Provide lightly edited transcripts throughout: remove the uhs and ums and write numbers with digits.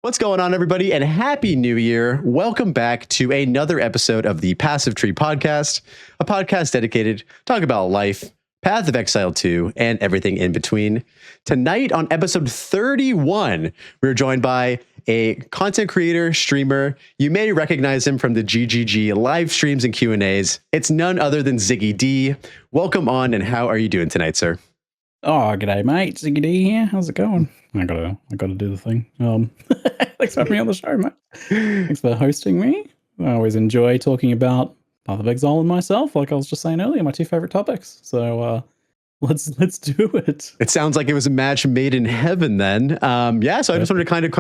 What's going on, everybody, and Happy New Year. Welcome back to another episode of the Passive Tree Podcast, a podcast dedicated to talk about life, Path of Exile 2, and everything in between. Tonight on episode 31, we're joined by a content creator, streamer. You may recognize him from the GGG live streams and Q&As. It's none other than Ziggy D. Welcome on, and how are you doing tonight, sir? Oh, g'day, mate. Ziggy D here. How's it going? I gotta do the thing. Thanks for having me on the show, mate. Thanks for hosting me. I always enjoy talking about Path of Exile and myself, like I was just saying earlier, my two favorite topics. So let's do it. It sounds like it was a match made in heaven then. So I just wanted to kind of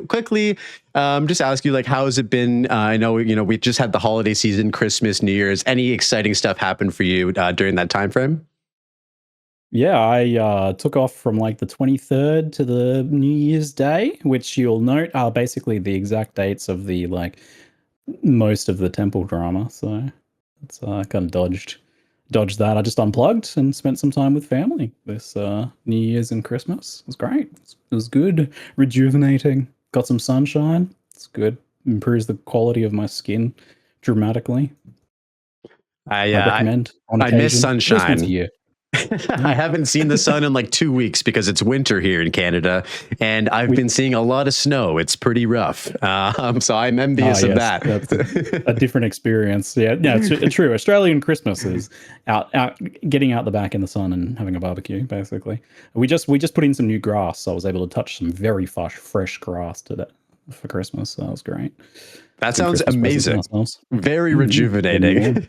quickly just ask you, like, how has it been? I know, we just had the holiday season, Christmas, New Year's. Any exciting stuff happened for you during that time frame? Yeah, I took off from like the 23rd to the New Year's Day, which you'll note are basically the exact dates of the most of the temple drama. So it's kind of dodged that. I just unplugged and spent some time with family this New Year's and Christmas. It was great. It was good, rejuvenating. Got some sunshine. It's good. Improves the quality of my skin dramatically. I recommend. I miss sunshine. I haven't seen the sun in like 2 weeks because it's winter here in Canada, and I've been seeing a lot of snow. It's pretty rough. So I'm envious of that. That's a different experience. Yeah, it's true. Australian Christmas is out getting out the back in the sun and having a barbecue, basically. We just put in some new grass, so I was able to touch some very fresh grass today for Christmas. So that was great. That sounds amazing. Very rejuvenating.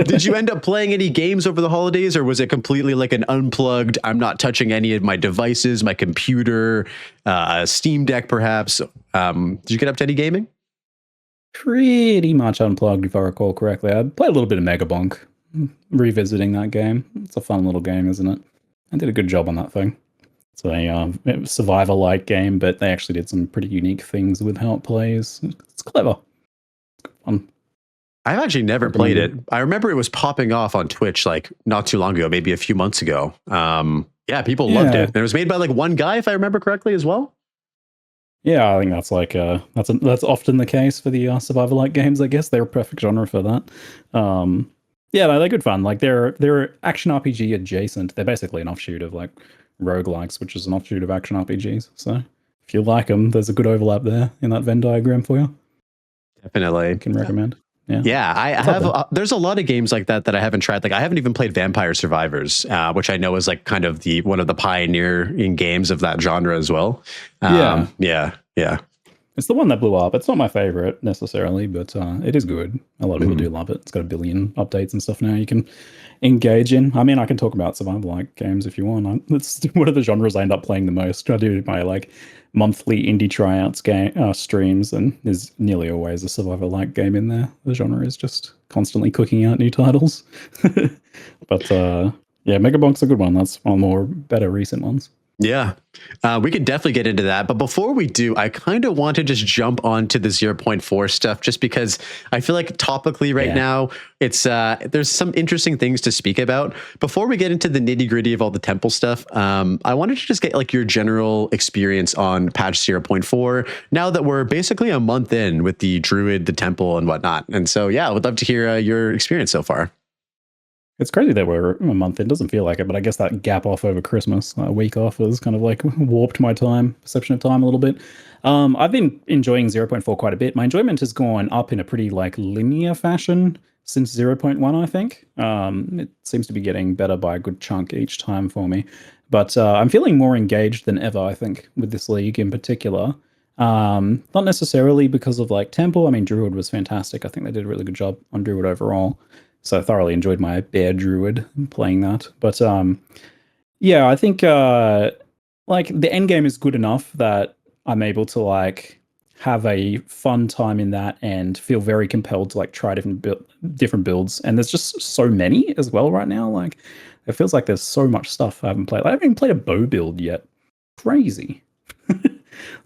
Did you end up playing any games over the holidays, or was it completely like an unplugged, I'm not touching any of my devices, my computer, Steam Deck perhaps? Did you get up to any gaming? Pretty much unplugged, if I recall correctly. I played a little bit of Megabonk, revisiting that game. It's a fun little game, isn't it? I did a good job on that thing. It's a survivor-like game, but they actually did some pretty unique things with how it plays. It's clever. Fun. I've actually never played it. I remember it was popping off on Twitch like not too long ago, maybe a few months ago. People loved it. And it was made by like one guy, if I remember correctly, as well. Yeah, I think that's like that's often the case for the survivor-like games. I guess they're a perfect genre for that. They're good fun. Like they're action RPG adjacent. They're basically an offshoot of like roguelikes, which is an offshoot of action RPGs. So if you like them, there's a good overlap there in that Venn diagram for you. Definitely. I can recommend. Yeah, I have. There's a lot of games like that I haven't tried. Like I haven't even played Vampire Survivors, which I know is like kind of one of the pioneering games of that genre as well. Yeah. It's the one that blew up. It's not my favorite necessarily, but it is good. A lot of people do love it. It's got 1 billion updates and stuff now you can engage in. I mean, I can talk about survival-like games if you want. It's one of the genres I end up playing the most. I do my like monthly indie tryouts streams, and there's nearly always a survival-like game in there. The genre is just constantly cooking out new titles. But Megabonk's a good one. That's one of the more better recent ones. Yeah, we could definitely get into that. But before we do, I kind of want to just jump onto the 0.4 stuff, just because I feel like topically right now, it's there's some interesting things to speak about. Before we get into the nitty gritty of all the temple stuff, I wanted to just get like your general experience on patch 0.4, now that we're basically a month in with the Druid, the temple and whatnot. And so, I would love to hear your experience so far. It's crazy that we're a month in. It doesn't feel like it, but I guess that gap off over Christmas, a week off, has kind of like warped my perception of time a little bit. I've been enjoying 0.4 quite a bit. My enjoyment has gone up in a pretty like linear fashion since 0.1, I think. It seems to be getting better by a good chunk each time for me. But I'm feeling more engaged than ever, I think, with this league in particular. Not necessarily because of like Temple. I mean, Druid was fantastic. I think they did a really good job on Druid overall. So I thoroughly enjoyed my Bear Druid playing that. But I think like the end game is good enough that I'm able to like have a fun time in that and feel very compelled to like try different builds. And there's just so many as well right now. Like it feels like there's so much stuff I haven't played. I haven't even played a bow build yet. Crazy.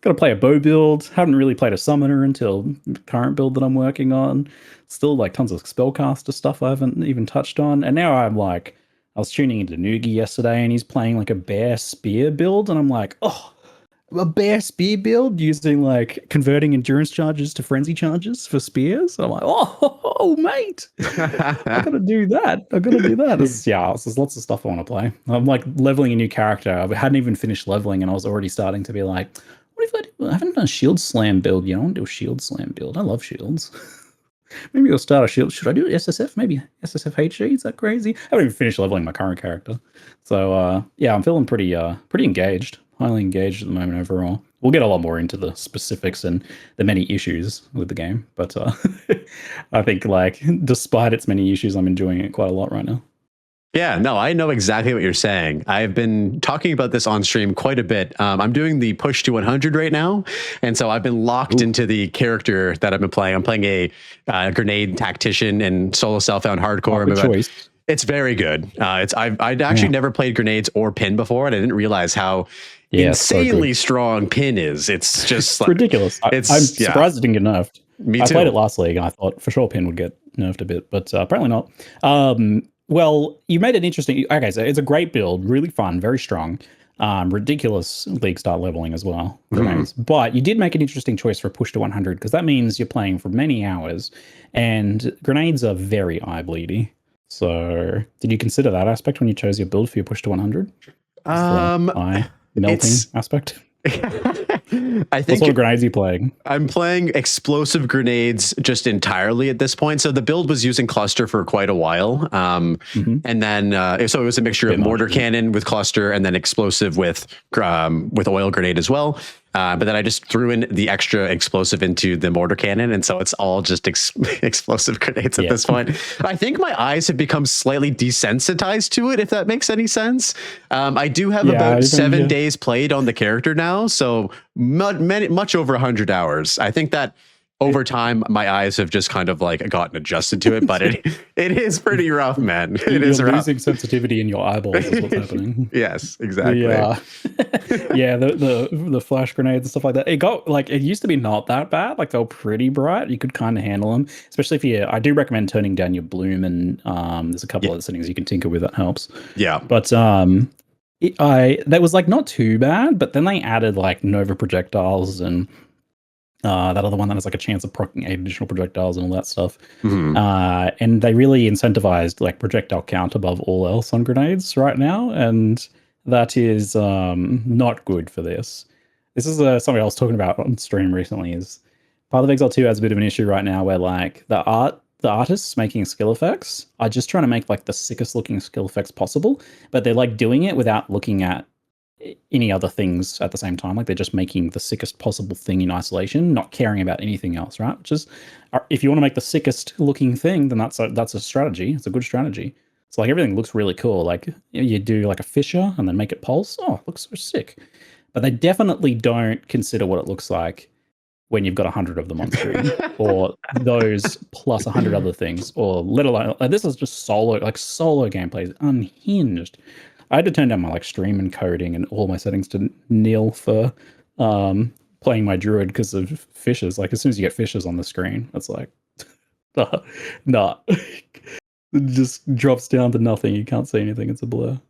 Got to play a bow build. Haven't really played a summoner until the current build that I'm working on. Still like tons of spellcaster stuff I haven't even touched on. And now I'm like, I was tuning into Noogie yesterday and he's playing like a bear spear build. And I'm like, oh, a bear spear build using like converting endurance charges to frenzy charges for spears. I'm like, oh mate, I gotta do that. I gotta do that. There's lots of stuff I want to play. I'm like leveling a new character. I hadn't even finished leveling, and I was already starting to be like, what if I do? I haven't done a shield slam build yet. I want to do a shield slam build. I love shields. Maybe I'll start a shield. Should I do SSF? Maybe SSF HG? Is that crazy? I haven't even finished leveling my current character. So yeah, I'm feeling pretty engaged. Highly engaged at the moment overall. We'll get a lot more into the specifics and the many issues with the game. But I think like despite its many issues, I'm enjoying it quite a lot right now. Yeah, no, I know exactly what you're saying. I've been talking about this on stream quite a bit. I'm doing the push to 100 right now. And so I've been locked into the character that I've been playing. I'm playing a grenade tactician and solo self-found hardcore. Good choice. It's very good. I'd actually never played grenades or pin before, and I didn't realize how insanely strong pin is. It's just like, ridiculous. I'm surprised it didn't get nerfed. Me too. I played it last league, and I thought for sure pin would get nerfed a bit, but apparently not. Well, you made it interesting. Okay, so it's a great build, really fun, very strong. Ridiculous league start leveling as well. But you did make an interesting choice for push to 100, because that means you're playing for many hours, and grenades are very eye bleedy. So did you consider that aspect when you chose your build for your push to 100? Eye melting aspect? I think what sort of grenades are you playing? I'm playing explosive grenades just entirely at this point. So the build was using cluster for quite a while. And then so it was a mixture of mortar cannon with cluster and then explosive with oil grenade as well. But then I just threw in the extra explosive into the mortar cannon. And so it's all just explosive grenades at this point. I think my eyes have become slightly desensitized to it, if that makes any sense. I do have about 7 days played on the character now. So much over 100 hours. I think that over time, my eyes have just kind of like gotten adjusted to it, but it is pretty rough, man. You're losing sensitivity in your eyeballs is what's happening. Yes, exactly. Yeah, yeah. The flash grenades and stuff like that. It used to be not that bad. Like they were pretty bright. You could kind of handle them, especially if I do recommend turning down your bloom, and there's a couple of settings you can tinker with that helps. Yeah, but that was like not too bad. But then they added like Nova projectiles and that other one that has like a chance of proccing 8 additional projectiles and all that stuff. And they really incentivized like projectile count above all else on grenades right now. And that is not good for this. This is something I was talking about on stream recently. Is Path of Exile 2 has a bit of an issue right now where like the artists making skill effects are just trying to make like the sickest looking skill effects possible, but they're like doing it without looking at any other things at the same time. Like they're just making the sickest possible thing in isolation, not caring about anything else, right? Which is, if you want to make the sickest looking thing, then that's a strategy. It's a good strategy. It's like everything looks really cool. Like you do like a fissure and then make it pulse. Oh, it looks so sick. But they definitely don't consider what it looks like when you've got 100 of them on screen, or those plus 100 other things, or let alone this is just solo gameplay is unhinged. I had to turn down my like stream encoding and all my settings to nil for playing my druid because of fishes. Like as soon as you get fishes on the screen, it's like nah. It just drops down to nothing. You can't see anything. It's a blur.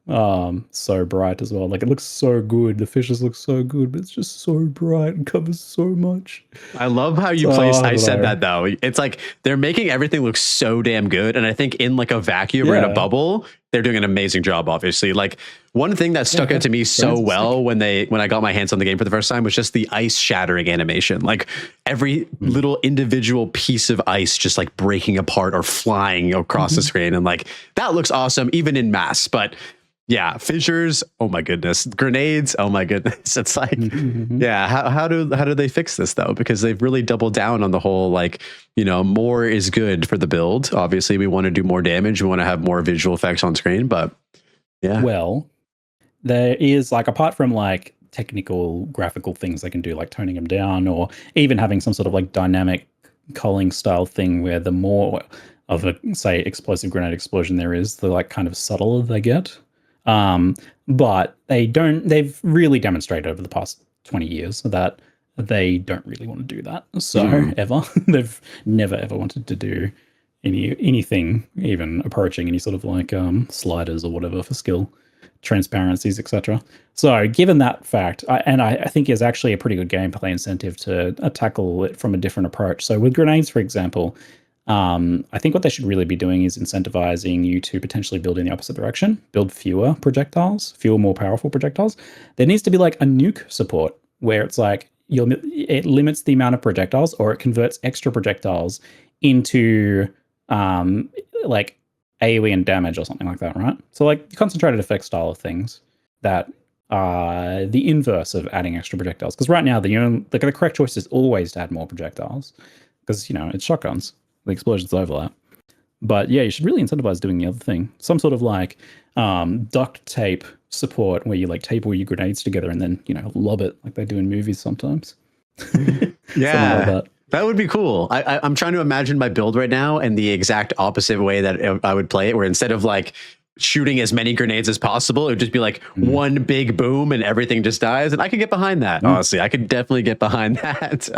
So bright as well. Like it looks so good. The fishes look so good, but it's just so bright and covers so much. I love how you placed. I said that though. It's like they're making everything look so damn good, and I think in like a vacuum or in a bubble, they're doing an amazing job. Obviously, like one thing that stuck out to me so well when I got my hands on the game for the first time was just the ice shattering animation. Like every little individual piece of ice just like breaking apart or flying across the screen, and like that looks awesome even in mass. But yeah, fissures, oh my goodness, grenades, oh my goodness. It's like how do they fix this though? Because they've really doubled down on the whole like, more is good for the build. Obviously we want to do more damage, we want to have more visual effects on screen, but yeah. Well, there is like, apart from like technical graphical things they can do, like toning them down, or even having some sort of like dynamic culling style thing where the more of a, say, explosive grenade explosion there is, the like kind of subtler they get. But they've really demonstrated over the past 20 years that they don't really want to do that. So ever, they've never ever wanted to do anything even approaching any sort of like sliders or whatever for skill transparencies, etc. So given that fact, I think is actually a pretty good gameplay incentive to tackle it from a different approach. So with grenades, for example, I think what they should really be doing is incentivizing you to potentially build in the opposite direction, build fewer projectiles, fewer more powerful projectiles. There needs to be like a nuke support where it's like it limits the amount of projectiles, or it converts extra projectiles into like AoE and damage or something like that, right? So like concentrated effect style of things that are the inverse of adding extra projectiles. Because right now the correct choice is always to add more projectiles, because it's shotguns, the explosions overlap. But yeah, you should really incentivize doing the other thing. Some sort of like duct tape support where you like tape all your grenades together and then lob it like they do in movies sometimes. Yeah, something like that. That would be cool. I'm trying to imagine my build right now and the exact opposite way that I would play it, where instead of like shooting as many grenades as possible, it would just be like one big boom and everything just dies. And I could get behind that. Honestly, I could definitely get behind that.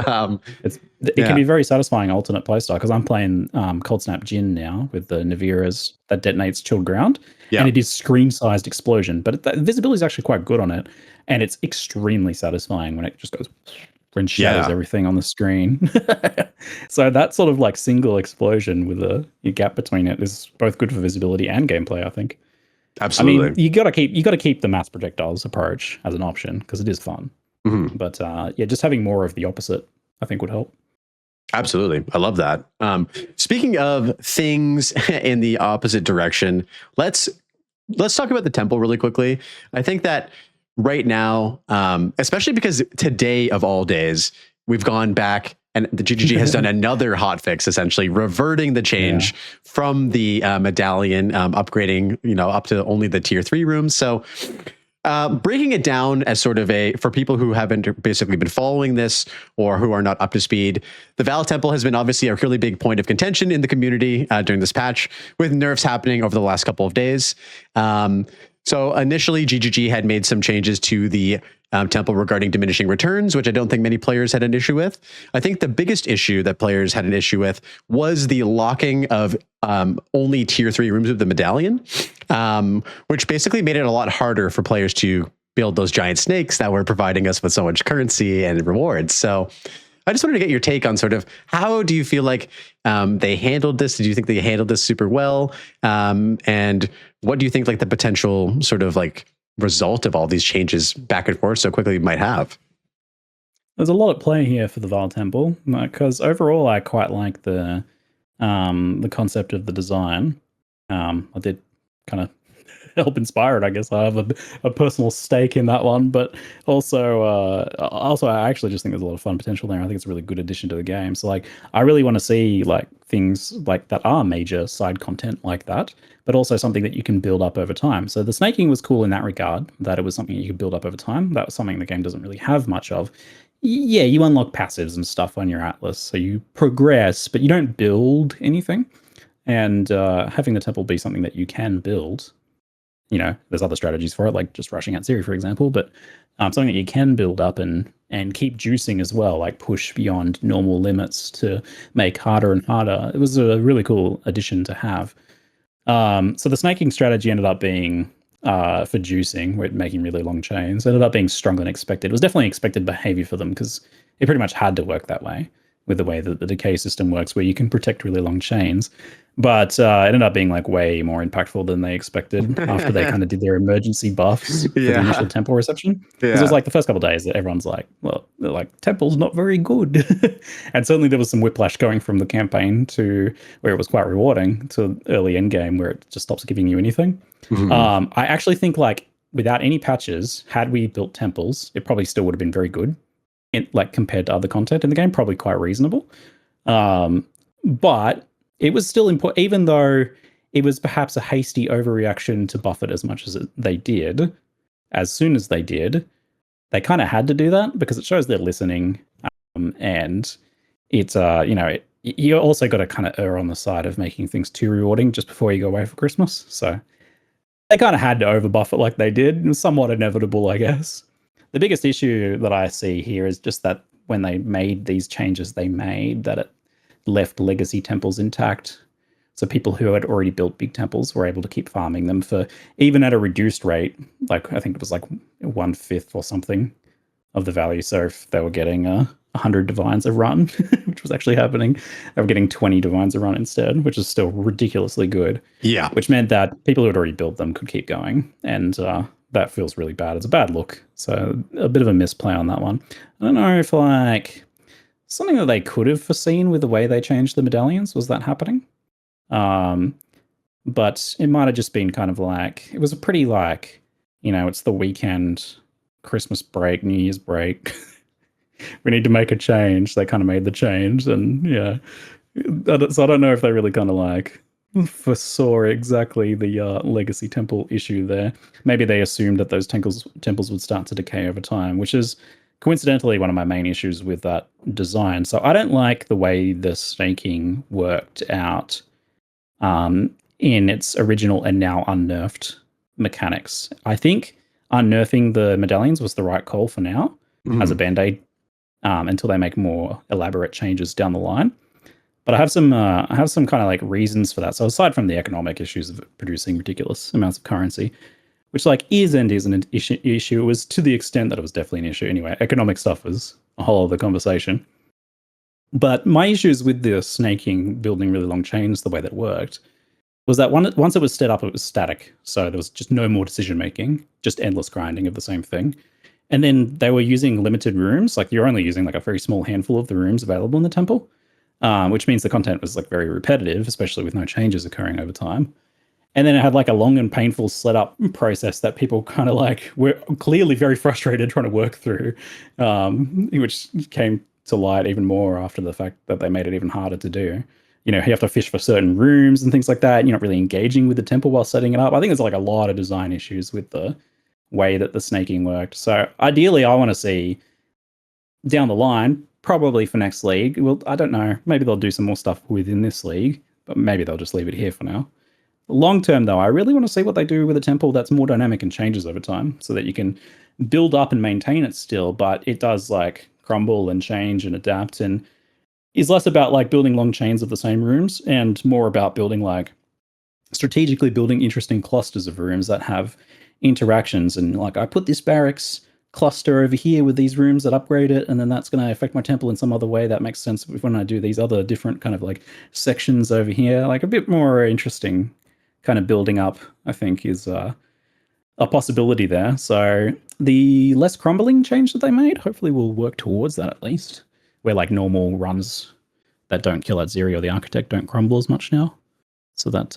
It can be very satisfying alternate playstyle, because I'm playing Cold Snap Jin now with the Naviras that detonates chilled ground, and it is screen-sized explosion, but the visibility is actually quite good on it, and it's extremely satisfying when it just goes and shatters everything on the screen. So that sort of like single explosion with a gap between it is both good for visibility and gameplay, I think. Absolutely. I mean, you got to keep the mass projectiles approach as an option because it is fun. But just having more of the opposite, I think, would help. Absolutely. I love that. Speaking of things in the opposite direction, let's talk about the temple really quickly. I think that right now, especially because today of all days, we've gone back and the GGG has done another hotfix, essentially reverting the change from the medallion, upgrading, up to only the tier 3 rooms. So breaking it down as sort of for people who haven't basically been following this or who are not up to speed, the Val Temple has been obviously a really big point of contention in the community during this patch, with nerfs happening over the last couple of days. So initially, GGG had made some changes to the temple regarding diminishing returns, which I don't think many players had an issue with. I think the biggest issue that players had an issue with was the locking of only tier 3 rooms of the medallion, which basically made it a lot harder for players to build those giant snakes that were providing us with so much currency and rewards. So I just wanted to get your take on sort of how do you feel like they handled this? Did you think they handled this super well? And what do you think like the potential sort of like result of all these changes back and forth so quickly might have? There's a lot at play here for the Val Temple, because overall I quite like the concept of the design. I did kind of help inspire it, I guess. I have a personal stake in that one, but also I actually just think there's a lot of fun potential there. I think it's a really good addition to the game. So like I really want to see like things like that are major side content like that, but also something that you can build up over time. So the snaking was cool in that regard, that it was something you could build up over time. That was something the game doesn't really have much of. Yeah, you unlock passives and stuff on your Atlas, so you progress, but you don't build anything. And having the temple be something that you can build, there's other strategies for it, like just rushing out Siri, for example, but something that you can build up and keep juicing as well, like push beyond normal limits to make harder and harder. It was a really cool addition to have. So the snaking strategy ended up being, for juicing, we're making really long chains, ended up being stronger than expected. It was definitely expected behavior for them because it pretty much had to work that way with the way that the decay system works, where you can protect really long chains. But it ended up being like way more impactful than they expected after they kind of did their emergency buffs for the initial temple reception. Because it was like the first couple of days that everyone's like, well, they're like, temple's not very good. And certainly there was some whiplash going from the campaign to where it was quite rewarding to early endgame where it just stops giving you anything. I actually think like without any patches, had we built temples, it probably still would have been very good. Like compared to other content in the game, probably quite reasonable. But it was still important, even though it was perhaps a hasty overreaction to buff it as much as they did, as soon as they did. They kind of had to do that because it shows they're listening. And it's, you also got to kind of err on the side of making things too rewarding just before you go away for Christmas. So they kind of had to overbuff it like they did. It was somewhat inevitable, I guess. The biggest issue that I see here is just that when they made these changes they made, that it left legacy temples intact. So people who had already built big temples were able to keep farming them for even at a reduced rate, like I think it was like 1/5 or something of the value. So if they were getting 100 divines a run, which was actually happening, they were getting 20 divines a run instead, which is still ridiculously good. Yeah. Which meant that people who had already built them could keep going. And that feels really bad. It's a bad look. So a bit of a misplay on that one. I don't know if like something that they could have foreseen with the way they changed the medallions was that happening. But it might have just been kind of like, it was a pretty like, it's the weekend, Christmas break, New Year's break. We need to make a change. They kind of made the change. And yeah, so I don't know if they really kind of like foresaw exactly the legacy temple issue there. Maybe they assumed that those temples would start to decay over time, which is coincidentally one of my main issues with that design. So I don't like the way the snaking worked out in its original and now unnerfed mechanics. I think unnerfing the medallions was the right call for now as a band-aid until they make more elaborate changes down the line. But I have some kind of like reasons for that. So aside from the economic issues of producing ridiculous amounts of currency, which like is and isn't an issue, it was to the extent that it was definitely an issue. Anyway, economic stuff was a whole other conversation. But my issues with the snaking, building really long chains, the way that worked, was that once it was set up, it was static. So there was just no more decision making, just endless grinding of the same thing. And then they were using limited rooms. Like you're only using like a very small handful of the rooms available in the temple. Which means the content was like very repetitive, especially with no changes occurring over time. And then it had like a long and painful setup process that people kind of like were clearly very frustrated trying to work through, which came to light even more after the fact that they made it even harder to do. You have to fish for certain rooms and things like that. And you're not really engaging with the temple while setting it up. I think there's like a lot of design issues with the way that the snaking worked. So ideally, I want to see down the line, probably for next league. Well, I don't know. Maybe they'll do some more stuff within this league, but maybe they'll just leave it here for now. Long term, though, I really want to see what they do with a temple that's more dynamic and changes over time so that you can build up and maintain it still, but it does like crumble and change and adapt and is less about like building long chains of the same rooms and more about building like strategically building interesting clusters of rooms that have interactions. And like I put this barracks cluster over here with these rooms that upgrade it, and then that's going to affect my temple in some other way that makes sense when I do these other different kind of like sections over here. Like a bit more interesting kind of building up, I think, is a possibility there. So the less crumbling change that they made hopefully will work towards that, at least, where like normal runs that don't kill at Zeri or the Architect don't crumble as much now. So that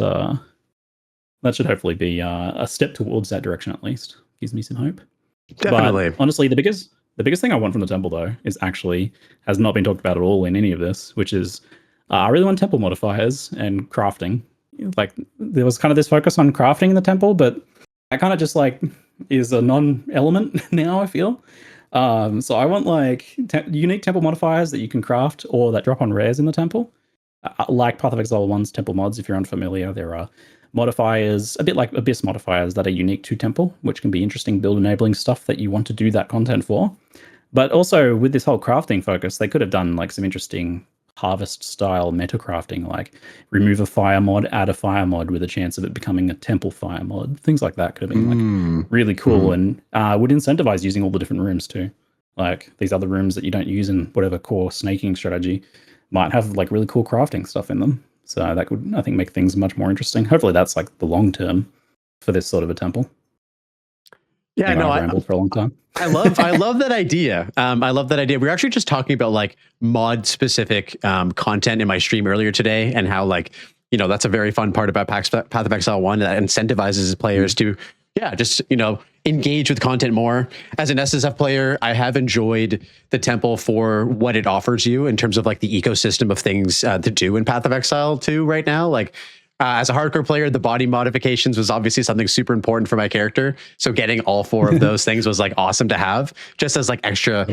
should hopefully be a step towards that direction, at least. Gives me some hope. Definitely. But honestly, the biggest thing I want from the temple, though, is actually has not been talked about at all in any of this, which is I really want temple modifiers and crafting. Like there was kind of this focus on crafting in the temple, but that kind of just like is a non-element now, I feel. So I want like unique temple modifiers that you can craft or that drop on rares in the temple. Like Path of Exile 1's temple mods, if you're unfamiliar, there are modifiers, a bit like Abyss modifiers that are unique to temple, which can be interesting build enabling stuff that you want to do that content for. But also with this whole crafting focus, they could have done like some interesting harvest style meta crafting, like remove a fire mod, add a fire mod with a chance of it becoming a temple fire mod. Things like that could have been like really cool and would incentivize using all the different rooms too. Like these other rooms that you don't use in whatever core snaking strategy might have like really cool crafting stuff in them. So that could, I think, make things much more interesting. Hopefully that's like the long term for this sort of a temple. Yeah, no, I've rambled for a long time. I love that idea. I love that idea. We were actually just talking about like mod specific content in my stream earlier today, and how like, that's a very fun part about Path of Exile 1 that incentivizes players to, just, engage with content more. As an SSF player, I have enjoyed the temple for what it offers you in terms of like the ecosystem of things to do in Path of Exile 2 right now. Like as a hardcore player, the body modifications was obviously something super important for my character. So getting all 4 of those things was like awesome to have, just as like extra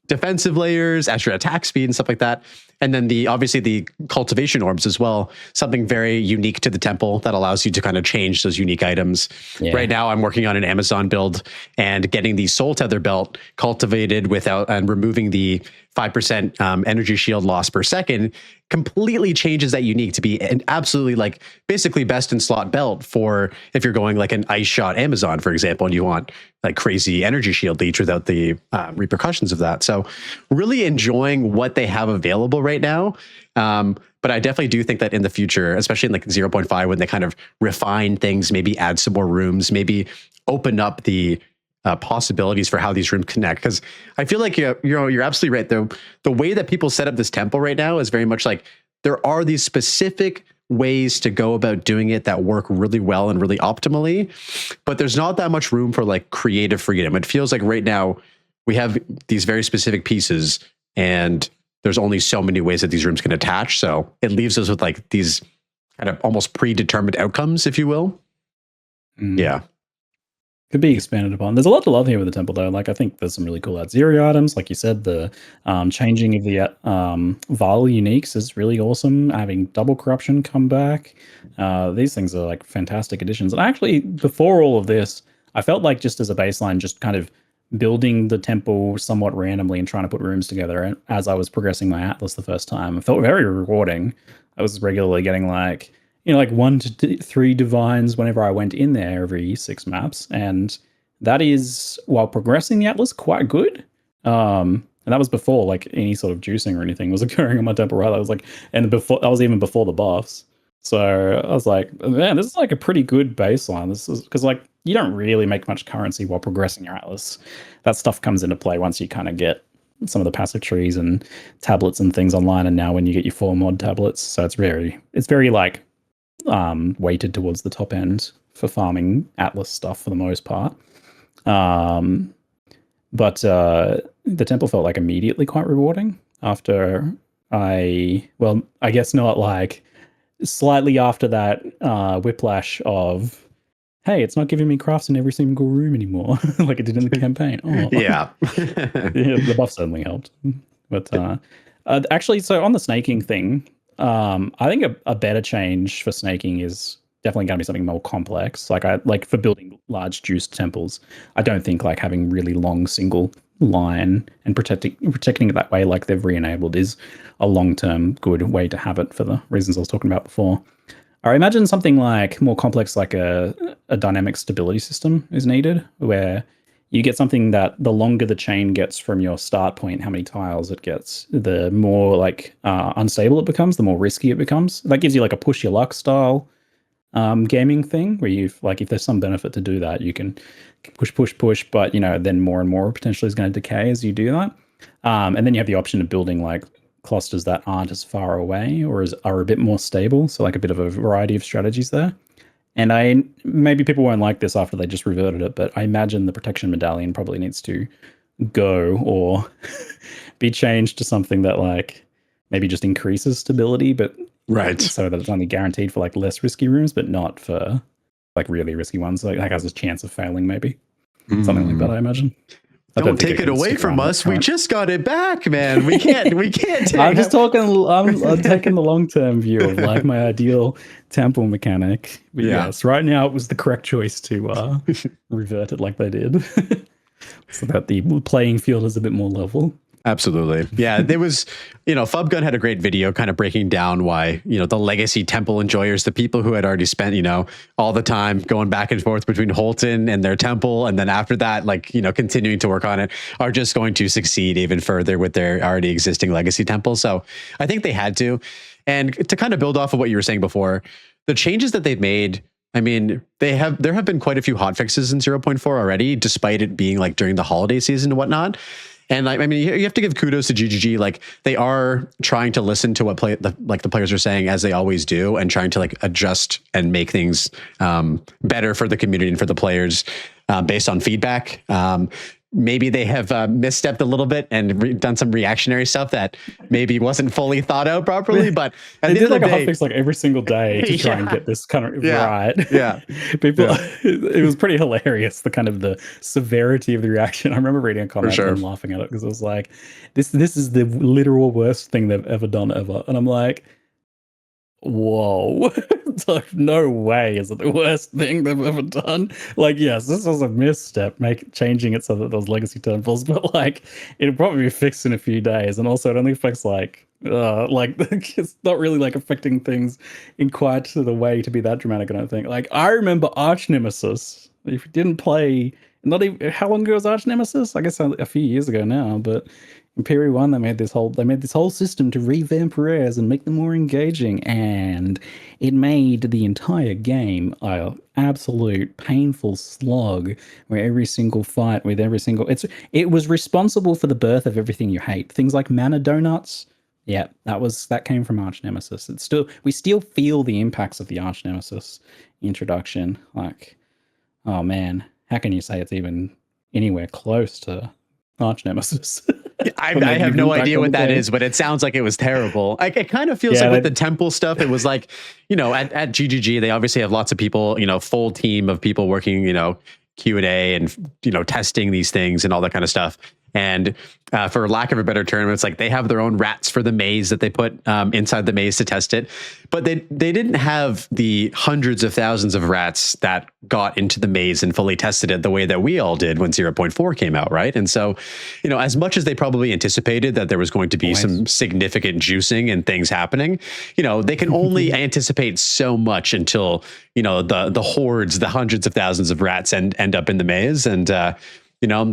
defensive layers, extra attack speed and stuff like that. And then obviously the cultivation orbs as well, something very unique to the temple that allows you to kind of change those unique items. Yeah. Right now I'm working on an Amazon build and getting the soul tether belt cultivated without and removing the 5% energy shield loss per second completely changes that unique to be an absolutely like basically best in slot belt for if you're going like an ice shot Amazon, for example, and you want like crazy energy shield leech without the repercussions of that. So really enjoying what they have available right now. But I definitely do think that in the future, especially in like 0.5, when they kind of refine things, maybe add some more rooms, maybe open up the possibilities for how these rooms connect. Because I feel like you're absolutely right. The way that people set up this temple right now is very much like there are these specific ways to go about doing it that work really well and really optimally, but there's not that much room for like creative freedom. It feels like right now we have these very specific pieces and there's only so many ways that these rooms can attach. So it leaves us with like these kind of almost predetermined outcomes, if you will. Yeah. Could be expanded upon. There's a lot to love here with the temple, though. Like, I think there's some really cool Atziri items. Like you said, the changing of the Val uniques is really awesome. Having double corruption come back. These things are like fantastic additions. And actually, before all of this, I felt like just as a baseline, just kind of building the temple somewhat randomly and trying to put rooms together. And as I was progressing my Atlas the first time, it felt very rewarding. I was regularly getting like, like 1 to 3 divines whenever I went in there every 6 maps. And that is, while progressing the Atlas, quite good. And that was before like any sort of juicing or anything was occurring on my temple, right? I was like, and before I was even before the buffs. So I was like, man, this is like a pretty good baseline. This is because like you don't really make much currency while progressing your Atlas. That stuff comes into play once you kind of get some of the passive trees and tablets and things online. And now when you get your 4 mod tablets, so it's very like weighted towards the top end for farming Atlas stuff for the most part. But the temple felt like immediately quite rewarding after I guess not like slightly after that whiplash of, hey, it's not giving me crafts in every single room anymore like it did in the campaign. Oh. Yeah. Yeah, the buff certainly helped. But actually, so on the snaking thing, I think a better change for snaking is definitely going to be something more complex. Like for building large juiced temples, I don't think like having really long single line and protecting it that way, like they've re-enabled, is a long-term good way to have it for the reasons I was talking about before. I imagine something like more complex, like a dynamic stability system is needed, where you get something that the longer the chain gets from your start point, how many tiles it gets, the more like unstable it becomes, the more risky it becomes. That gives you like a push your luck style gaming thing, where you've like, if there's some benefit to do that, you can push, but then more and more potentially is going to decay as you do that. And then you have the option of building like clusters that aren't as far away or are a bit more stable. So like a bit of a variety of strategies there. And maybe people won't like this after they just reverted it, but I imagine the protection medallion probably needs to go or be changed to something that like maybe just increases stability, but right, so that it's only guaranteed for like less risky rooms, but not for like really risky ones. Like has a chance of failing, maybe something like that. I imagine. Don't take it away from us. We just got it back, man. We can't. Take I'm just talking. I'm taking the long-term view of like my ideal temple mechanic. But yes, right now it was the correct choice to revert it like they did, so that the playing field is a bit more level. Absolutely. Yeah, there was, Fubgun had a great video kind of breaking down why, the legacy temple enjoyers, the people who had already spent, all the time going back and forth between Holton and their temple. And then after that, like, continuing to work on it, are just going to succeed even further with their already existing legacy temple. So I think they had to. And to kind of build off of what you were saying before, the changes that they've made, I mean, there have been quite a few hotfixes in 0.4 already, despite it being like during the holiday season and whatnot. And like, I mean, you have to give kudos to GGG. Like they are trying to listen to what the players are saying, as they always do, and trying to like adjust and make things better for the community and for the players based on feedback. Maybe they have misstepped a little bit and done some reactionary stuff that maybe wasn't fully thought out properly. But they did like a hotfix like every single day to try and get this kind of right. Yeah, people. Yeah. It was pretty hilarious. The kind of the severity of the reaction. I remember reading a comment and laughing at it because it was like, this is the literal worst thing they've ever done ever, and I'm like, whoa. It's like, no way is it the worst thing they've ever done. Like, yes, this was a misstep, changing it so that those legacy temples, but like it'll probably be fixed in a few days. And also it only affects like it's not really like affecting things in quite the way to be that dramatic, I don't think. Like, I remember Arch Nemesis. If you didn't play, not even how long ago was Arch Nemesis? I guess a few years ago now, but in Period 1, they made this whole system to revamp rares and make them more engaging, and it made the entire game a absolute painful slog where every single fight with every single it was responsible for the birth of everything you hate. Things like mana donuts. Yeah, that came from Arch Nemesis. We still feel the impacts of the Arch Nemesis introduction. Like, oh man, how can you say it's even anywhere close to Arch Nemesis? I have no idea what that is, but it sounds like it was terrible. It kind of feels like with the temple stuff, it was like, at GGG, they obviously have lots of people, full team of people working, Q&A and, testing these things and all that kind of stuff. And for lack of a better term, it's like they have their own rats for the maze that they put inside the maze to test it. But they didn't have the hundreds of thousands of rats that got into the maze and fully tested it the way that we all did when 0.4 came out, right? And so, as much as they probably anticipated that there was going to be some significant juicing and things happening, they can only anticipate so much until, the hordes, the hundreds of thousands of rats end up in the maze. And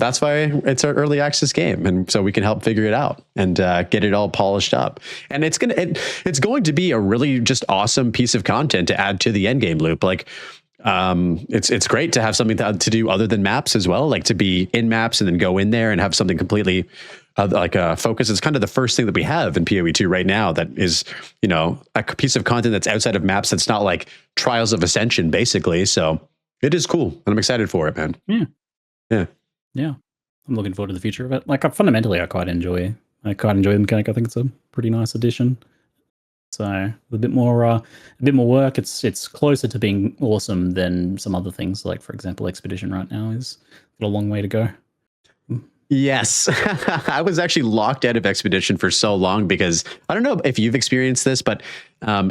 that's why it's our early access game, and so we can help figure it out and get it all polished up. And it's going to be a really just awesome piece of content to add to the end game loop. Like, it's great to have something to do other than maps as well, like to be in maps and then go in there and have something completely focus. It's kind of the first thing that we have in PoE2 right now that is, a piece of content that's outside of maps. That's not like Trials of Ascension, basically. So it is cool, and I'm excited for it, man. Yeah, I'm looking forward to the future of it. Like, fundamentally, I quite enjoy the mechanic. I think it's a pretty nice addition. So a bit more work. It's closer to being awesome than some other things. Like, for example, Expedition right now is got a long way to go. Yes, I was actually locked out of Expedition for so long because I don't know if you've experienced this, but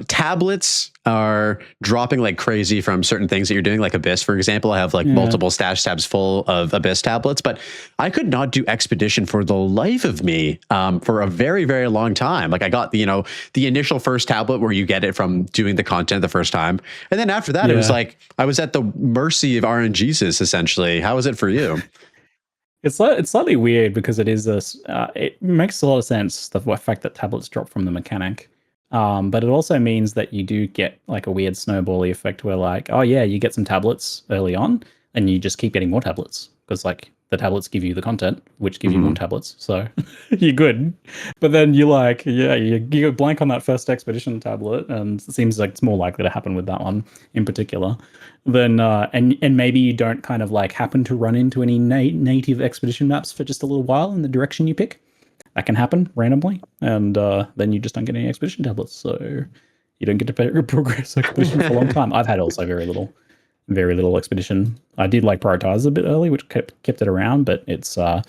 tablets are dropping like crazy from certain things that you're doing, like Abyss, for example. I have like multiple stash tabs full of Abyss tablets, but I could not do Expedition for the life of me for a very, very long time. Like, I got the initial first tablet where you get it from doing the content the first time. And then after that, it was like I was at the mercy of RNGesus, essentially. How is it for you? It's slightly weird because it makes a lot of sense, the fact that tablets drop from the mechanic. But it also means that you do get like a weird snowbally effect where like, oh yeah, you get some tablets early on and you just keep getting more tablets because like the tablets give you the content, which give you more tablets. So you're good. But then you go blank on that first Expedition tablet, and it seems like it's more likely to happen with that one in particular. Then and maybe you don't kind of like happen to run into any native Expedition maps for just a little while in the direction you pick. That can happen randomly, and then you just don't get any Expedition tablets, so you don't get to progress Expedition for a long time. I've had also very little Expedition. I did like prioritize a bit early, which kept it around, but it's I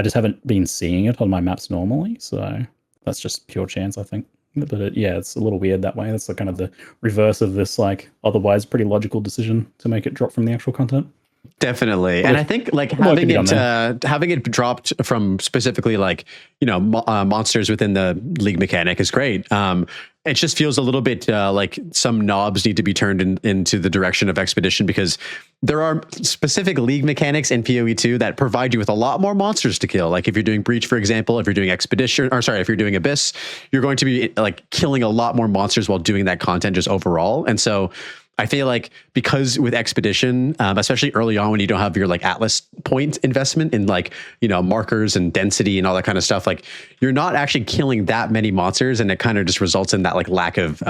just haven't been seeing it on my maps normally, so that's just pure chance, I think. But it's a little weird that way. That's kind of the reverse of this like otherwise pretty logical decision to make it drop from the actual content. Definitely. And I think like having it dropped from specifically like, monsters within the league mechanic is great. It just feels a little bit like some knobs need to be turned into the direction of Expedition, because there are specific league mechanics in PoE2 that provide you with a lot more monsters to kill. Like if you're doing Breach, for example, if you're doing if you're doing Abyss, you're going to be like killing a lot more monsters while doing that content just overall. And so I feel like because with Expedition, especially early on when you don't have your like Atlas point investment in like, markers and density and all that kind of stuff, like you're not actually killing that many monsters, and it kind of just results in that like lack of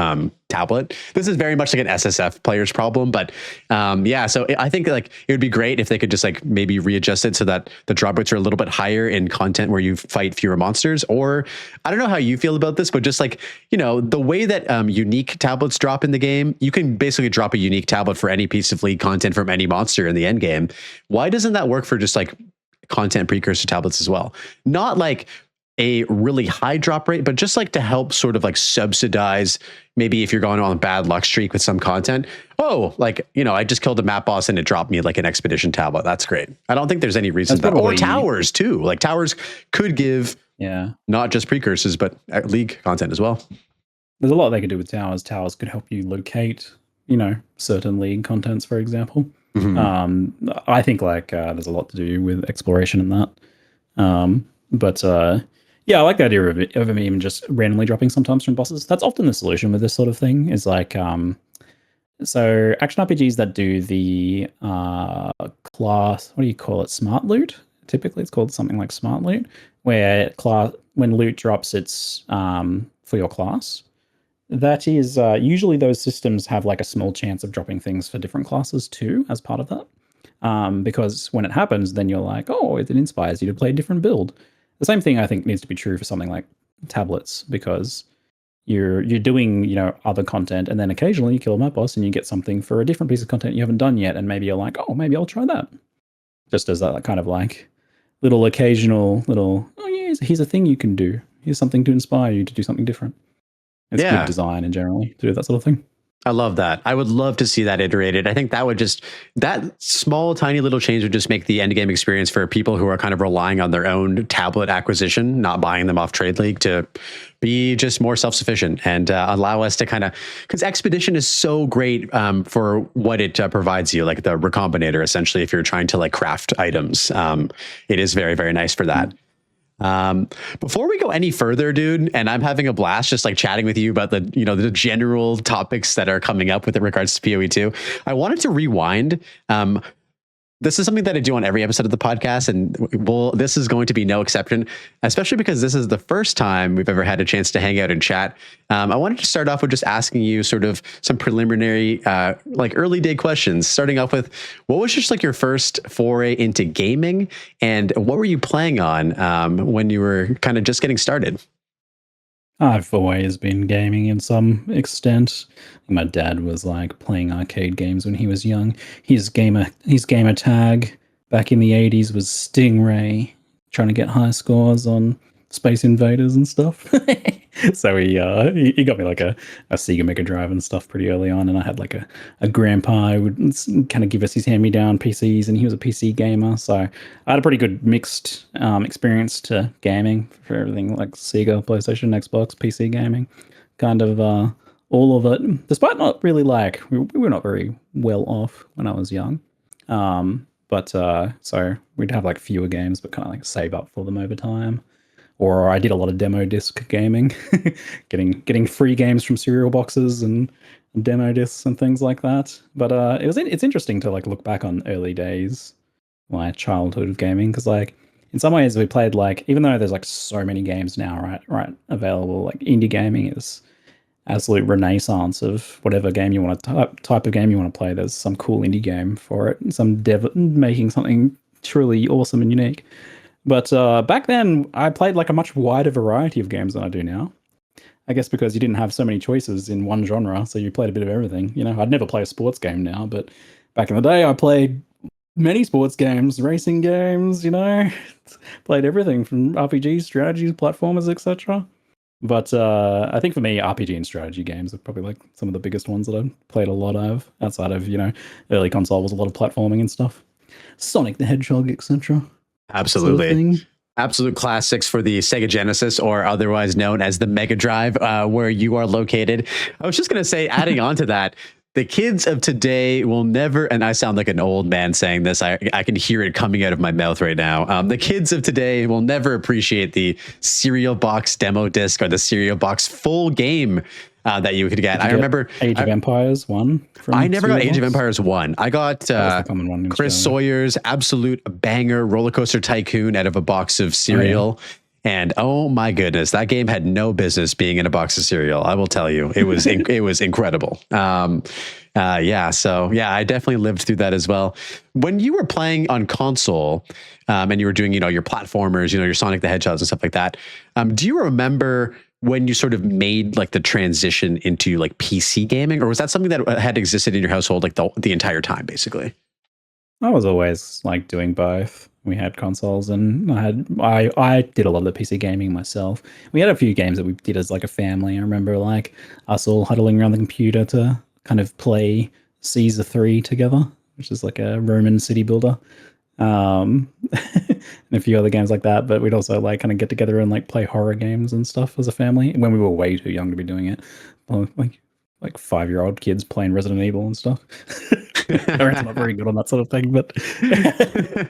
tablet. This is very much like an SSF player's problem, but so I think like it would be great if they could just like maybe readjust it so that the drop rates are a little bit higher in content where you fight fewer monsters. Or I don't know how you feel about this, but just like, the way that unique tablets drop in the game, you can basically drop a unique tablet for any piece of league content from any monster in the end game. Why doesn't that work for just like content precursor tablets as well? Not like a really high drop rate, but just like to help sort of like subsidize maybe if you're going on a bad luck streak with some content. Oh, like, I just killed a map boss and it dropped me like an expedition tablet. That's great. I don't think there's any reason that, or towers too. Like towers could give not just precursors, but league content as well. There's a lot they could do with towers. Towers could help you locate, certain league contents, for example. Mm-hmm. I think like there's a lot to do with exploration in that. But I like the idea of them even just randomly dropping sometimes from bosses. That's often the solution with this sort of thing. Is like so action RPGs that do the class, what do you call it? Smart loot. Typically, it's called something like smart loot, where when loot drops, it's for your class. That is usually those systems have like a small chance of dropping things for different classes too as part of that. Because when it happens, then you're like, oh, it inspires you to play a different build. The same thing I think needs to be true for something like tablets, because you're doing other content, and then occasionally you kill a map boss and you get something for a different piece of content you haven't done yet, and maybe you're like, oh, maybe I'll try that. Just as that kind of like occasional oh yeah, here's a thing you can do. Here's something to inspire you to do something different. It's good design in generally to do that sort of thing. I love that. I would love to see that iterated. I think that small, tiny little change would just make the end game experience for people who are kind of relying on their own tablet acquisition, not buying them off Trade League, to be just more self-sufficient and allow us to kind of, because Expedition is so great for what it provides you, like the Recombinator, essentially, if you're trying to like craft items. It is very, very nice for that. Before we go any further, dude, and I'm having a blast just like chatting with you about the general topics that are coming up with regards to PoE2, I wanted to rewind. This is something that I do on every episode of the podcast, and this is going to be no exception, especially because this is the first time we've ever had a chance to hang out and chat. I wanted to start off with just asking you sort of some preliminary, like early day questions, starting off with what was just like your first foray into gaming, and what were you playing on when you were kind of just getting started? I've always been gaming in some extent. My dad was like playing arcade games when he was young. His gamer tag back in the 80s was Stingray, trying to get high scores on Space Invaders and stuff. So he got me like a Sega Mega Drive and stuff pretty early on, and I had like a grandpa who would kind of give us his hand-me-down PCs, and he was a PC gamer, so I had a pretty good mixed experience to gaming for everything like Sega, PlayStation, Xbox, PC gaming, kind of all of it, despite not really like, we were not very well off when I was young. But so we'd have like fewer games, but kind of like save up for them over time. Or I did a lot of demo disc gaming, getting free games from cereal boxes and demo discs and things like that. But it's interesting to like look back on early days, my childhood of gaming, because like in some ways we played like, even though there's like so many games now right available, like indie gaming is absolute renaissance of whatever game you want to type of game you want to play. There's some cool indie game for it, some dev making something truly awesome and unique. But back then, I played like a much wider variety of games than I do now. I guess because you didn't have so many choices in one genre, so you played a bit of everything. I'd never play a sports game now, but back in the day, I played many sports games, racing games, played everything from RPGs, strategies, platformers, etc. But I think for me, RPG and strategy games are probably like some of the biggest ones that I've played a lot of, outside of, early console was a lot of platforming and stuff. Sonic the Hedgehog, etc. Absolutely. Sort of absolute classics for the Sega Genesis, or otherwise known as the Mega Drive, where you are located. I was just going to say, adding on to that, the kids of today will never, and I sound like an old man saying this, I can hear it coming out of my mouth right now. The kids of today will never appreciate the cereal box demo disc or the cereal box full game that you could get. I remember Age of Empires 1. I never got Age of Empires 1. I got Chris Sawyer's absolute banger Roller Coaster Tycoon out of a box of cereal. And oh my goodness, that game had no business being in a box of cereal. I will tell you, it was it was incredible. So I definitely lived through that as well. When you were playing on console, and you were doing your platformers, your Sonic the Hedgehogs and stuff like that, do you remember when you sort of made like the transition into like PC gaming, or was that something that had existed in your household like the entire time, basically? I was always like doing both. we had consoles, and I did a lot of the PC gaming myself. We had a few games that we did as like a family. I remember like us all huddling around the computer to kind of play Caesar 3 together, which is like a Roman city builder. And a few other games like that, but we'd also like kind of get together and like play horror games and stuff as a family when we were way too young to be doing it. Well, like 5-year-old kids playing Resident Evil and stuff. Parents not very good on that sort of thing, but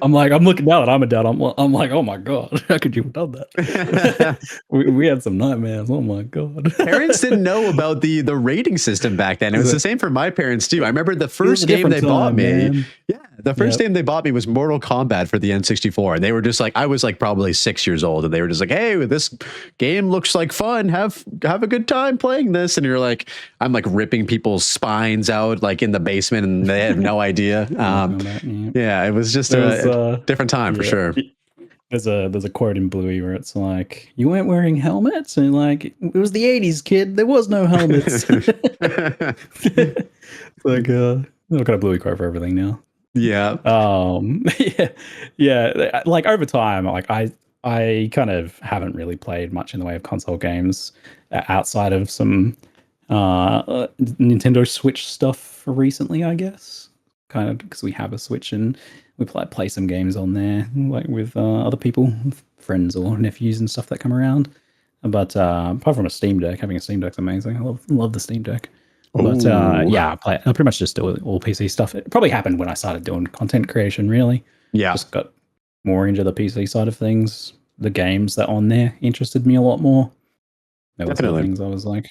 I'm looking now that I'm a dad. I'm like, oh my god, how could you have done that? we had some nightmares. Oh my god. Parents didn't know about the rating system back then. It was the same for my parents too. I remember the first game they bought me. Man. Yeah, the first game they bought me was Mortal Kombat for the N64, and they were just like, I was like probably 6 years old, and they were just like, hey, this game looks like fun. Have a good time playing this. And you're like, I'm like ripping people's spines out like in the basement, and they have no idea. Yeah, it was just a different time for sure. There's a quote in Bluey where it's like, you weren't wearing helmets, and like, it was the 80s, kid. There was no helmets. It's like I've got a Bluey quote for everything now. Yeah. Yeah. Like over time, like I kind of haven't really played much in the way of console games outside of some Nintendo Switch stuff recently, I guess. Kind of because we have a Switch and we play some games on there, like with other people, friends or nephews and stuff that come around. But apart from a Steam Deck, having a Steam Deck's amazing. I love the Steam Deck. But yeah, I pretty much just do all PC stuff. It probably happened when I started doing content creation, really. Yeah. Just got more into the PC side of things. The games that on there interested me a lot more. There was other things I was like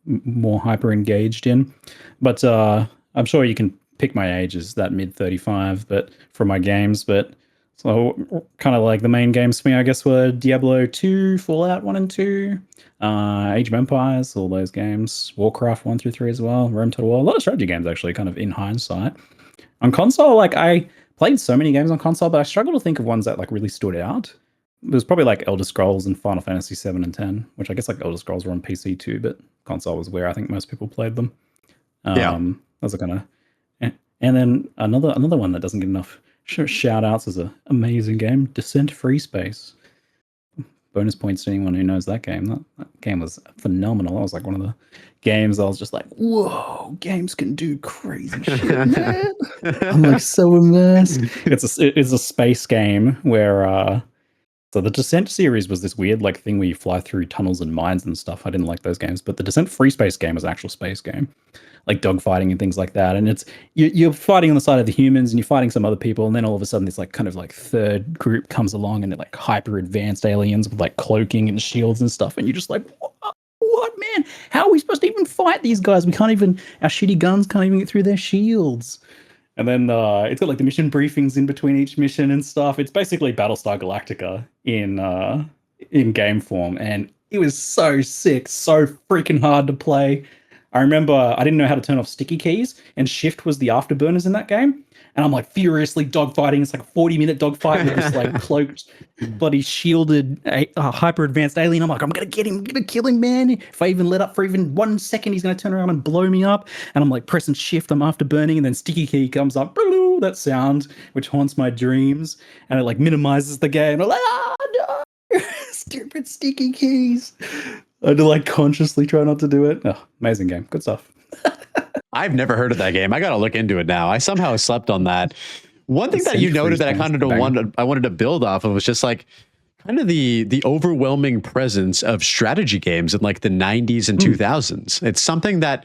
more hyper engaged in. But I'm sure you can pick my age as that mid 35, but from my games. But so kind of like the main games for me, I guess, were Diablo 2, Fallout 1 and 2, Age of Empires, all those games, Warcraft 1 through 3 as well, Rome Total War, a lot of strategy games actually, kind of in hindsight. On console, like I played so many games on console, but I struggle to think of ones that like really stood out. There's probably like Elder Scrolls and Final Fantasy 7 and 10, which I guess like Elder Scrolls were on PC too, but console was where I think most people played them. Those are kind of, and then another one that doesn't get enough shout outs as an amazing game, Descent Free Space. Bonus points to anyone who knows that game. That game was phenomenal. That was like one of the games I was just like, whoa, games can do crazy shit, man. I'm like so immersed. It's a space game where so the Descent series was this weird like thing where you fly through tunnels and mines and stuff. I didn't like those games, but the Descent Free Space game was an actual space game, like dogfighting and things like that. And it's you're fighting on the side of the humans and you're fighting some other people, and then all of a sudden this like kind of like third group comes along and they're like hyper advanced aliens with like cloaking and shields and stuff, and you're just like, what man? How are we supposed to even fight these guys? Our shitty guns can't even get through their shields. And then it's got like the mission briefings in between each mission and stuff. It's basically Battlestar Galactica in game form, and it was so sick, so freaking hard to play. I remember I didn't know how to turn off sticky keys, and shift was the afterburners in that game. And I'm like furiously dogfighting. It's like a 40-minute dogfight with this like cloaked, bloody shielded, hyper advanced alien. I'm like, I'm gonna get him, I'm gonna kill him, man. If I even let up for even 1 second, he's gonna turn around and blow me up. And I'm like pressing shift, I'm afterburning, and then sticky key comes up, that sound which haunts my dreams, and it like minimizes the game. I'm like, no, stupid sticky keys. I had to like consciously try not to do it. Oh, amazing game, good stuff. I've never heard of that game. I got to look into it now. I somehow slept on that. One thing that you noted that I kind of wanted to build off of was just like kind of the overwhelming presence of strategy games in like the 90s and 2000s. It's something that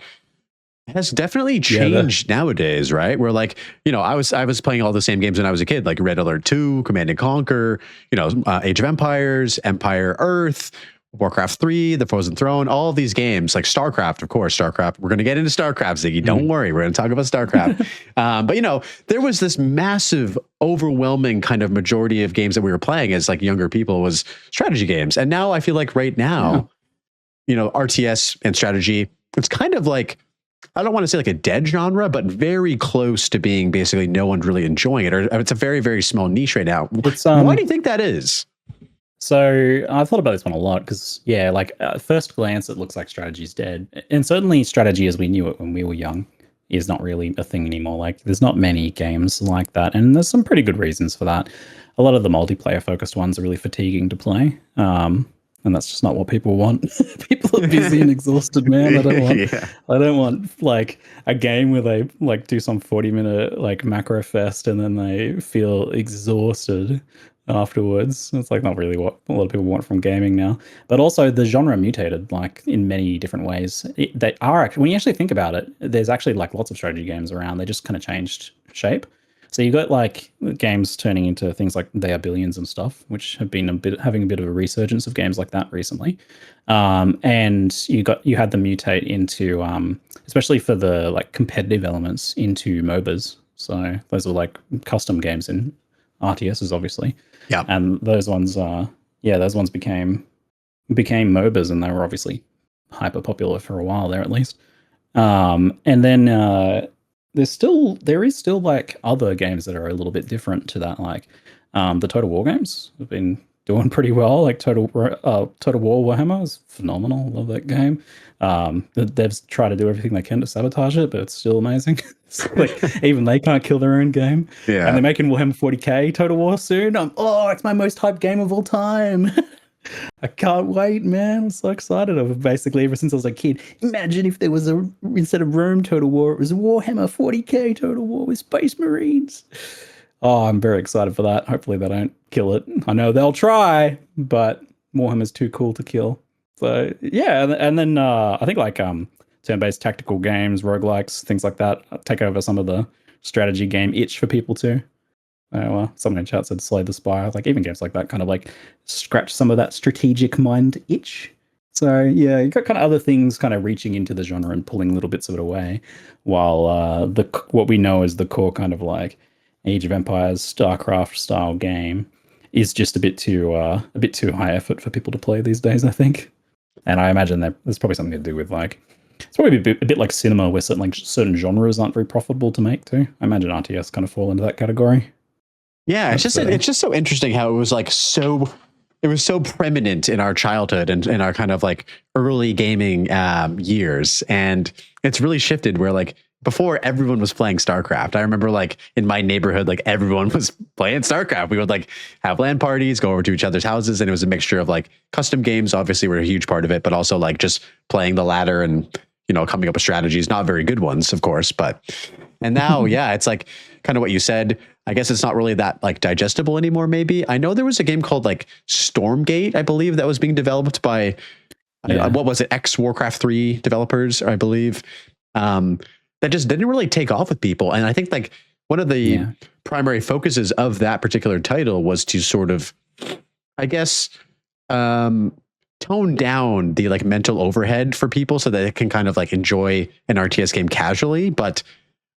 has definitely changed nowadays, right? Where like, you know, I was playing all the same games when I was a kid, like Red Alert 2, Command and Conquer, you know, Age of Empires, Empire Earth, Warcraft 3, The Frozen Throne, all of these games, like StarCraft, of course, StarCraft. We're going to get into StarCraft, Ziggy. Don't worry. We're going to talk about StarCraft. But, you know, there was this massive, overwhelming kind of majority of games that we were playing as like younger people was strategy games. And now I feel like right now, you know, RTS and strategy, it's kind of like, I don't want to say like a dead genre, but very close to being basically no one's really enjoying it. Or it's a very, very small niche right now. Why do you think that is? So I thought about this one a lot because, yeah, like at first glance, it looks like strategy's dead. And certainly strategy as we knew it when we were young is not really a thing anymore. Like there's not many games like that. And there's some pretty good reasons for that. a lot of the multiplayer focused ones are really fatiguing to play. And that's just not what people want. People are busy and exhausted, man. Yeah. I don't want like a game where they like do some 40-minute like macro fest and then they feel exhausted afterwards. It's like not really what a lot of people want from gaming now. But also the genre mutated like in many different ways. They are actually, when you actually think about it, there's actually like lots of strategy games around. They just kind of changed shape. So you got like games turning into things like They Are Billions and stuff, which have been having a bit of a resurgence of games like that recently. And you had them mutate into, especially for the like competitive elements, into MOBAs. So those are like custom games in RTSs, obviously. Yeah. And those ones, those ones became MOBAs, and they were obviously hyper popular for a while there at least. And then there is still like other games that are a little bit different to that. Like the Total War games have been doing pretty well. Like Total War Warhammer is phenomenal. Love that game. The devs try to do everything they can to sabotage it, but it's still amazing. It's like even they can't kill their own game. Yeah. And they're making Warhammer 40k Total War soon. It's my most hyped game of all time. I can't wait, man. I'm so excited. I've basically, ever since I was a kid, imagine if there was instead of Rome Total War, it was a Warhammer 40k Total War with Space Marines. Oh, I'm very excited for that. Hopefully they don't kill it. I know they'll try, but Warhammer's too cool to kill. So yeah, and then I think like turn-based tactical games, roguelikes, things like that take over some of the strategy game itch for people too. Someone in chat said Slay the Spire. Like even games like that kind of like scratch some of that strategic mind itch. So yeah, you got kind of other things kind of reaching into the genre and pulling little bits of it away, while what we know as the core kind of like Age of Empires, StarCraft style game is just a bit too high effort for people to play these days, I think. And I imagine that there's probably something to do with like it's probably a bit like cinema, where certain genres aren't very profitable to make too. I imagine RTS kind of fall into that category. Yeah, it's just so interesting how it was like it was so preeminent in our childhood and in our kind of like early gaming years, and it's really shifted where like before everyone was playing StarCraft. I remember like in my neighborhood, like everyone was playing StarCraft. We would like have LAN parties, go over to each other's houses, and it was a mixture of like custom games, obviously were a huge part of it, but also like just playing the ladder and coming up with strategies, not very good ones, of course, and now, yeah, it's like kind of what you said. I guess it's not really that like digestible anymore. Maybe I know there was a game called like Stormgate, I believe, that was being developed by what was it, ex Warcraft 3 developers, I believe. That just didn't really take off with people, and I think like one of the primary focuses of that particular title was to sort of, I guess, tone down the like mental overhead for people so that they can kind of like enjoy an RTS game casually. But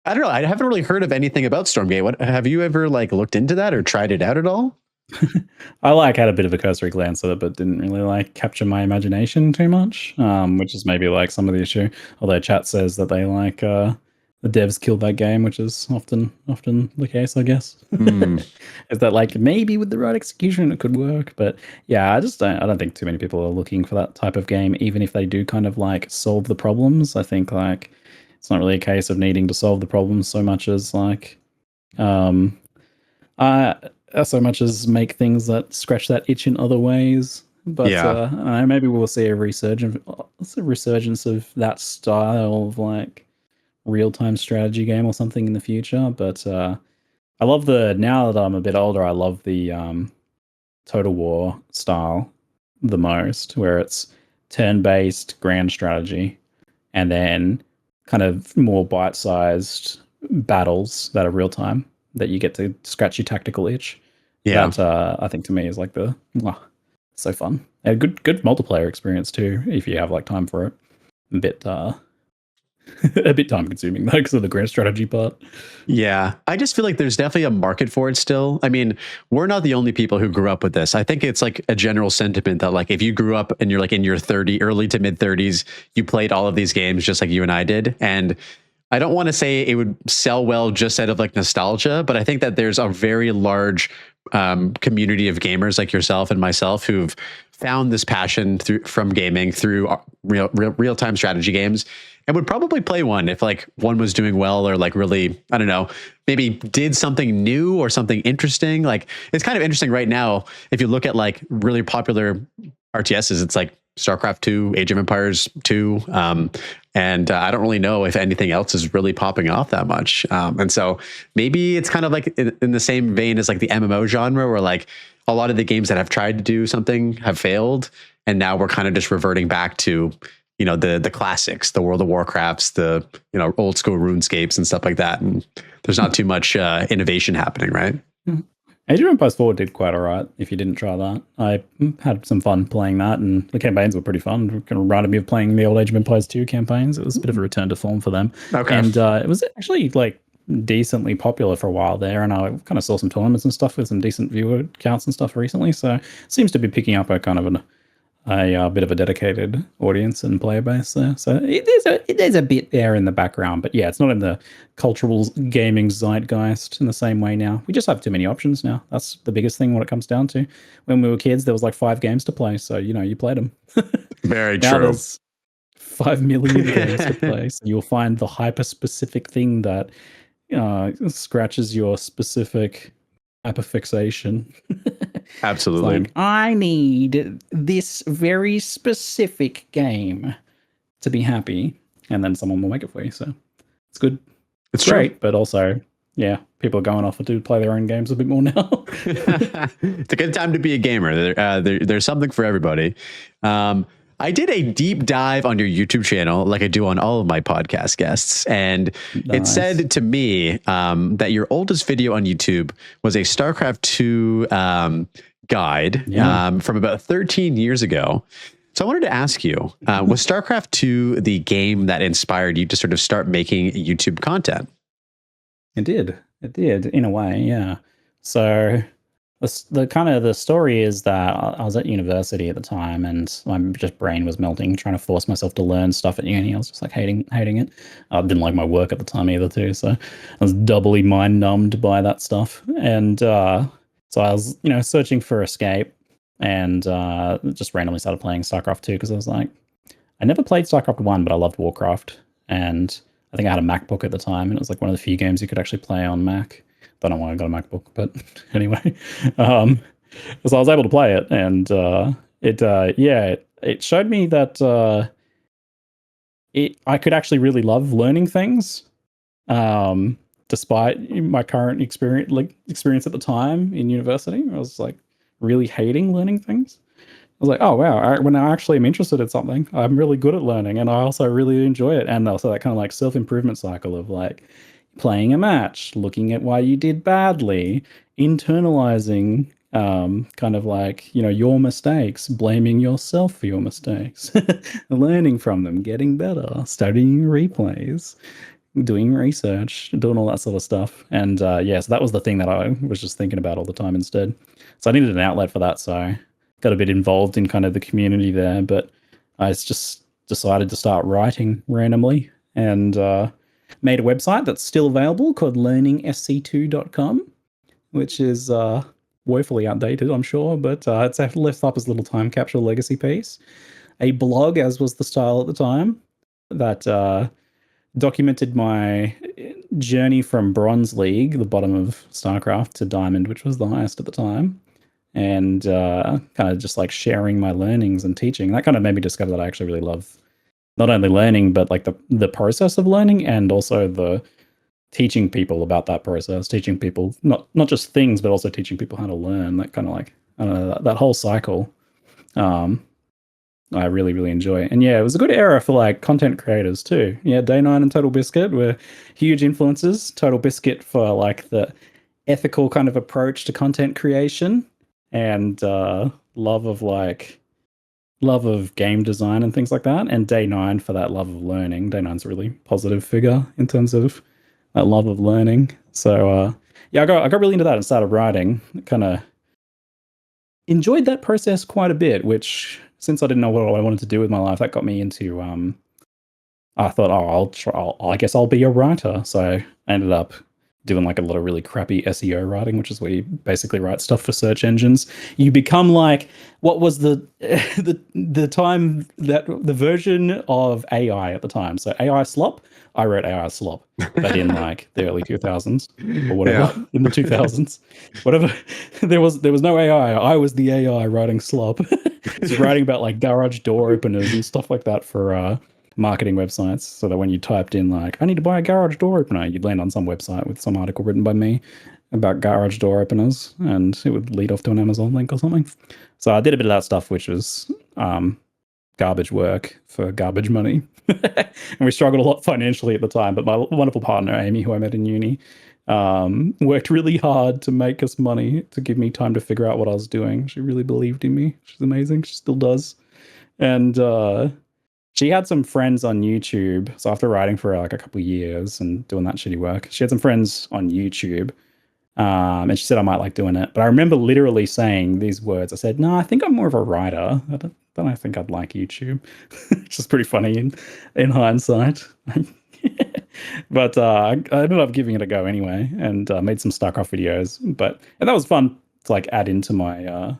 I don't know. I haven't really heard of anything about Stormgate. What have you ever like looked into that or tried it out at all? I like had a bit of a cursory glance at it, but didn't really like capture my imagination too much, which is maybe like some of the issue. Although chat says that they like the devs killed that game, which is often the case, I guess. Is that like maybe with the right execution it could work, but yeah, I don't think too many people are looking for that type of game, even if they do kind of like solve the problems. I think like it's not really a case of needing to solve the problems so much as like so much as make things that scratch that itch in other ways. But I don't know, maybe we'll see a resurgence of that style of like real-time strategy game or something in the future. But I love now that I'm a bit older, I love the Total War style the most, where it's turn-based grand strategy and then kind of more bite-sized battles that are real-time that you get to scratch your tactical itch. Yeah, that I think to me is like so fun. A good multiplayer experience too, if you have like time for it. A bit time consuming though, because of the grand strategy part. Yeah, I just feel like there's definitely a market for it still. I mean, we're not the only people who grew up with this. I think it's like a general sentiment that like if you grew up and you're like in your early to mid 30s, you played all of these games just like you and I did. And I don't want to say it would sell well just out of like nostalgia, but I think that there's a very large community of gamers like yourself and myself who've found this passion from gaming through real time strategy games, and would probably play one if like one was doing well, or like really, I don't know, maybe did something new or something interesting. Like it's kind of interesting right now if you look at like really popular RTSs, it's like StarCraft 2, Age of Empires 2, and I don't really know if anything else is really popping off that much. And so maybe it's kind of like in the same vein as like the MMO genre, where like a lot of the games that have tried to do something have failed, and now we're kind of just reverting back to, you know, the classics, the World of Warcrafts, the, you know, old school RuneScapes and stuff like that. And there's not too much innovation happening, right? Age of Empires 4 did quite all right if you didn't try that. I had some fun playing that, and the campaigns were pretty fun. Kind of reminded me of playing the old Age of Empires 2 campaigns. It was a bit of a return to form for them. Okay. And it was actually like decently popular for a while there, and I kind of saw some tournaments and stuff with some decent viewer counts and stuff recently. So it seems to be picking up a kind of a bit of a dedicated audience and player base there. So there's a bit there in the background, but yeah, it's not in the cultural gaming zeitgeist in the same way now. We just have too many options now. That's the biggest thing when it comes down to. When we were kids, there was like 5 games to play, so you know, you played them. Very now true. There's 5 million games to play, so you'll find the hyper specific thing that scratches your specific hyperfixation. Absolutely. Like, I need this very specific game to be happy, and then someone will make it for you. So it's good. It's great, but also, yeah, people are going off to play their own games a bit more now. It's a good time to be a gamer. There's something for everybody. I did a deep dive on your YouTube channel, like I do on all of my podcast guests, and it said to me that your oldest video on YouTube was a StarCraft 2 guide from about 13 years ago. So I wanted to ask you, was StarCraft 2 the game that inspired you to sort of start making YouTube content? It did in a way, yeah. So the story is that I was at university at the time, and my just brain was melting, trying to force myself to learn stuff at uni. I was just like hating it. I didn't like my work at the time either too, so I was doubly mind numbed by that stuff. And so I was, you know, searching for escape, and just randomly started playing StarCraft 2 because I was like, I never played StarCraft 1, but I loved Warcraft, and I think I had a MacBook at the time, and it was like one of the few games you could actually play on Mac. Don't know why I got a MacBook, but anyway, so I was able to play it, and it showed me that I could actually really love learning things, despite my current experience at the time in university. I was like really hating learning things. I was like, oh wow, when I actually am interested in something, I'm really good at learning, and I also really enjoy it. And also that kind of like self-improvement cycle of like playing a match, looking at why you did badly, internalizing kind of like, you know, your mistakes, blaming yourself for your mistakes, learning from them, getting better, studying replays, doing research, doing all that sort of stuff. And so that was the thing that I was just thinking about all the time instead. So I needed an outlet for that, so I got a bit involved in kind of the community there, but I just decided to start writing randomly, and made a website that's still available called learningsc2.com, which is woefully outdated, I'm sure, but it's left up as a little time capsule legacy piece. A blog, as was the style at the time, that documented my journey from Bronze League, the bottom of StarCraft, to Diamond, which was the highest at the time, and kind of just like sharing my learnings and teaching. That kind of made me discover that I actually really love not only learning, but like the process of learning, and also the teaching people about that process, teaching people not just things, but also teaching people how to learn. That kind of like, I don't know, that whole cycle. I really, really enjoy. And yeah, it was a good era for like content creators too. Yeah, Day9 and Total Biscuit were huge influences. Total Biscuit for like the ethical kind of approach to content creation, and love of game design and things like that, and Day9 for that love of learning. Day9's a really positive figure in terms of that love of learning. So I got really into that and started writing. Kind of enjoyed that process quite a bit, which, since I didn't know what I wanted to do with my life, that got me into I thought, I guess I'll be a writer. So I ended up doing like a lot of really crappy SEO writing, which is where you basically write stuff for search engines. You become like, what was the the time that the version of AI at the time? So AI slop. I wrote AI slop, but in like the early 2000s or whatever, Yeah. in the 2000s, whatever. There was no AI. I was the AI writing slop. So writing about like garage door openers and stuff like that for marketing websites, so that when you typed in like, I need to buy a garage door opener, you'd land on some website with some article written by me about garage door openers, and it would lead off to an Amazon link or something. So I did a bit of that stuff, which was garbage work for garbage money. And we struggled a lot financially at the time, but my wonderful partner, Amy, who I met in uni, worked really hard to make us money, to give me time to figure out what I was doing. She really believed in me. She's amazing. She still does. And she had some friends on YouTube. So after writing for like a couple of years and doing that shitty work, she had some friends on YouTube. And she said I might like doing it. But I remember literally saying these words. I said, no, I think I'm more of a writer. I think I'd like YouTube. Which is pretty funny in hindsight. But I ended up giving it a go anyway, and made some StarCraft videos. And that was fun to like add into my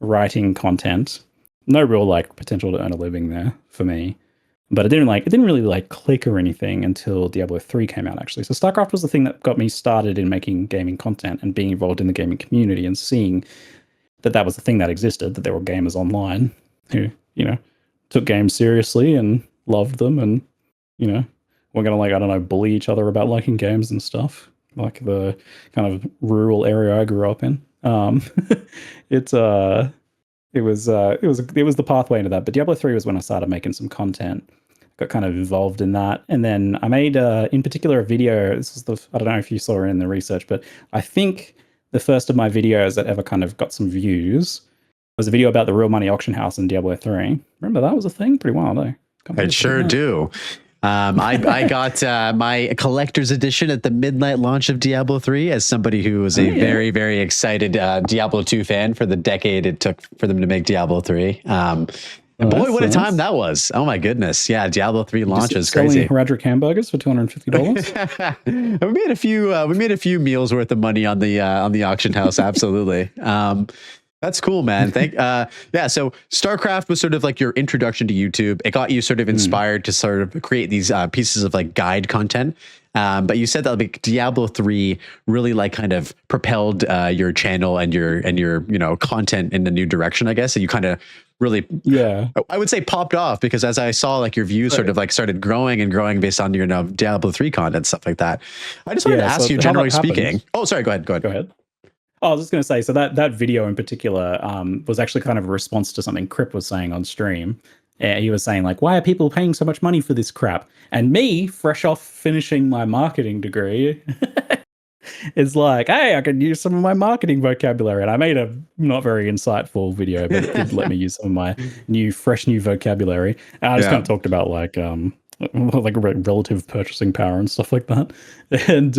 writing content. No real like potential to earn a living there for me, but it didn't really like click or anything until Diablo 3 came out, actually. So StarCraft was the thing that got me started in making gaming content and being involved in the gaming community, and seeing that was the thing that existed, that there were gamers online who, took games seriously and loved them, and we're gonna like, I don't know, bully each other about liking games and stuff, like the kind of rural area I grew up in. It was the pathway into that. But Diablo 3 was when I started making some content, got kind of involved in that. And then I made in particular a video. This is I don't know if you saw it in the research, but I think the first of my videos that ever kind of got some views was a video about the real money auction house in Diablo 3. Remember that was a thing? Pretty wild, eh? I sure do. I got my collector's edition at the midnight launch of Diablo 3 as somebody who was a very, very excited Diablo 2 fan for the decade it took for them to make Diablo 3. And boy, what a time that was. Oh my goodness. Yeah, Diablo 3 launch is crazy. Radric hamburgers for $250. We made a few meals worth of money on the auction house. Absolutely. That's cool, man. So StarCraft was sort of like your introduction to YouTube. It got you sort of inspired to sort of create these pieces of like guide content. But you said that like Diablo 3 really like kind of propelled your channel and your content in a new direction, I guess. And you kind of really, I would say popped off, because as I saw like your views sort of like started growing and growing based on your Diablo 3 content, stuff like that. I just wanted to ask you, generally speaking. Oh, sorry. Go ahead. I was just going to say, so that video in particular was actually kind of a response to something Crip was saying on stream. He was saying like, why are people paying so much money for this crap? And me, fresh off finishing my marketing degree, is like, hey, I can use some of my marketing vocabulary. And I made a not very insightful video, but it did let me use some of my fresh new vocabulary. And I just kind of talked about like relative purchasing power and stuff like that. And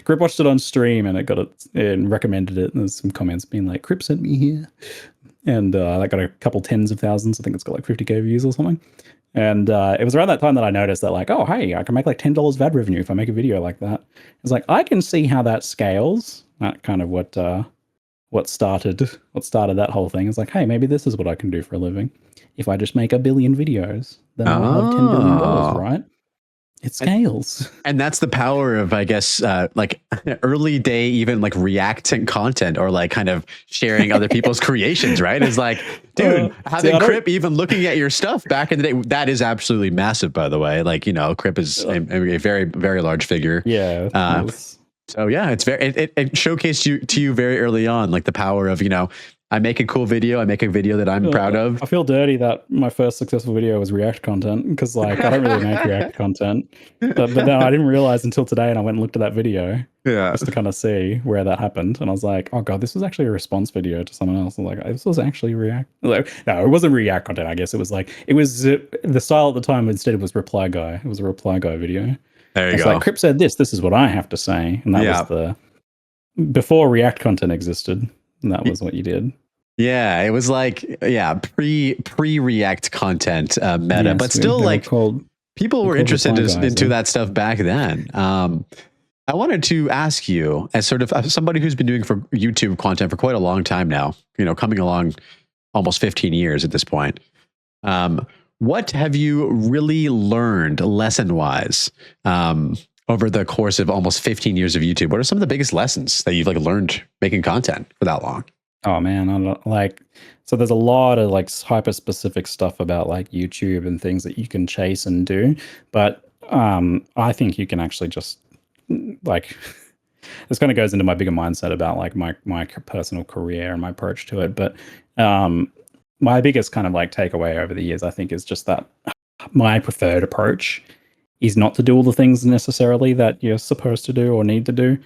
Crip watched it on stream, and it got it and recommended it. And there's some comments being like, Crip sent me here. And that got a couple tens of thousands. I think it's got like 50K views or something. And it was around that time that I noticed that like, oh, hey, I can make like $10 VAD revenue if I make a video like that. It's like, I can see how that scales. That kind of what started that whole thing. It's like, hey, maybe this is what I can do for a living. If I just make 1 billion videos, then I'll have $10 billion, right? It scales. And that's the power of, I guess, like early day, even like reacting content, or like kind of sharing other people's creations, right? It's like, dude, having Crip even looking at your stuff back in the day, that is absolutely massive, by the way. Like, Crip is a very, very large figure. Yeah. So yeah, it's it showcased to you very early on, like the power of, I make a cool video. I make a video that I'm proud of. I feel dirty that my first successful video was React content, because like I don't really make React content. But then I didn't realize until today, and I went and looked at that video just to kind of see where that happened. And I was like, oh god, this was actually a response video to someone else. I was like, this was actually React. Like, no, it wasn't React content. I guess it was the style at the time. Instead, it was reply guy. It was a reply guy video. There you go. Like Crip said this is what I have to say, and that was before React content existed. And that was what you did. Yeah, it was like pre-React content meta, but still like people were interested into that stuff back then. I wanted to ask you, as sort of somebody who's been doing for YouTube content for quite a long time now, coming along almost 15 years at this point. What have you really learned lesson-wise over the course of almost 15 years of YouTube? What are some of the biggest lessons that you've learned making content for that long? Oh man, I don't so there's a lot of hyper specific stuff about YouTube and things that you can chase and do, but I think you can actually just this kind of goes into my bigger mindset about my personal career and my approach to it. But my biggest kind of takeaway over the years, I think, is just that my preferred approach is not to do all the things necessarily that you're supposed to do or need to do,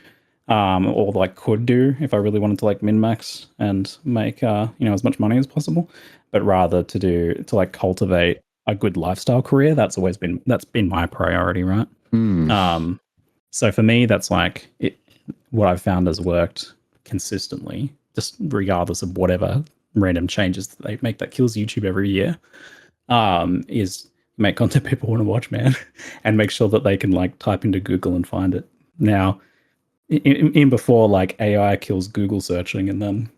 or could do if I really wanted to min-max and make as much money as possible, but rather to cultivate a good lifestyle career. That's been my priority, right? So for me, that's what I've found has worked consistently, just regardless of whatever random changes that they make that kills YouTube every year, is make content people want to watch, man, and make sure that they can type into Google and find it. Now, in before AI kills Google searching, and then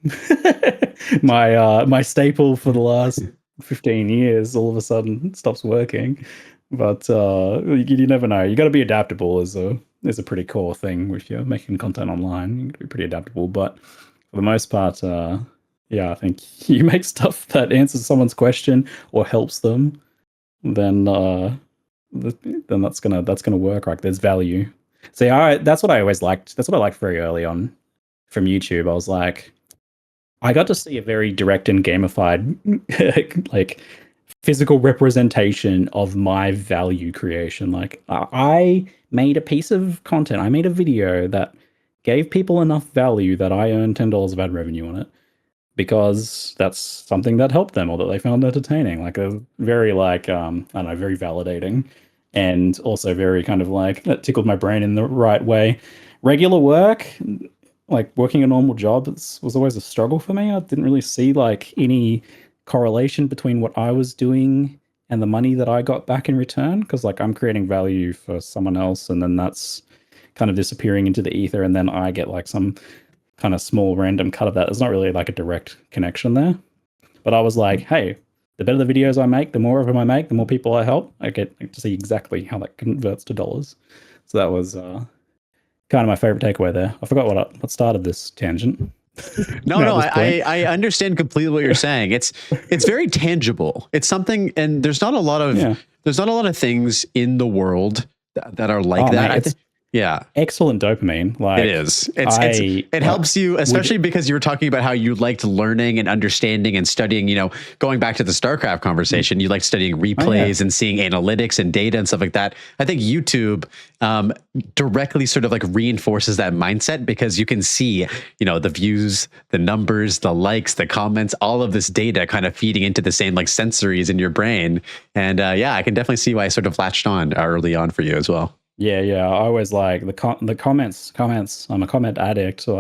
my staple for the last 15 years all of a sudden stops working. But you never know. You got to be adaptable is a pretty core thing if you're making content online. You got to be pretty adaptable. But for the most part, I think you make stuff that answers someone's question or helps them, then that's gonna work. There's value. See, that's what I always liked. That's what I liked very early on from YouTube. I was I got to see a very direct and gamified physical representation of my value creation. I made a piece of content. I made a video that gave people enough value that I earned $10 of ad revenue on it, because that's something that helped them or that they found entertaining. Very I don't know, very validating, and also very kind of that tickled my brain in the right way. Regular work, working a normal job, was always a struggle for me. I didn't really see any correlation between what I was doing and the money that I got back in return, because I'm creating value for someone else, and then that's kind of disappearing into the ether, and then I get some kind of small random cut of that. There's not really a direct connection there. But I was hey, the better the videos I make, the more of them I make, the more people I help, I get to see exactly how that converts to dollars. So that was kind of my favorite takeaway there. I forgot what started this tangent. No, I understand completely what you're saying. It's very tangible. It's something, and there's not a lot of things in the world that are like that. Mate, yeah, excellent dopamine. It is. It helps you, especially because you were talking about how you liked learning and understanding and studying. Going back to the StarCraft conversation, you like studying replays and seeing analytics and data and stuff like that. I think YouTube directly sort of reinforces that mindset, because you can see, the views, the numbers, the likes, the comments, all of this data kind of feeding into the same sensories in your brain. And I can definitely see why I sort of latched on early on for you as well. Yeah. I always the comments. I'm a comment addict. So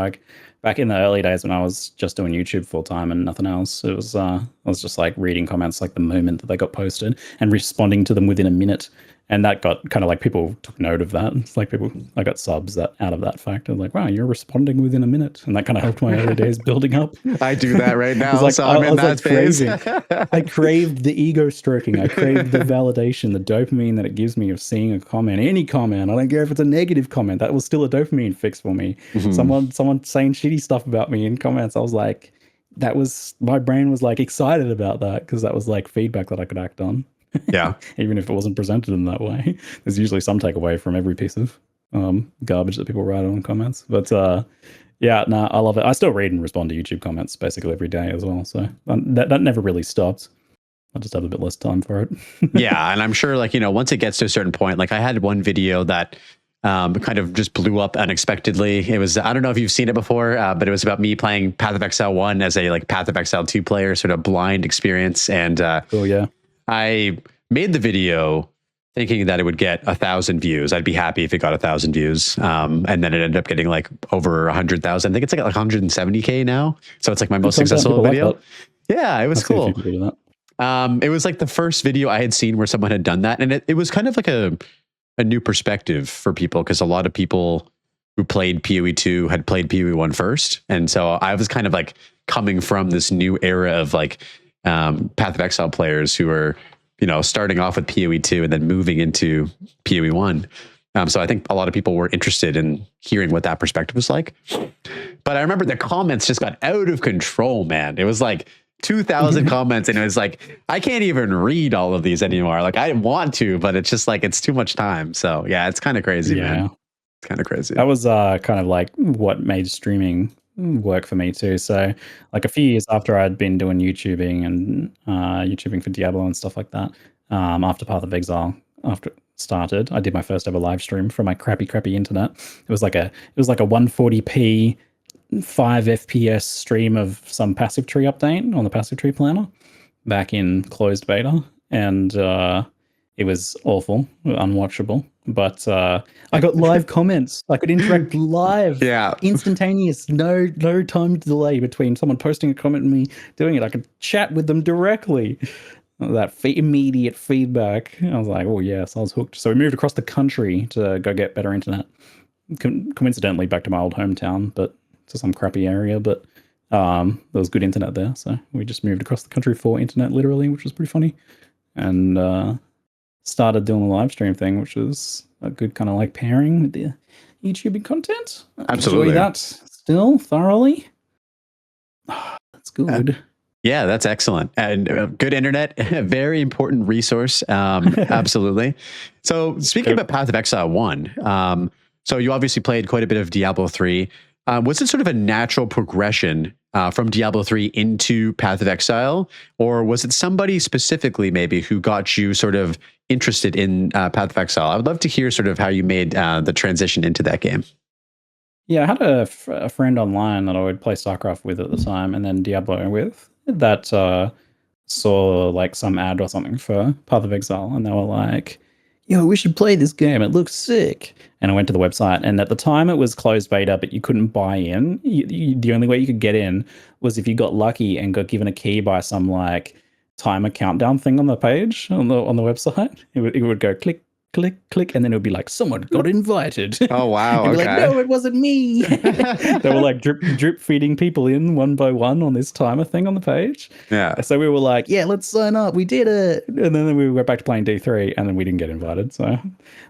back in the early days when I was just doing YouTube full time and nothing else, it was I was just reading comments the moment that they got posted and responding to them within a minute. And that got kind of people took note of that. It's I got subs out of that fact. I'm wow, you're responding within a minute. And that kind of helped my early days building up. I do that right now. So I'm in that phase. I craved the ego stroking. I craved the validation, the dopamine that it gives me of seeing a comment, any comment. I don't care if it's a negative comment. That was still a dopamine fix for me. Mm-hmm. Someone saying shitty stuff about me in comments. I was my brain was excited about that, because that was feedback that I could act on. Yeah. Even if it wasn't presented in that way, there's usually some takeaway from every piece of garbage that people write on comments. But I love it. I still read and respond to YouTube comments basically every day as well. So that never really stops. I just have a bit less time for it. Yeah. And I'm sure once it gets to a certain point, I had one video that kind of just blew up unexpectedly. It was, I don't know if you've seen it before, but it was about me playing Path of Exile 1 as a Path of Exile 2 player, sort of blind experience. And I made the video thinking that it would get 1,000 views. I'd be happy if it got 1,000 views. And then it ended up getting over 100,000. I think it's 170K now. So it's my most successful video. Yeah, it was cool. It was the first video I had seen where someone had done that. And it was kind of a new perspective for people, because a lot of people who played PoE 2 had played PoE 1 first, and so I was kind of like coming from this new era of like Path of Exile players who are, you know, starting off with PoE 2 and then moving into PoE 1. So I think a lot of people were interested in hearing what that perspective was like. But I remember the comments just got out of control, man. It was like 2,000 comments, and it was like, I can't even read all of these anymore. Like, I want to, but it's just like, it's too much time. So yeah, it's kind of crazy, man. It's kind of crazy. That was kind of like what made streaming work for me too. So like a few years after I'd been doing YouTubing and YouTubing for Diablo and stuff like that, after Path of Exile, after it started, I did my first ever live stream from my crappy internet. It was like a 140p 5 FPS stream of some passive tree update on the passive tree planner back in closed beta, and it was awful, unwatchable. But I got live comments. I could interact live, instantaneous, no time delay between someone posting a comment and me doing it. I could chat with them directly. That immediate feedback. I was like, oh yes, I was hooked. So we moved across the country to go get better internet. Coincidentally, back to my old hometown, but to some crappy area. But there was good internet there, so we just moved across the country for internet, literally, which was pretty funny. And started doing the live stream thing, which was a good kind of like pairing with the YouTubing content. Absolutely. Enjoy that still thoroughly. That's good. Yeah, that's excellent. And good internet, a very important resource. Absolutely. So speaking about Path of Exile 1, so you obviously played quite a bit of Diablo 3. Was it sort of a natural progression from Diablo 3 into Path of Exile? Or was it somebody specifically maybe who got you sort of interested in Path of Exile? I would love to hear sort of how you made the transition into that game. Yeah, I had a friend online that I would play StarCraft with at the time, and then Diablo with, that saw like some ad or something for Path of Exile, and they were like, yo, we should play this game, it looks sick. And I went to the website, and at the time it was closed beta, but you couldn't buy in. The only way you could get in was if you got lucky and got given a key by some like timer countdown thing on the page on the website. It would go click, click, click, and then it would be like, someone got invited. Oh wow. And Okay. like, no, it wasn't me. They were like drip feeding people in one by one on this timer thing on the page. Yeah. So we were like, yeah, let's sign up. We did it. And then we went back to playing D3, and then we didn't get invited. So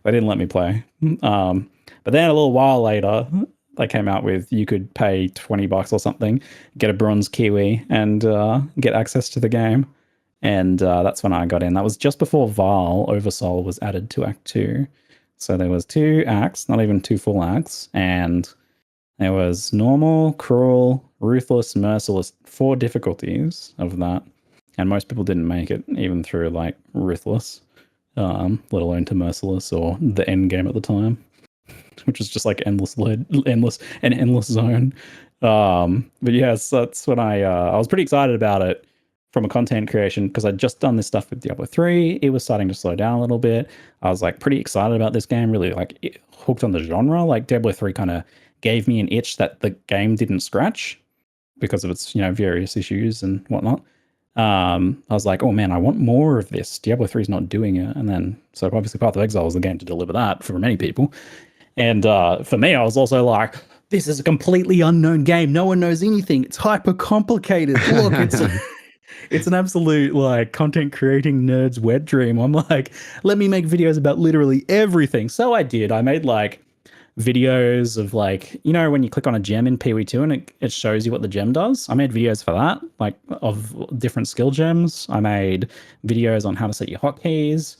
they didn't let me play. But then a little while later, they came out with, you could pay $20 or something, get a bronze Kiwi, and get access to the game. And that's when I got in. That was just before Val Oversoul was added to Act 2. So there was 2 acts, not even 2 full acts. And there was normal, cruel, ruthless, merciless, 4 difficulties of that. And most people didn't make it, even through like ruthless, let alone to merciless or the end game at the time, which was just like endless zone. But yes, that's when I was pretty excited about it from a content creation, because I'd just done this stuff with Diablo 3. It was starting to slow down a little bit. I was like pretty excited about this game, really like hooked on the genre. Like Diablo 3 kind of gave me an itch that the game didn't scratch because of its, various issues and whatnot. I was like, oh man, I want more of this. Diablo 3 is not doing it. And then, so obviously Path of Exile was the game to deliver that for many people. And for me, I was also like, this is a completely unknown game. No one knows anything. It's hyper complicated. Look, it's an absolute like content creating nerd's wet dream. I'm like, let me make videos about literally everything. So I did. I made like videos of like, when you click on a gem in PoE2 and it shows you what the gem does. I made videos for that, like of different skill gems. I made videos on how to set your hotkeys.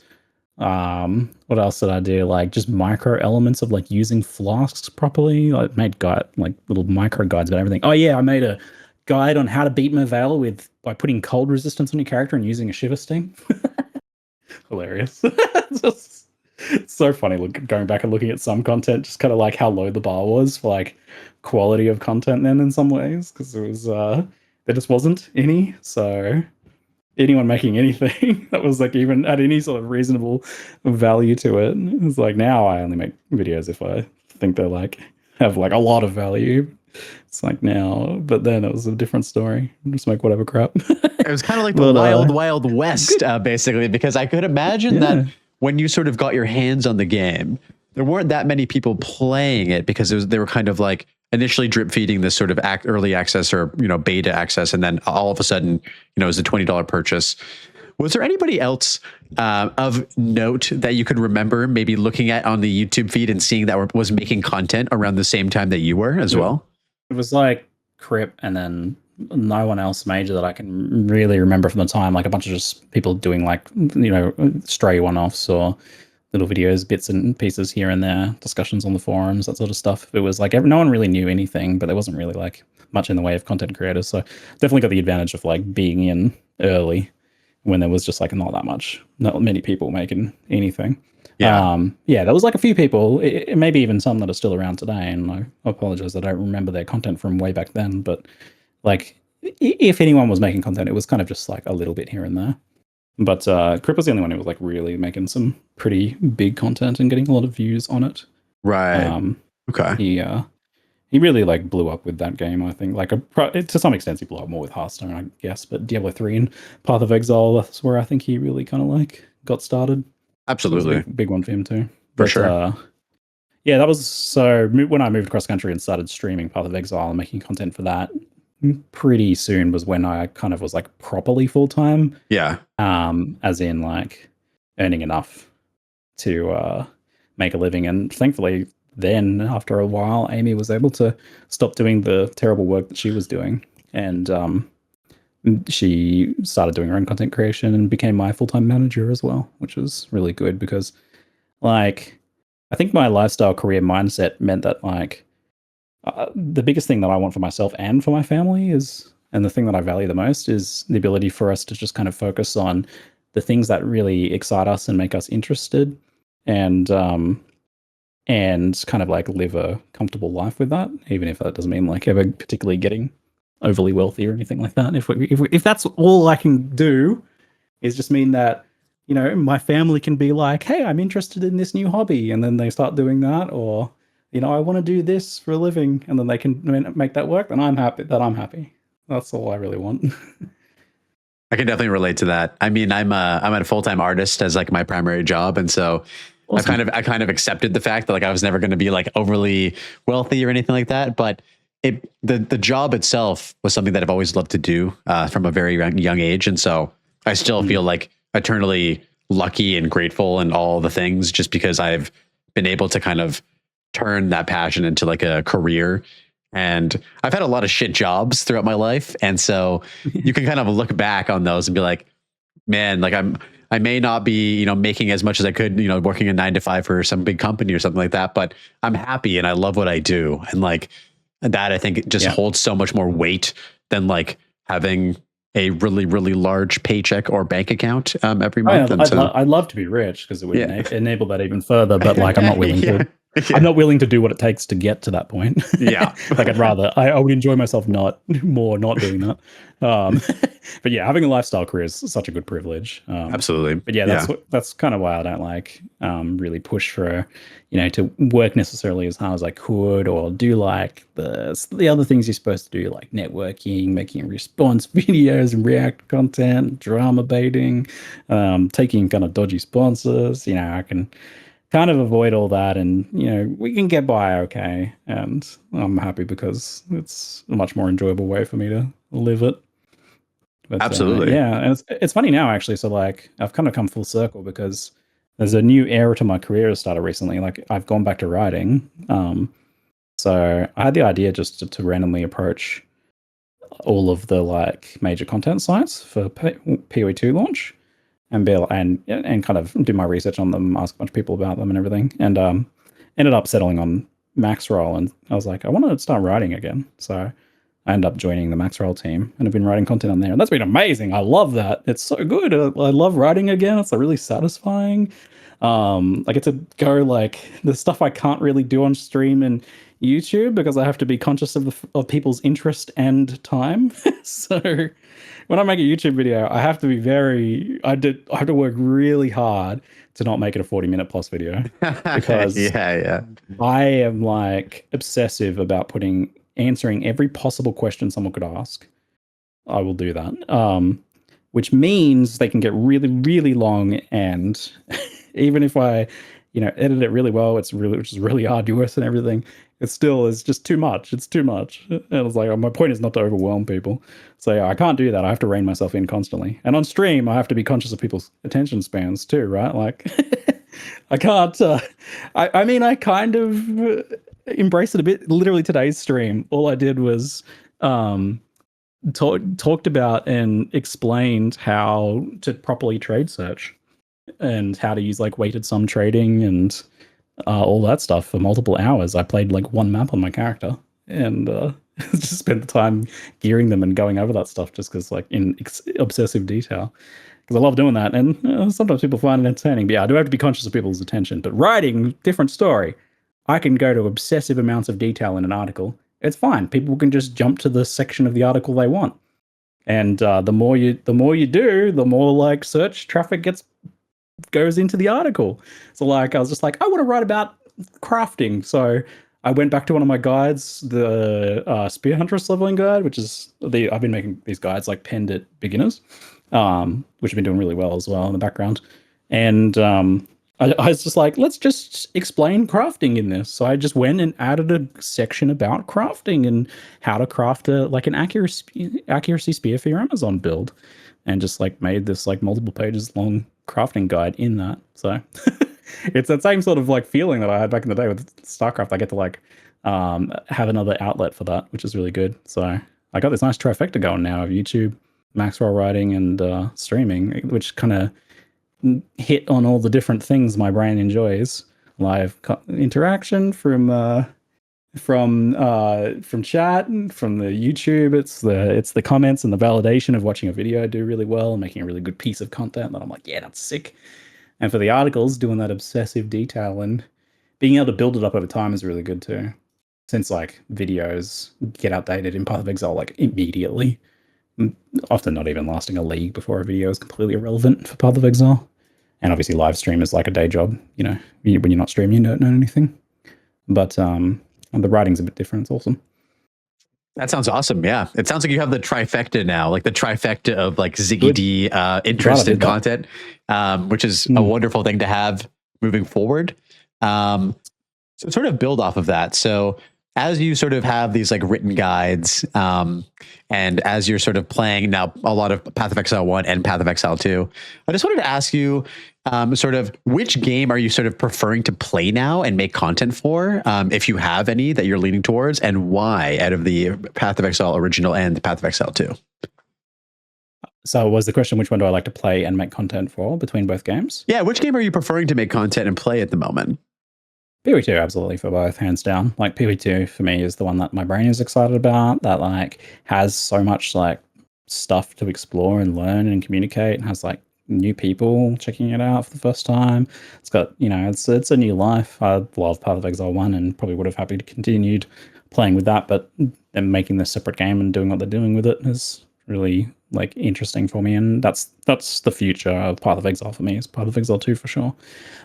What else did I do? Like just micro elements of like using flasks properly. I made little micro guides about everything. Oh yeah, I made a guide on how to beat Mervale by putting cold resistance on your character and using a shiver sting. Hilarious. It's so funny going back and looking at some content, just kind of like how low the bar was for like quality of content then in some ways, because it was there just wasn't any. So anyone making anything that was like even at any sort of reasonable value to it, it's like now I only make videos if I think they're like have like a lot of value. It's like now, but then it was a different story. Just make whatever crap. It was kind of like the wild west, basically, because I could imagine that when you sort of got your hands on the game, there weren't that many people playing it because they were kind of like initially drip feeding this sort of early access or beta access, and then all of a sudden it was a $20 purchase. Was there anybody else of note that you could remember maybe looking at on the YouTube feed and seeing that was making content around the same time that you were as well? It was like Crip, and then no one else major that I can really remember from the time. Like a bunch of just people doing like stray one-offs or little videos, bits and pieces here and there, discussions on the forums, that sort of stuff. It was like no one really knew anything, but there wasn't really like much in the way of content creators. So definitely got the advantage of like being in early when there was just like not many people making anything. Yeah. There was like a few people, maybe even some that are still around today, and I apologize that I don't remember their content from way back then, but like if anyone was making content, it was kind of just like a little bit here and there. But Crip was the only one who was like really making some pretty big content and getting a lot of views on it. Right. Okay. He really like blew up with that game, I think. Like to some extent, he blew up more with Hearthstone, I guess. But Diablo 3 and Path of Exile, that's where I think he really kind of like got started. Absolutely. Big one for him too. For sure. That was so when I moved across country and started streaming Path of Exile and making content for that, pretty soon was when I kind of was like properly full time. Yeah. As in like earning enough to make a living. And thankfully, then after a while, Amy was able to stop doing the terrible work that she was doing, and she started doing her own content creation and became my full-time manager as well, which was really good because like I think my lifestyle career mindset meant that like the biggest thing that I want for myself and for my family is, and the thing that I value the most is the ability for us to just kind of focus on the things that really excite us and make us interested, and kind of like live a comfortable life with that, even if that doesn't mean like ever particularly getting overly wealthy or anything like that. If that's all I can do is just mean that, my family can be like, hey, I'm interested in this new hobby. And then they start doing that, or, I want to do this for a living, and then they can make that work. Then I'm happy. That's all I really want. I can definitely relate to that. I mean, I'm a full-time artist as like my primary job. And so awesome. I kind of accepted the fact that like I was never going to be like overly wealthy or anything like that. But the job itself was something that I've always loved to do from a very young age. And so I still feel like eternally lucky and grateful and all the things, just because I've been able to kind of turn that passion into like a career. And I've had a lot of shit jobs throughout my life. And so you can kind of look back on those and be like, man, like I may not be, making as much as I could, working a 9-to-5 for some big company or something like that, but I'm happy and I love what I do. And like that, I think it just holds so much more weight than like having a really, really large paycheck or bank account every month. I'd love to be rich because it would enable that even further, but like I'm not willing to. I'm not willing to do what it takes to get to that point. Yeah. Like I would enjoy myself not doing that. But yeah, having a lifestyle career is such a good privilege. Absolutely. But yeah, that's kind of why I don't like really push for, to work necessarily as hard as I could, or do like the other things you're supposed to do, like networking, making response videos and React content, drama baiting, taking kind of dodgy sponsors. I can kind of avoid all that, and we can get by okay, and I'm happy because it's a much more enjoyable way for me to live it. But, absolutely. And it's funny now actually, so like I've kind of come full circle because there's a new era to my career that started recently. Like I've gone back to writing, so I had the idea just to randomly approach all of the like major content sites for PoE2 launch, and kind of do my research on them, ask a bunch of people about them and everything, and ended up settling on Maxroll. And I was like, I want to start writing again, so I ended up joining the Maxroll team and have been writing content on there, and that's been amazing. I love that. It's so good. I love writing again. It's really satisfying. I get to go like the stuff I can't really do on stream and YouTube because I have to be conscious of people's interest and time. So when I make a YouTube video, I have to be I have to work really hard to not make it a 40-minute plus video because I am like obsessive about answering every possible question someone could ask. I will do that. Which means they can get really, really long, and even if I, edit it really well. Which is really arduous and everything. It still is just too much. It's too much. And it's like, my point is not to overwhelm people. So yeah, I can't do that. I have to rein myself in constantly. And on stream, I have to be conscious of people's attention spans too, right? Like, I can't. I mean, I kind of embrace it a bit. Literally today's stream, all I did was talked about and explained how to properly trade search and how to use like weighted sum trading and all that stuff for multiple hours. I played like one map on my character and just spent the time gearing them and going over that stuff just because like in obsessive detail. Because I love doing that, and sometimes people find it entertaining. But yeah, I do have to be conscious of people's attention. But writing, different story. I can go to obsessive amounts of detail in an article. It's fine. People can just jump to the section of the article they want. And the more you do, the more like search traffic goes into the article. So like I was just like, I want to write about crafting. So I went back to one of my guides, the Spear Huntress leveling guide, which is I've been making these guides like penned at beginners, which have been doing really well as well in the background. And I was just like, let's just explain crafting in this. So I just went and added a section about crafting and how to craft an accuracy spear for your Amazon build, and just like made this like multiple pages long crafting guide in that. So it's that same sort of like feeling that I had back in the day with StarCraft. I get to like have another outlet for that, which is really good. So I got this nice trifecta going now of YouTube, Maxwell writing, and streaming, which kind of hit on all the different things my brain enjoys. Live interaction from chat, from the YouTube. It's the comments and the validation of watching a video do really well and making a really good piece of content that I'm like, yeah, that's sick. And for the articles, doing that obsessive detail and being able to build it up over time is really good too. Since like videos get outdated in Path of Exile like immediately, often not even lasting a league before a video is completely irrelevant for Path of Exile. And obviously live stream is like a day job. When you're not streaming, you don't know anything. But the writing's a bit different. It's awesome. That sounds awesome. Yeah. It sounds like you have the trifecta now, like the trifecta of like Ziggy D interest in content, which is a wonderful thing to have moving forward. So sort of build off of that. So as you sort of have these like written guides, and as you're sort of playing now a lot of Path of Exile 1 and Path of Exile 2, I just wanted to ask you sort of which game are you sort of preferring to play now and make content for, if you have any that you're leaning towards, and why out of the Path of Exile original and the Path of Exile 2? So was the question, which one do I like to play and make content for between both games? Yeah, which game are you preferring to make content and play at the moment? PoE2, absolutely, for both, hands down. Like PoE2 for me is the one that my brain is excited about, that like has so much like stuff to explore and learn and communicate, and has like new people checking it out for the first time. It's got, it's a new life. I love Path of Exile 1 and probably would have happy to continued playing with that, but them making this separate game and doing what they're doing with it is really like interesting for me, and that's the future of Path of Exile for me. Is Path of Exile 2 for sure.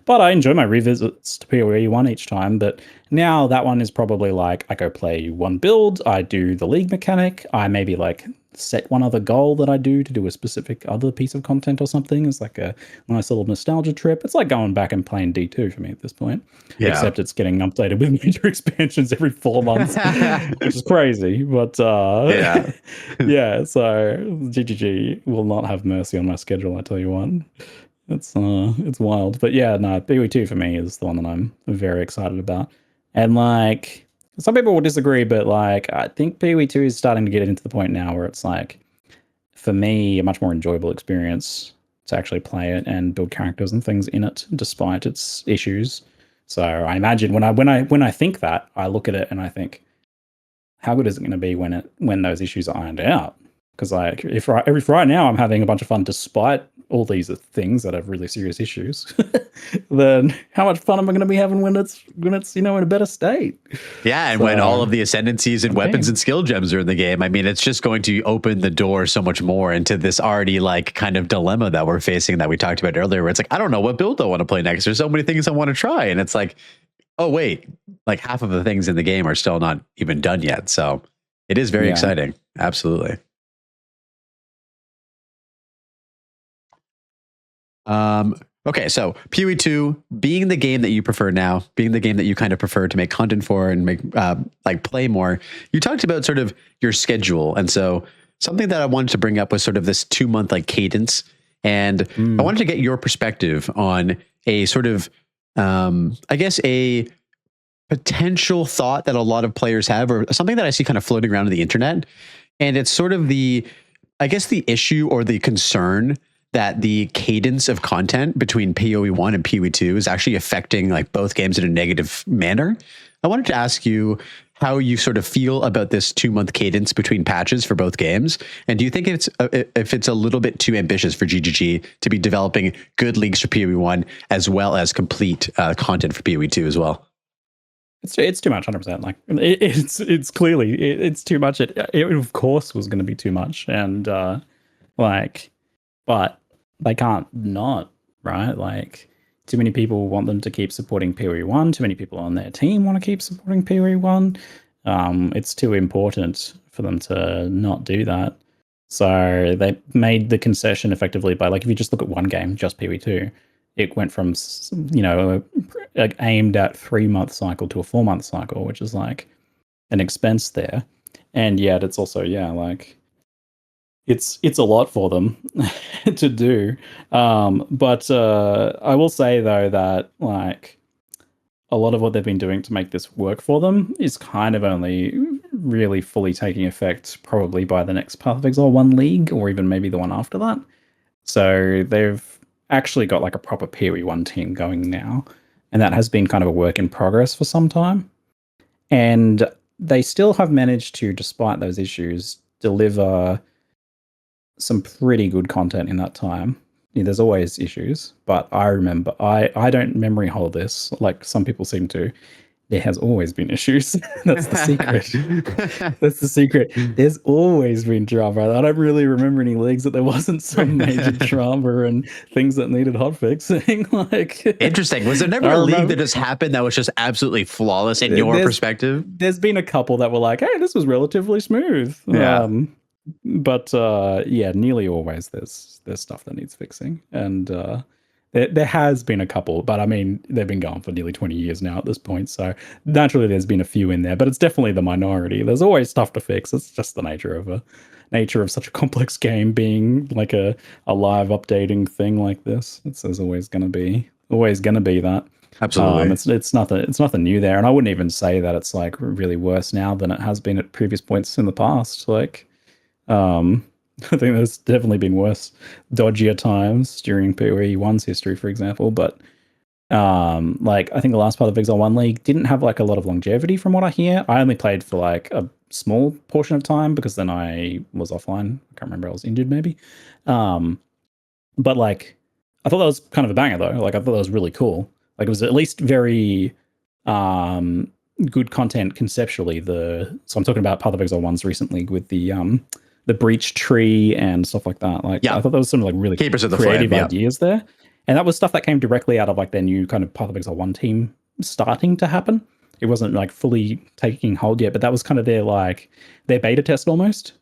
But I enjoy my revisits to PoE 1 each time. But now that one is probably like I go play one build, I do the league mechanic, I maybe like set one other goal that I do to do a specific other piece of content or something. It's like a nice little nostalgia trip. It's like going back and playing D2 for me at this point. Yeah. Except it's getting updated with major expansions every 4 months, which is crazy. But yeah, so GGG will not have mercy on my schedule, I tell you what. It's wild. But yeah, no, PoE2 for me is the one that I'm very excited about. And like, some people will disagree, but like, I think PoE2 is starting to get into the point now where it's like, for me, a much more enjoyable experience to actually play it and build characters and things in it, despite its issues. So I imagine when I think that, I look at it and I think, how good is it going to be when those issues are ironed out? Because like, if right now I'm having a bunch of fun despite all these things that have really serious issues, then how much fun am I going to be having when it's in a better state? Yeah, and when all of the ascendancies and weapons and skill gems are in the game, I mean, it's just going to open the door so much more into this already like kind of dilemma that we're facing that we talked about earlier, where it's like, I don't know what build I want to play next. There's so many things I want to try, and it's like, oh wait, like half of the things in the game are still not even done yet. So it is very exciting. Absolutely. Okay, so PoE 2 being the game that you prefer now, being the game that you kind of prefer to make content for and make like play more, you talked about sort of your schedule. And so something that I wanted to bring up was sort of this 2 month like cadence. And I wanted to get your perspective on a sort of, I guess, a potential thought that a lot of players have, or something that I see kind of floating around on the internet. And it's sort of the, I guess, the issue or the concern that the cadence of content between PoE 1 and PoE 2 is actually affecting like both games in a negative manner. I wanted to ask you how you sort of feel about this 2 month cadence between patches for both games. And do you think if it's a little bit too ambitious for GGG to be developing good leagues for PoE 1 as well as complete content for PoE 2 as well? It's too much, 100%. Like it's clearly it's too much. It of course was going to be too much, and but they can't not, right? Like too many people want them to keep supporting PoE 1. Too many people on their team want to keep supporting PoE 1. It's too important for them to not do that. So they made the concession effectively by, like, if you just look at one game, just PoE 2, it went from, like aimed at 3-month cycle to a 4-month cycle, which is like an expense there. And yet it's also, like, it's a lot for them to do. But I will say though that like a lot of what they've been doing to make this work for them is kind of only really fully taking effect probably by the next Path of Exile 1 League, or even maybe the one after that. So they've actually got like a proper PoE 1 team going now, and that has been kind of a work in progress for some time. And they still have managed to, despite those issues, deliver some pretty good content in that time. There's always issues, but I remember, I don't memory hold this like some people seem to. There has always been issues. That's the secret. That's the secret. There's always been drama. I don't really remember any leagues that there wasn't some major drama and things that needed hotfixing. Like, interesting. Was there never a league that just happened that was just absolutely flawless in your perspective? There's been a couple that were like, hey, this was relatively smooth. Yeah. But nearly always there's stuff that needs fixing, and there has been a couple, but I mean they've been going for nearly 20 years now at this point, so naturally there's been a few in there, but it's definitely the minority. There's always stuff to fix. It's just the nature of such a complex game being like a live updating thing like this. There's always going to be that. Absolutely. It's nothing new there, and I wouldn't even say that it's like really worse now than it has been at previous points in the past. Like, I think there's definitely been worse, dodgier times during PoE 1's history, for example. But like I think the last Path of Exile 1 League didn't have like a lot of longevity from what I hear. I only played for like a small portion of time because then I was offline. I can't remember, I was injured maybe. But like I thought that was kind of a banger though. Like I thought that was really cool. Like it was at least very good content conceptually. So I'm talking about Path of Exile 1's recent league with the breach tree and stuff like that. Like, I thought there was some like really creative ideas there. And that was stuff that came directly out of like their new kind of Path of Exile 1 team starting to happen. It wasn't like fully taking hold yet, but that was kind of their beta test almost.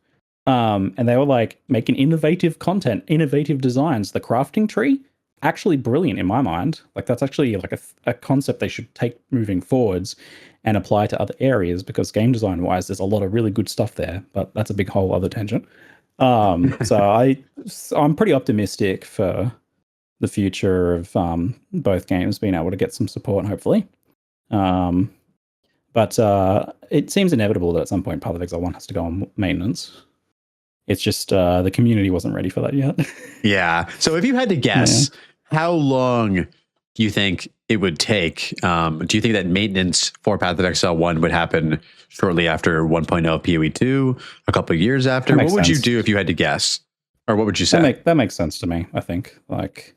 And they were like making innovative content, innovative designs. The crafting tree, actually brilliant in my mind. Like that's actually like a concept they should take moving forwards and apply to other areas, because game design wise, there's a lot of really good stuff there, but that's a big whole other tangent. So I'm pretty optimistic for the future of both games being able to get some support, hopefully. But it seems inevitable that at some point Path of Exile 1 has to go on maintenance. It's just the community wasn't ready for that yet. Yeah. So if you had to guess, how long do you think it would take? Do you think that maintenance for Path of Exile 1 would happen shortly after 1.0 PoE 2, a couple of years after? What would you do if you had to guess? Or what would you say? That makes sense to me, I think. Like,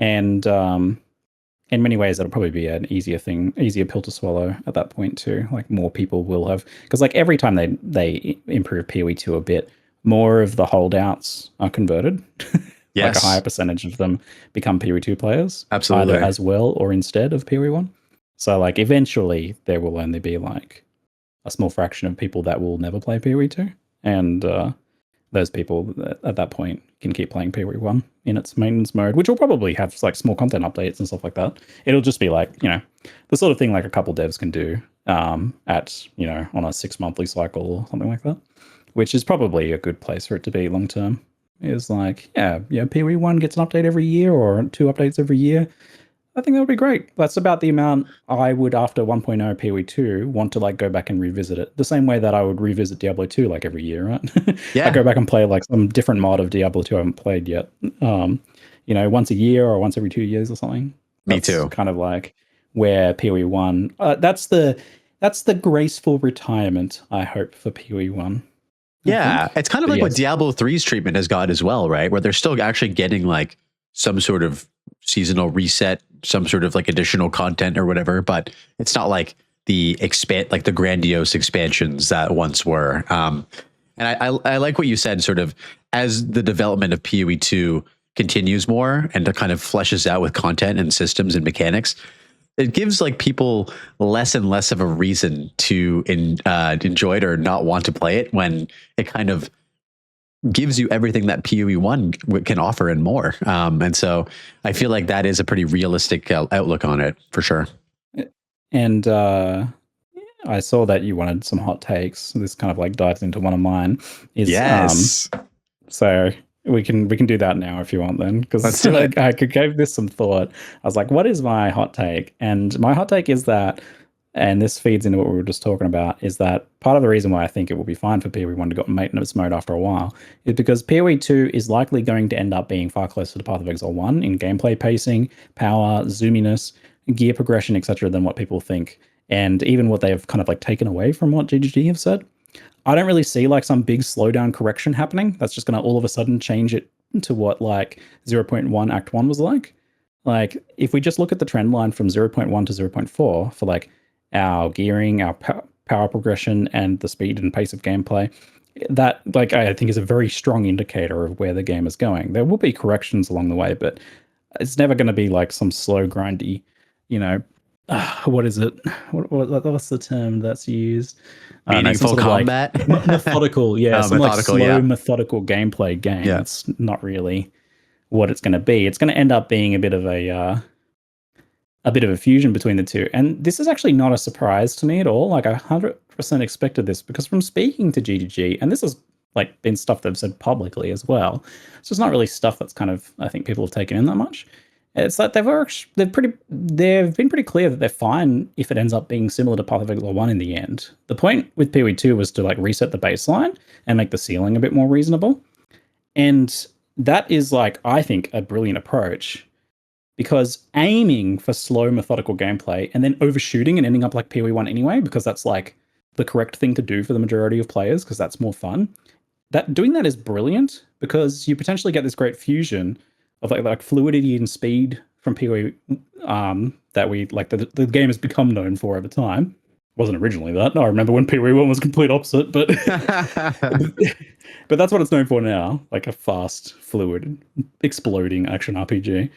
and in many ways, that'll probably be an easier pill to swallow at that point too. Like more people will have, because like every time they improve PoE 2 a bit, more of the holdouts are converted. Yes. Like a higher percentage of them become PoE 2 players. Absolutely. Either as well or instead of PoE 1. So like eventually there will only be like a small fraction of people that will never play PoE 2. And those people at that point can keep playing PoE1 in its maintenance mode, which will probably have like small content updates and stuff like that. It'll just be like, you know, the sort of thing like a couple devs can do at, you know, on a 6 monthly cycle or something like that, which is probably a good place for it to be long term. Is like, yeah, PoE1 gets an update every year or 2 updates every year. I think that would be great. That's about the amount I would, after 1.0 PoE2, want to like go back and revisit it. The same way that I would revisit Diablo 2 like every year, right? Yeah. I go back and play like some different mod of Diablo 2 I haven't played yet. You know, once a year or once every 2 years or something. Me too. Kind of like where PoE1. That's the graceful retirement, I hope, for PoE1. Yeah, it's kind of like yes. what Diablo 3's treatment has got as well, right? Where they're still actually getting like some sort of seasonal reset, some sort of like additional content or whatever, but it's not like the like the grandiose expansions that once were. And I like what you said, sort of as the development of PoE2 continues more and it kind of fleshes out with content and systems and mechanics, it gives like people less and less of a reason to enjoy it or not want to play it when it kind of gives you everything that PoE1 can offer and more. And so I feel like that is a pretty realistic outlook on it for sure. And I saw that you wanted some hot takes. This kind of like dives into one of mine. Yes. So we can do that now if you want then, because I gave this some thought. I was like, what is my hot take? And my hot take is that, and this feeds into what we were just talking about, is that part of the reason why I think it will be fine for PoE1 to go maintenance mode after a while is because PoE2 is likely going to end up being far closer to Path of Exile 1 in gameplay pacing, power, zoominess, gear progression, etc. than what people think. And even what they've kind of like taken away from what GGG have said. I don't really see like some big slowdown correction happening. That's just going to all of a sudden change it to what like 0.1 Act 1 was like. Like if we just look at the trend line from 0.1 to 0.4 for like our gearing, our power progression, and the speed and pace of gameplay, that like I think is a very strong indicator of where the game is going. There will be corrections along the way, but it's never going to be like some slow grindy, you know, what is it? What's the term that's used? Meaningful combat? Like methodical, yeah. Some methodical, like slow, methodical gameplay game. Yeah. That's not really what it's going to be. It's going to end up being a bit of a fusion between the two. And this is actually not a surprise to me at all. Like I 100% expected this because from speaking to GGG, and this has like been stuff they've said publicly as well. So it's not really stuff that's kind of, I think people have taken in that much. It's like they've been pretty clear that they're fine if it ends up being similar to Path of Exile 1 in the end. The point with PoE2 was to like reset the baseline and make the ceiling a bit more reasonable. And that is like, I think, a brilliant approach, because aiming for slow, methodical gameplay and then overshooting and ending up like PoE1 anyway, because that's like the correct thing to do for the majority of players, because that's more fun. Doing that is brilliant because you potentially get this great fusion of like fluidity and speed from PoE that we like the game has become known for over time. It wasn't originally that. I remember when PoE1 was complete opposite, but but that's what it's known for now, like a fast, fluid, exploding action RPG.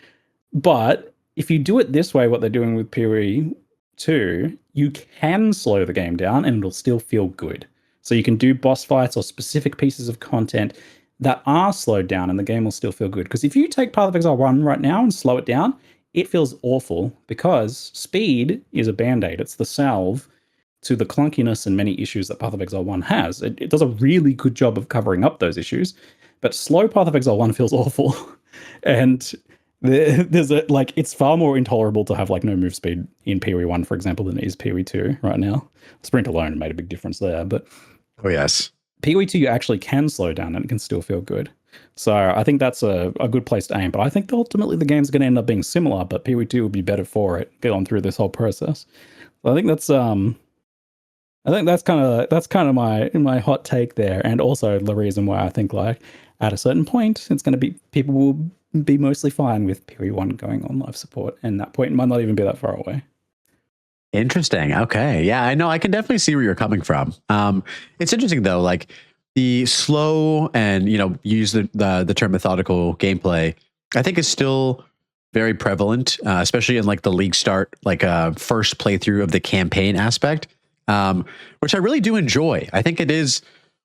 But if you do it this way, what they're doing with PoE2, you can slow the game down and it'll still feel good. So you can do boss fights or specific pieces of content that are slowed down and the game will still feel good. Because if you take Path of Exile 1 right now and slow it down, it feels awful because speed is a band-aid. It's the salve to the clunkiness and many issues that Path of Exile 1 has. It does a really good job of covering up those issues, but slow Path of Exile 1 feels awful. And there's it's far more intolerable to have like no move speed in PoE1, for example, than it is PoE2 right now. Sprint alone made a big difference there, but oh yes, PoE2 you actually can slow down and it can still feel good. So I think that's a good place to aim. But I think ultimately the game's going to end up being similar, but PoE2 will be better for it going through this whole process. So I think that's kind of my hot take there, and also the reason why I think like at a certain point it's going to be people will be mostly fine with PoE1 going on live support, and that point might not even be that far away. Interesting. Okay. Yeah, I know. I can definitely see where you're coming from. It's interesting though, like the slow and, use the term methodical gameplay, I think is still very prevalent, especially in like the league start, like first playthrough of the campaign aspect, which I really do enjoy. I think it is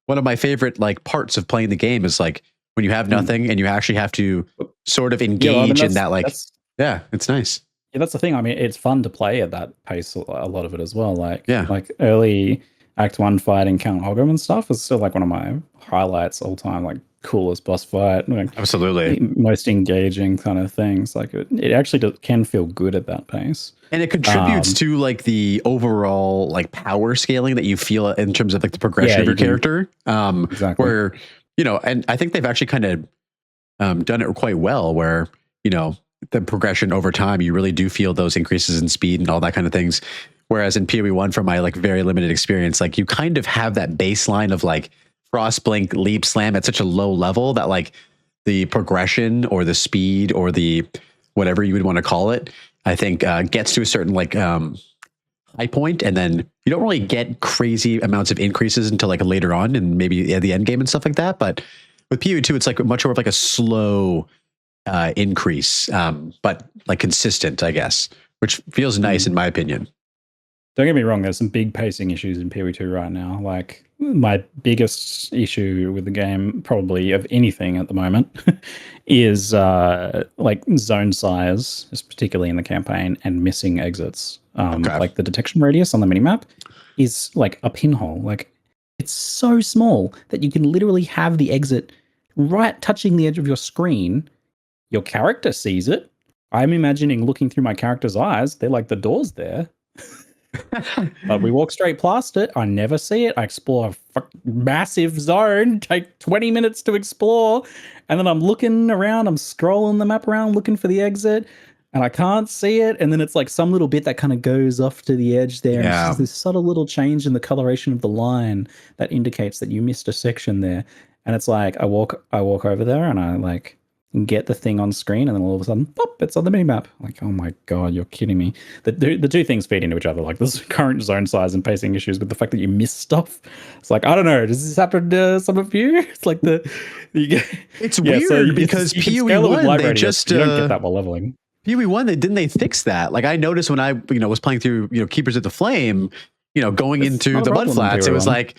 one of my favorite like parts of playing the game is like when you have nothing and you actually have to sort of Yeah, well, I mean, engage in that. Like, that's yeah, it's nice. yeah, that's the thing. I mean, it's fun to play at that pace a lot of it as well. Yeah, Like early Act One fight in Count Hogum and stuff is still like one of my highlights all time. Like coolest boss fight, like absolutely. most engaging kind of things. Like it actually can feel good at that pace. And it contributes to like the overall like power scaling that you feel in terms of like the progression of your character. Exactly. Where, you know, and I think they've actually kind of done it quite well where, you know, the progression over time, you really do feel those increases in speed and all that kind of things. Whereas in PoE 1, from my like very limited experience, like you kind of have that baseline of like frost blink, leap slam at such a low level that like the progression or the speed or the whatever you would want to call it, I think gets to a certain like high point, and then you don't really get crazy amounts of increases until like later on and maybe at the end game and stuff like that. But with PoE 2, it's like much more of like a slow increase, but like consistent, I guess, which feels nice in my opinion. Don't get me wrong, there's some big pacing issues in PoE 2 right now. Like my biggest issue with the game, probably of anything at the moment, is like zone size, particularly in the campaign, and missing exits. Like the detection radius on the minimap is like a pinhole. Like it's so small that you can literally have the exit right touching the edge of your screen. Your character sees it. I'm imagining looking through my character's eyes. They're like, the door's there. But we walk straight past it. I never see it. I explore a massive zone, take 20 minutes to explore. And then I'm looking around, I'm scrolling the map around, looking for the exit, and I can't see it. And then it's like some little bit that kind of goes off to the edge there. Yeah. And it's just this subtle little change in the coloration of the line that indicates that you missed a section there. And it's like, I walk over there and I like get the thing on screen, and then all of a sudden, pop, it's on the minimap. Like, oh my god, you're kidding me. The two things feed into each other, like this current zone size and pacing issues with the fact that you miss stuff. It's like, I don't know, does this happen to some of you? It's like it's weird because PoE 1 they just you don't get that while leveling. PoE 1 they fix that. Like I noticed when I was playing through Keepers of the Flame, going into the Mudflats, it was like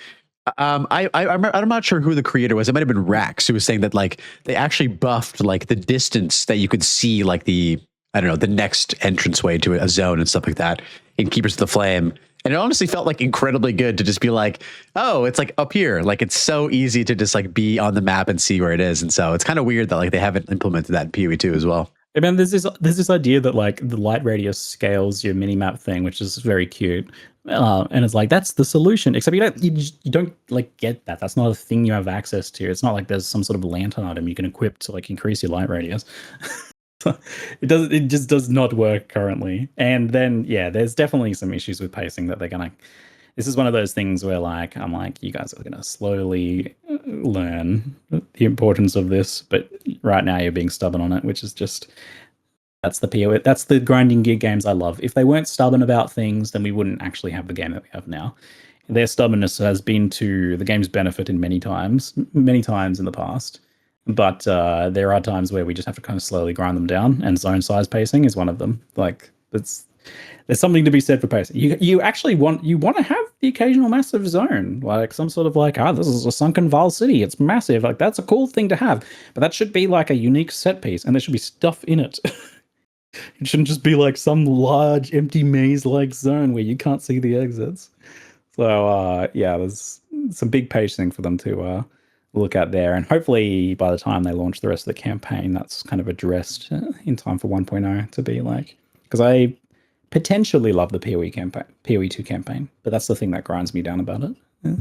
I'm not sure who the creator was. It might have been Rax who was saying that like they actually buffed like the distance that you could see like the next entranceway to a zone and stuff like that in Keepers of the Flame. And it honestly felt like incredibly good to just be like, oh, it's like up here. Like it's so easy to just like be on the map and see where it is. And so it's kind of weird that like they haven't implemented that in PoE 2 as well. I mean, there's this idea that like the light radius scales your minimap thing, which is very cute. And it's like, that's the solution, except you don't like get that. That's not a thing you have access to. It's not like there's some sort of lantern item you can equip to like increase your light radius. It just does not work currently. And then, yeah, there's definitely some issues with pacing that this is one of those things where like, I'm like, you guys are going to slowly learn the importance of this. But right now you're being stubborn on it, which is just, that's the grinding gear games I love. If they weren't stubborn about things, then we wouldn't actually have the game that we have now. Their stubbornness has been to the game's benefit in many times in the past. But there are times where we just have to kind of slowly grind them down, and zone size pacing is one of them. Like there's something to be said for pacing. You actually want to have the occasional massive zone, like some sort of like, this is a sunken Val city. It's massive. Like that's a cool thing to have, but that should be like a unique set piece, and there should be stuff in it. It shouldn't just be like some large empty maze-like zone where you can't see the exits. So yeah, there's some big pacing for them to look at there, and hopefully by the time they launch the rest of the campaign, that's kind of addressed in time for 1.0 to be like, because I potentially love the PoE 2 campaign, but that's the thing that grinds me down about it. Yeah,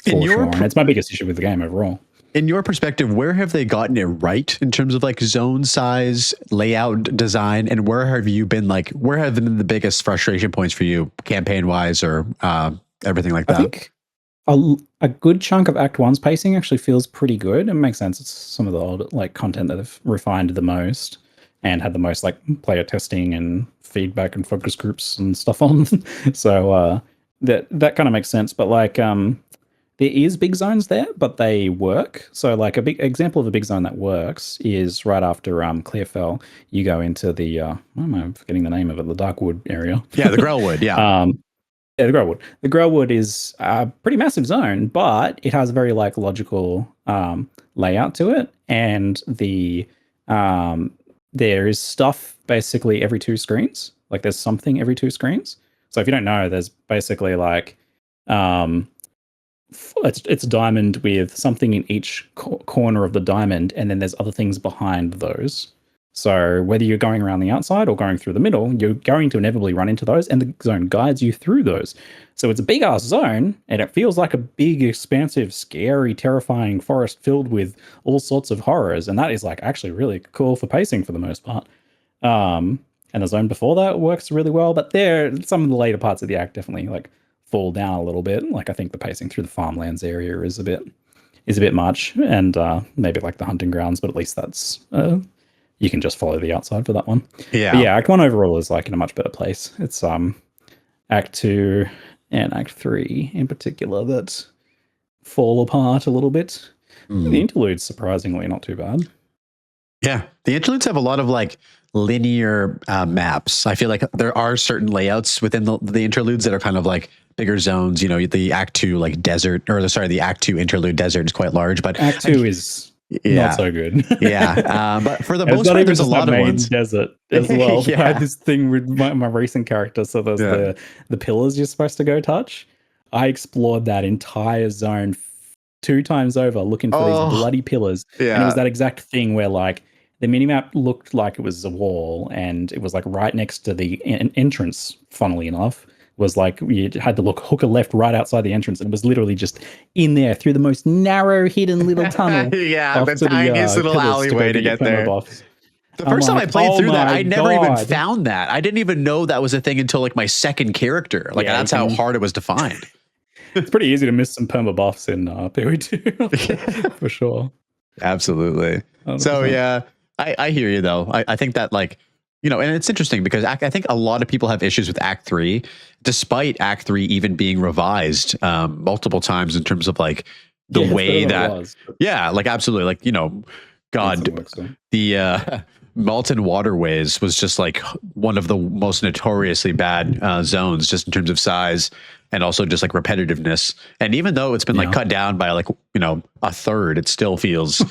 for sure. And it's my biggest issue with the game overall. In your perspective, where have they gotten it right in terms of like zone size, layout, design, and where have been the biggest frustration points for you campaign wise or everything like that? I think a good chunk of Act 1's pacing actually feels pretty good. It makes sense. It's some of the old like content that have refined the most and had the most like player testing and feedback and focus groups and stuff on. So that kind of makes sense. But like there is big zones there, but they work. So like a big example of a big zone that works is right after Clearfell, you go into the why am I forgetting the name of it? The Darkwood area. Yeah, the Grellwood. Yeah. Yeah, the Growwood. The Growwood is a pretty massive zone, but it has a very like logical layout to it, and um, there is stuff basically every 2 screens. Like there's something every 2 screens. So if you don't know, there's basically like um, it's a diamond with something in each corner of the diamond, and then there's other things behind those. So whether you're going around the outside or going through the middle, you're going to inevitably run into those, and the zone guides you through those. So it's a big ass zone, and it feels like a big, expansive, scary, terrifying forest filled with all sorts of horrors, and that is like actually really cool for pacing for the most part. And the zone before that works really well, but there some of the later parts of the act definitely like fall down a little bit. Like I think the pacing through the farmlands area is a bit much, and maybe like the hunting grounds, but at least that's you can just follow the outside for that one. Yeah. But yeah, Act 1 overall is like in a much better place. It's Act 2 and Act 3 in particular that fall apart a little bit. The interlude's surprisingly not too bad. Yeah, the interludes have a lot of like linear maps. I feel like there are certain layouts within the interludes that are kind of like bigger zones. You know, the Act 2 like desert, or sorry, the Act 2 interlude desert is quite large, but Act 2 is not so good. Yeah, but for the most part, there's a lot of ones. Desert as well. Yeah. I had this thing with my recent character. So there's the pillars you're supposed to go touch. I explored that entire zone 2 times over looking for these bloody pillars. Yeah. And it was that exact thing where like the minimap looked like it was a wall, and it was like right next to the entrance, funnily enough. Was like you had to hook a left right outside the entrance, and it was literally just in there through the most narrow hidden little tunnel. Yeah, the tiniest little alleyway to get there. Buffs. The first time I played through that, I never even found that. I didn't even know that was a thing until like my second character. Like that's how hard it was to find. It's pretty easy to miss some perma buffs in PoE2 for sure. Absolutely. 100%. So yeah, I hear you though. I think that like, you know, and it's interesting because I think a lot of people have issues with Act 3, despite Act 3 even being revised multiple times in terms of like the way that, like absolutely, like, you know, God, the Malton Waterways was just like one of the most notoriously bad zones, just in terms of size and also just like repetitiveness. And even though it's been like cut down by like, you know, a third, it still feels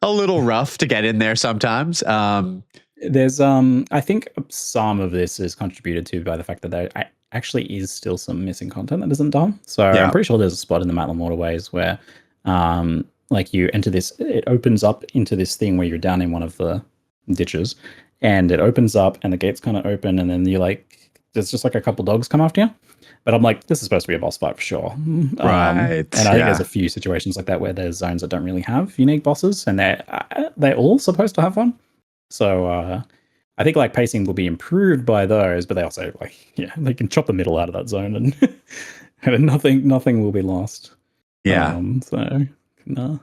a little rough to get in there sometimes. There's I think some of this is contributed to by the fact that there actually is still some missing content that isn't done. So I'm pretty sure there's a spot in the Matlin Waterways where like you enter this, it opens up into this thing where you're down in one of the ditches, and it opens up and the gates kind of open, and then you like there's just like a couple dogs come after you. But I'm like, this is supposed to be a boss fight for sure. Right. And I think there's a few situations like that where there's zones that don't really have unique bosses, and they're all supposed to have one. So I think like pacing will be improved by those, but they also like they can chop the middle out of that zone, and nothing will be lost. Yeah. So no,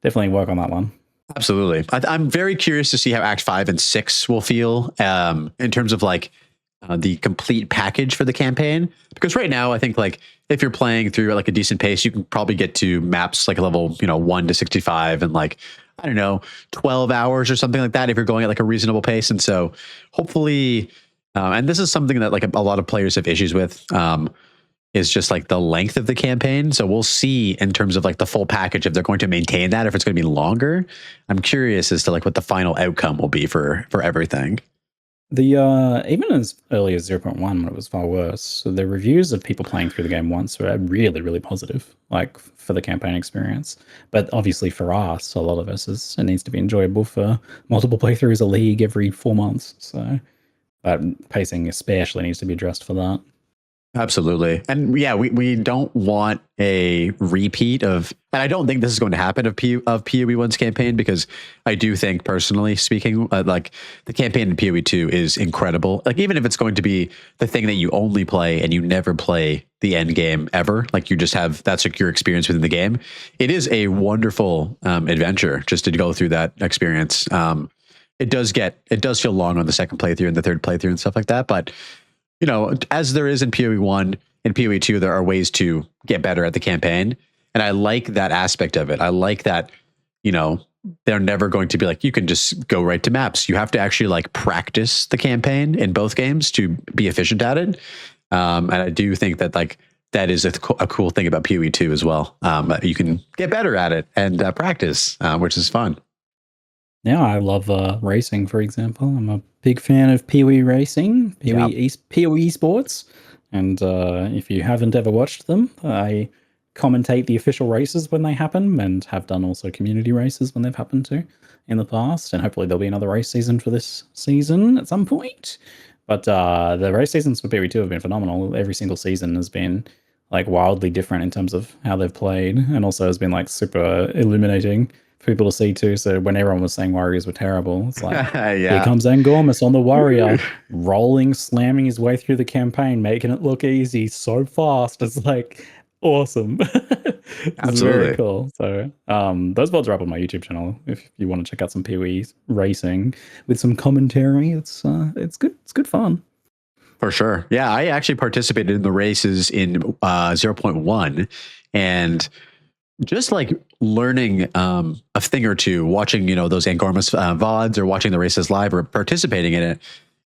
definitely work on that one. Absolutely. I'm very curious to see how Act 5 and 6 will feel in terms of like the complete package for the campaign, because right now I think like if you're playing through at like a decent pace, you can probably get to maps like a level 1 to 65 and like, I don't know, 12 hours or something like that if you're going at like a reasonable pace. And so hopefully, and this is something that like a lot of players have issues with, is just like the length of the campaign. So we'll see in terms of like the full package if they're going to maintain that, if it's going to be longer. I'm curious as to like what the final outcome will be for everything. The even as early as 0.1 when it was far worse, so the reviews of people playing through the game once were really, really positive, like for the campaign experience. But obviously for us, a lot of us, it needs to be enjoyable for multiple playthroughs a league every 4 months. So pacing especially needs to be addressed for that. Absolutely. And yeah, we don't want a repeat of, and I don't think this is going to happen of PoE1's campaign, because I do think, personally speaking, like the campaign in PoE2 is incredible. Like even if it's going to be the thing that you only play and you never play the end game ever, like you just have, that's like your experience within the game. It is a wonderful adventure just to go through that experience. It does feel long on the second playthrough and the third playthrough and stuff like that, but you know, as there is in PoE1 and PoE2, there are ways to get better at the campaign. And I like that aspect of it. I like that, you know, they're never going to be like, you can just go right to maps. You have to actually like practice the campaign in both games to be efficient at it. And I do think that like that is a cool thing about PoE 2 as well. You can get better at it and practice, which is fun. Yeah, I love racing, for example. I'm a big fan of PoE racing, PoE sports. And if you haven't ever watched them, I commentate the official races when they happen and have done also community races when they've happened to in the past. And hopefully there'll be another race season for this season at some point. But the race seasons for PoE 2 have been phenomenal. Every single season has been like wildly different in terms of how they've played, and also has been like super illuminating for people to see too. So when everyone was saying warriors were terrible, it's like here comes Angormus on the warrior, rolling, slamming his way through the campaign, making it look easy so fast. It's like awesome. It's very cool. So those VODs are up on my YouTube channel if you want to check out some PoE racing with some commentary. It's good. It's good fun. For sure. Yeah, I actually participated in the races in 0.1 and just like learning a thing or two, watching, those Angormus VODs or watching the races live or participating in it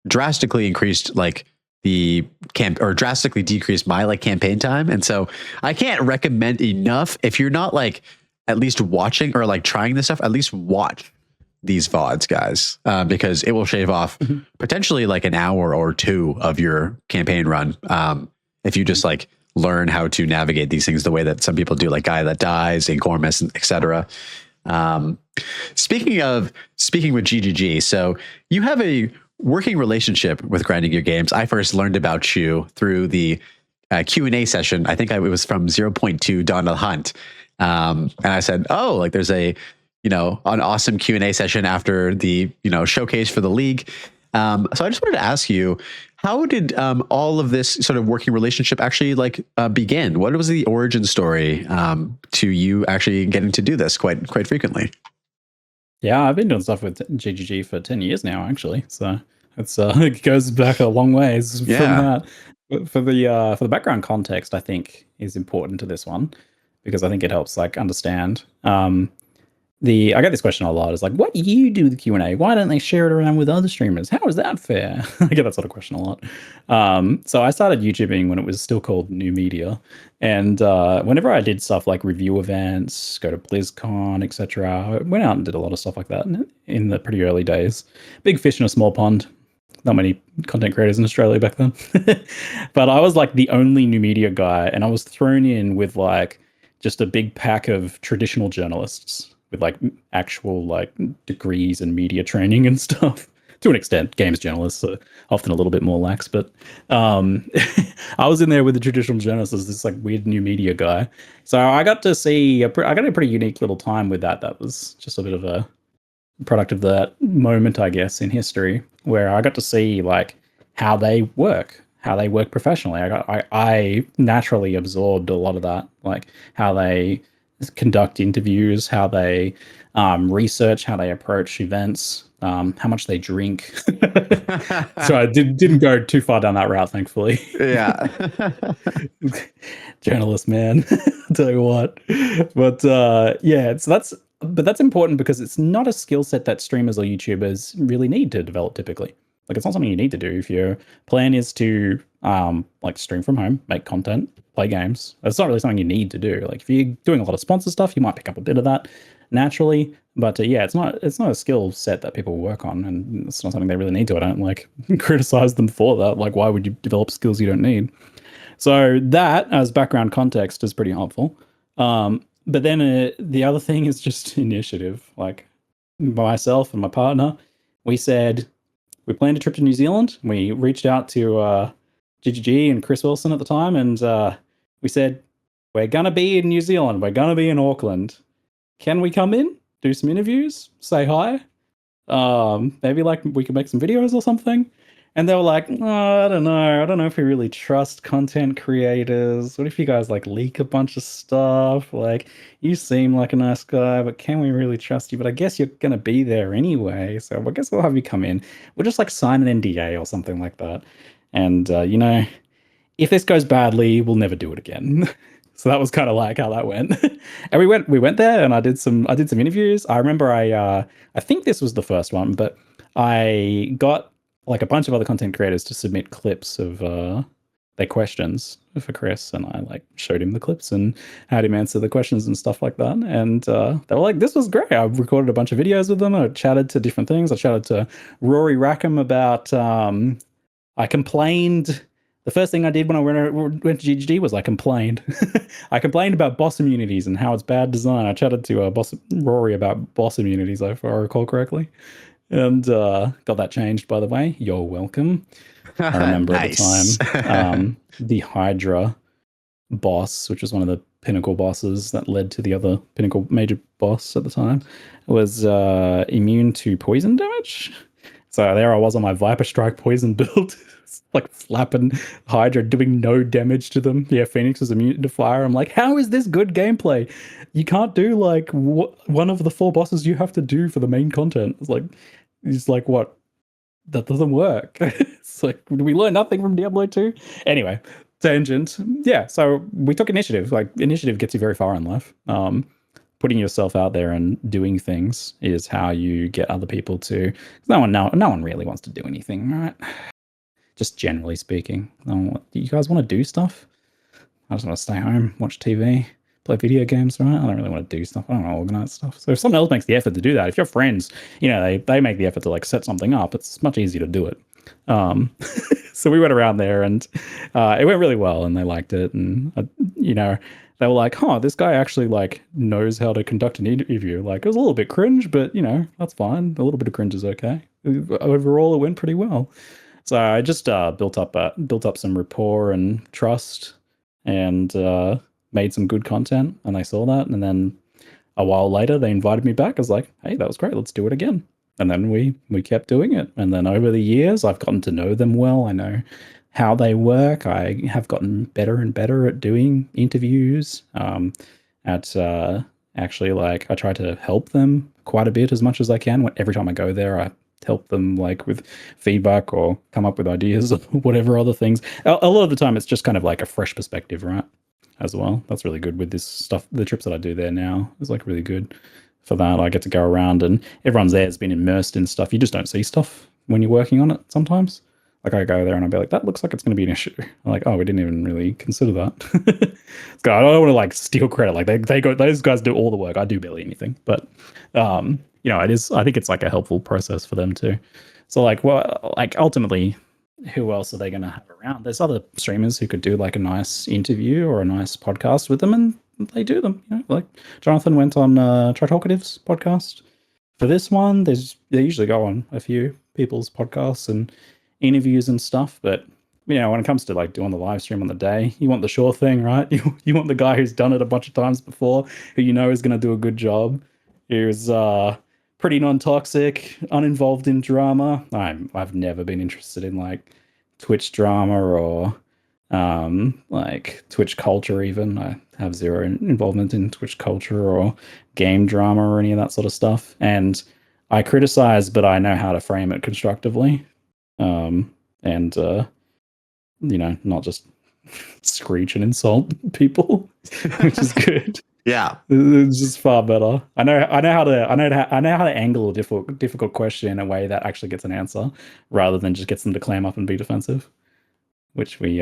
drastically increased like the camp or drastically decreased my like campaign time. And so I can't recommend enough if you're not like at least watching or like trying this stuff, at least watch these VODs, guys, because it will shave off potentially like an hour or two of your campaign run. If you just like learn how to navigate these things the way that some people do, like Guy That Dies, Angormus, etc. Speaking with GGG, so you have a working relationship with Grinding Your Games. I first learned about you through the Q&A session. I think it was from 0.2 Dawn of the Hunt. And I said, oh, like there's an awesome Q&A session after the, showcase for the league. So I just wanted to ask you, how did all of this sort of working relationship actually like begin? What was the origin story to you actually getting to do this quite frequently? Yeah, I've been doing stuff with GGG for 10 years now, actually. So it's it goes back a long ways from that. But for the background context, I think is important to this one because I think it helps like understand. I get this question a lot. It's like, what do you do with the Q&A? Why don't they share it around with other streamers? How is that fair? I get that sort of question a lot. So I started YouTubing when it was still called New Media. And whenever I did stuff like review events, go to BlizzCon, etc., I went out and did a lot of stuff like that in the pretty early days. Big fish in a small pond. Not many content creators in Australia back then. But I was like the only new media guy. And I was thrown in with like just a big pack of traditional journalists with like actual like degrees and media training and stuff. To an extent, games journalists are often a little bit more lax, but I was in there with the traditional journalists as this like weird new media guy. So I got to see, I got a pretty unique little time with that. That was just a bit of a product of that moment, I guess, in history, where I got to see like how they work professionally. I naturally absorbed a lot of that, like how they conduct interviews, how they research, how they approach events, how much they drink. So I didn't go too far down that route, thankfully. Yeah. Journalist, man. I'll tell you what. But yeah, so that's important because it's not a skill set that streamers or YouTubers really need to develop typically. Like it's not something you need to do if your plan is to like stream from home, make content, play games. It's not really something you need to do. Like if you're doing a lot of sponsor stuff, you might pick up a bit of that naturally. But yeah, it's not a skill set that people work on, and it's not something they really need to. I don't like criticize them for that. Like why would you develop skills you don't need? So that as background context is pretty helpful. But then the other thing is just initiative. Like myself and my partner, we said we planned a trip to New Zealand. We reached out to GGG and Chris Wilson at the time, and we said, we're going to be in New Zealand. We're going to be in Auckland. Can we come in, do some interviews, say hi? Maybe like we could make some videos or something. And they were like, oh, I don't know if we really trust content creators. What if you guys like leak a bunch of stuff? Like, you seem like a nice guy, but can we really trust you? But I guess you're going to be there anyway. So I guess we'll have you come in. We'll just like sign an NDA or something like that. And, if this goes badly, we'll never do it again. So that was kind of like how that went. And we went there and I did some interviews. I remember I think this was the first one, but I got like a bunch of other content creators to submit clips of their questions for Chris, and I like showed him the clips and had him answer the questions and stuff like that. And they were like, "This was great." I recorded a bunch of videos with them. I chatted to different things. I chatted to Rory Rackham about. I complained. The first thing I did when I went to GGG was I complained. I complained about boss immunities and how it's bad design. I chatted to Rory about boss immunities, if I recall correctly, and got that changed, by the way. You're welcome. I remember at the Nice. time, the Hydra boss, which was one of the pinnacle bosses that led to the other pinnacle major boss at the time, was immune to poison damage. So there I was on my Viper Strike poison build, like flapping Hydra, doing no damage to them. Yeah, Phoenix was immune to fire. I'm like, how is this good gameplay? You can't do like one of the 4 bosses you have to do for the main content. It's like what? That doesn't work. It's like, we learn nothing from Diablo 2? Anyway, tangent. Yeah, so we took initiative. Like, initiative gets you very far in life. Putting yourself out there and doing things is how you get other people to. No one really wants to do anything, right? Just generally speaking. Do you guys want to do stuff? I just want to stay home, watch TV, play video games, right? I don't really want to do stuff. I don't want to organize stuff. So if someone else makes the effort to do that, if your friends, they make the effort to like set something up, it's much easier to do it. So we went around there and it went really well, and they liked it. And they were like, "Huh, this guy actually like knows how to conduct an interview." Like, it was a little bit cringe, but that's fine. A little bit of cringe is okay. Overall, it went pretty well. So I just built up some rapport and trust, and made some good content, and they saw that. And then a while later, they invited me back. I was like, "Hey, that was great. Let's do it again." And then we kept doing it. And then over the years, I've gotten to know them well. I know how they work. I have gotten better and better at doing interviews. Actually, like, I try to help them quite a bit as much as I can. Every time I go there, I help them like with feedback or come up with ideas or whatever other things. A lot of the time, it's just kind of like a fresh perspective, right? As well. That's really good with this stuff. The trips that I do there now is like really good for that. I get to go around and everyone's there has been immersed in stuff. You just don't see stuff when you're working on it sometimes. Like, I go there and I'll be like, that looks like it's going to be an issue. I'm like, oh, we didn't even really consider that. I don't want to like steal credit. Like, those guys do all the work. I do barely anything, but it is. I think it's like a helpful process for them too. So like, well, like ultimately, who else are they going to have around? There's other streamers who could do like a nice interview or a nice podcast with them, and they do them. Like Jonathan went on Tritalkative's podcast for this one. They usually go on a few people's podcasts and interviews and stuff, but when it comes to like doing the live stream on the day, you want the sure thing, right? You want the guy who's done it a bunch of times before, who is going to do a good job, who's pretty non-toxic, uninvolved in drama. I've never been interested in like Twitch drama or like Twitch culture even. I have zero involvement in Twitch culture or game drama or any of that sort of stuff. And I criticize, but I know how to frame it constructively. And not just screech and insult people, which is good. Yeah, it's just far better. I know how to angle a difficult question in a way that actually gets an answer, rather than just gets them to clam up and be defensive, which we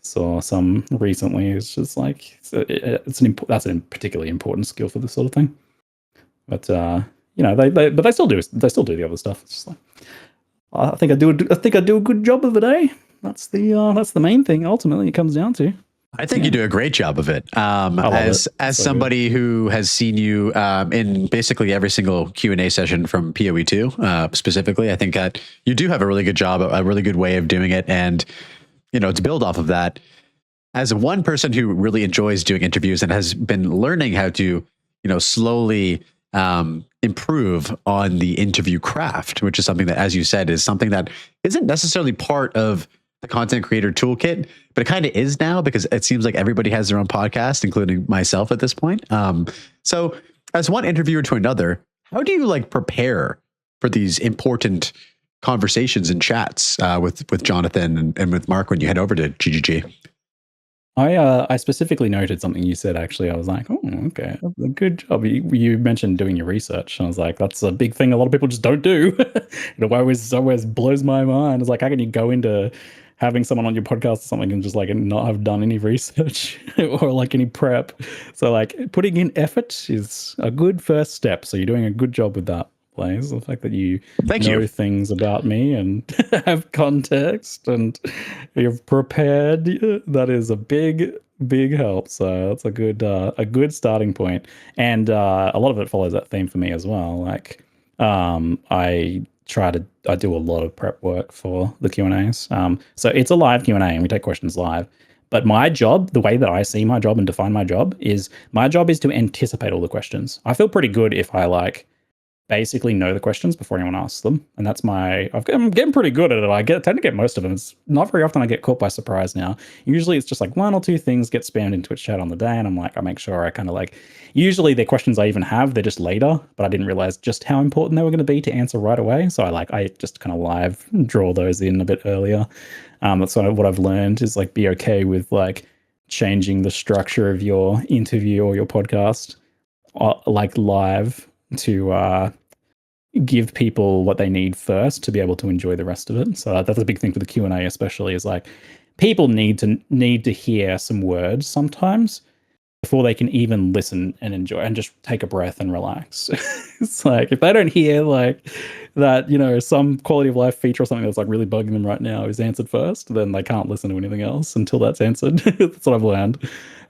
saw some recently. It's just like that's a particularly important skill for this sort of thing. But they still do the other stuff. It's just like, I think I do a good job of it, eh? That's the main thing. Ultimately, it comes down to. I think you do a great job of it. As somebody who has seen you in basically every single Q&A session from PoE2 specifically, I think that you do have a really good job, a really good way of doing it, and to build off of that. As one person who really enjoys doing interviews and has been learning how to, slowly improve on the interview craft, which is something that, as you said, is something that isn't necessarily part of the content creator toolkit, but it kind of is now, because it seems like everybody has their own podcast, including myself at this point. So as one interviewer to another, how do you like prepare for these important conversations and chats with Jonathan and with Mark when you head over to GGG? I specifically noted something you said, actually. I was like, oh, okay, good job. You mentioned doing your research, and I was like, that's a big thing a lot of people just don't do. It always blows my mind. It's like, how can you go into having someone on your podcast or something and just like not have done any research or like any prep. So like putting in effort is a good first step. So you're doing a good job with that, Blaze. The fact that you Thank know you. things about me and have context and you're prepared, that is a big help. So that's a good starting point. And a lot of it follows that theme for me as well. Like I do a lot of prep work for the Q&As. So it's a live Q&A and we take questions live. But my job, the way that I see my job and define my job is to anticipate all the questions. I feel pretty good if I like basically know the questions before anyone asks them. And that's I'm getting pretty good at it. I tend to get most of them. It's not very often I get caught by surprise now. Usually it's just like one or two things get spammed in Twitch chat on the day. And I'm like, I make sure I kind of like, usually they're questions I even have, they're just later, but I didn't realize just how important they were going to be to answer right away. So I just kind of live draw those in a bit earlier. That's sort of what I've learned is like, be okay with like changing the structure of your interview or your podcast, like live, to give people what they need first to be able to enjoy the rest of it. So that's a big thing for the Q&A especially, is like people need to hear some words sometimes before they can even listen and enjoy and just take a breath and relax. It's like if they don't hear like that, some quality of life feature or something that's like really bugging them right now is answered first, then they can't listen to anything else until that's answered. That's what I've learned.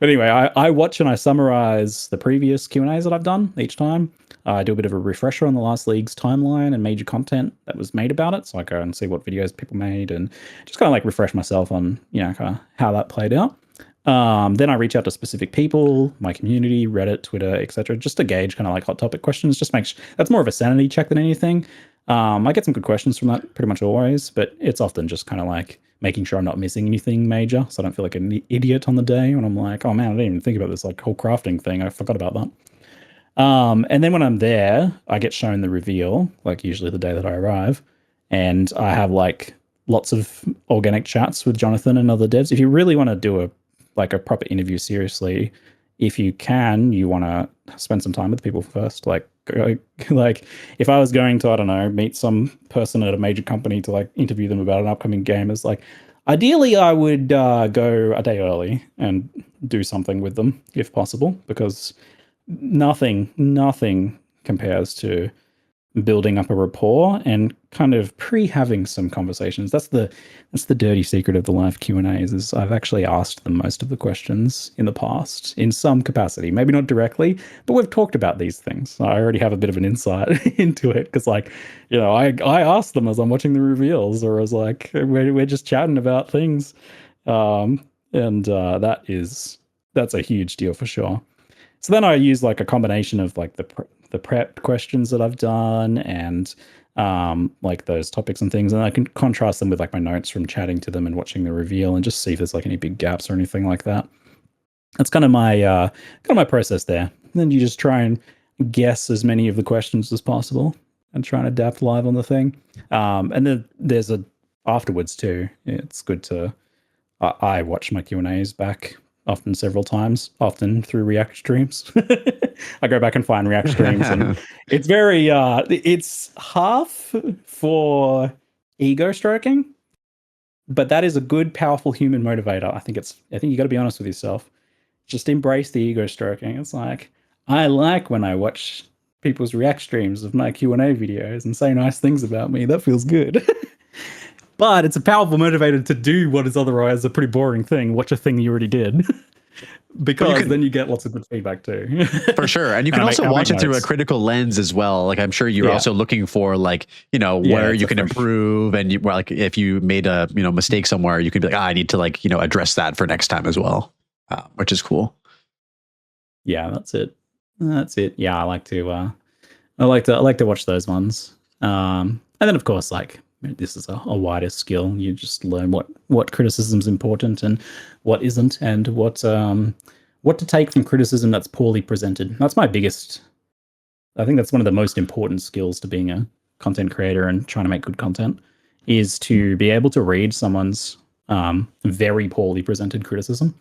But anyway, I watch and I summarize the previous Q&As that I've done each time. I do a bit of a refresher on the last league's timeline and major content that was made about it. So I go and see what videos people made and just kind of like refresh myself on, kind of how that played out. Then I reach out to specific people, my community, Reddit, Twitter, etc., just to gauge kind of like hot topic questions. Just that's more of a sanity check than anything. I get some good questions from that pretty much always, but it's often just kind of like making sure I'm not missing anything major, so I don't feel like an idiot on the day when I'm like, oh man, I didn't even think about this like whole crafting thing. I forgot about that. And then when I'm there, I get shown the reveal, like usually the day that I arrive, and I have like lots of organic chats with Jonathan and other devs. If you really want to do a proper interview seriously, if you can, you want to spend some time with people first. Like if I was going to, I don't know, meet some person at a major company to like interview them about an upcoming game, it's like, ideally I would go a day early and do something with them if possible, because nothing compares to building up a rapport and kind of having some conversations. That's the dirty secret of the live Q&As, is I've actually asked them most of the questions in the past in some capacity, maybe not directly, but we've talked about these things. So I already have a bit of an insight into it, because like, I asked them as I'm watching the reveals, or as like we're just chatting about things, and that's a huge deal for sure. So then I use like a combination of like the prep questions that I've done and like those topics and things, and I can contrast them with like my notes from chatting to them and watching the reveal, and just see if there's like any big gaps or anything like that. That's kind of my process there. And then you just try and guess as many of the questions as possible and try and adapt live on the thing. And then there's afterwards too. It's good to I watch my Q&As back often several times, often through React streams. I go back and find React streams, and it's very it's half for ego stroking, but that is a good, powerful human motivator. I think you got to be honest with yourself. Just embrace the ego stroking. It's like, I like when I watch people's React streams of my Q&A videos and say nice things about me. That feels good. But it's a powerful motivator to do what is otherwise a pretty boring thing. Watch a thing you already did. Because then you get lots of good feedback too. For sure. And you can also watch it through a critical lens as well. Like I'm sure you're also looking for like, where you can improve, and like if you made a, mistake somewhere, you can be like, I need to like, address that for next time as well, which is cool. Yeah, that's it. Yeah, I like to watch those ones. And then of course, like, this is a wider skill. You just learn what criticism is important and what isn't, and what to take from criticism that's poorly presented. That's my biggest. I think that's one of the most important skills to being a content creator and trying to make good content, is to be able to read someone's very poorly presented criticism,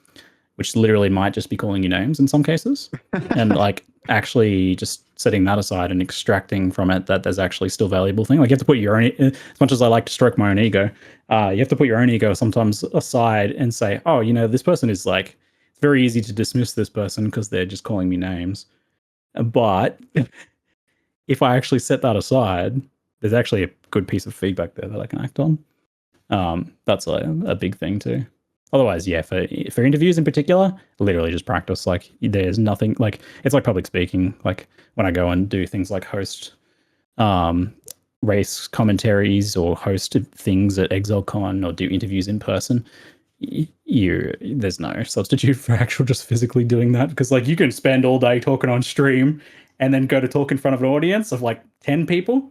which literally might just be calling you names in some cases, and like actually just setting that aside and extracting from it that there's actually still valuable thing. Like you have to put your own, as much as I like to stroke my own ego, you have to put your own ego sometimes aside and say, oh, you know, this person is like, it's very easy to dismiss this person because they're just calling me names. But if I actually set that aside, there's actually a good piece of feedback there that I can act on. That's a big thing too. Otherwise, yeah, for interviews in particular, literally just practice. Like there's nothing like it's like public speaking. Like when I go and do things like host race commentaries or host things at ExileCon or do interviews in person, there's no substitute for actual just physically doing that, because like you can spend all day talking on stream and then go to talk in front of an audience of like 10 people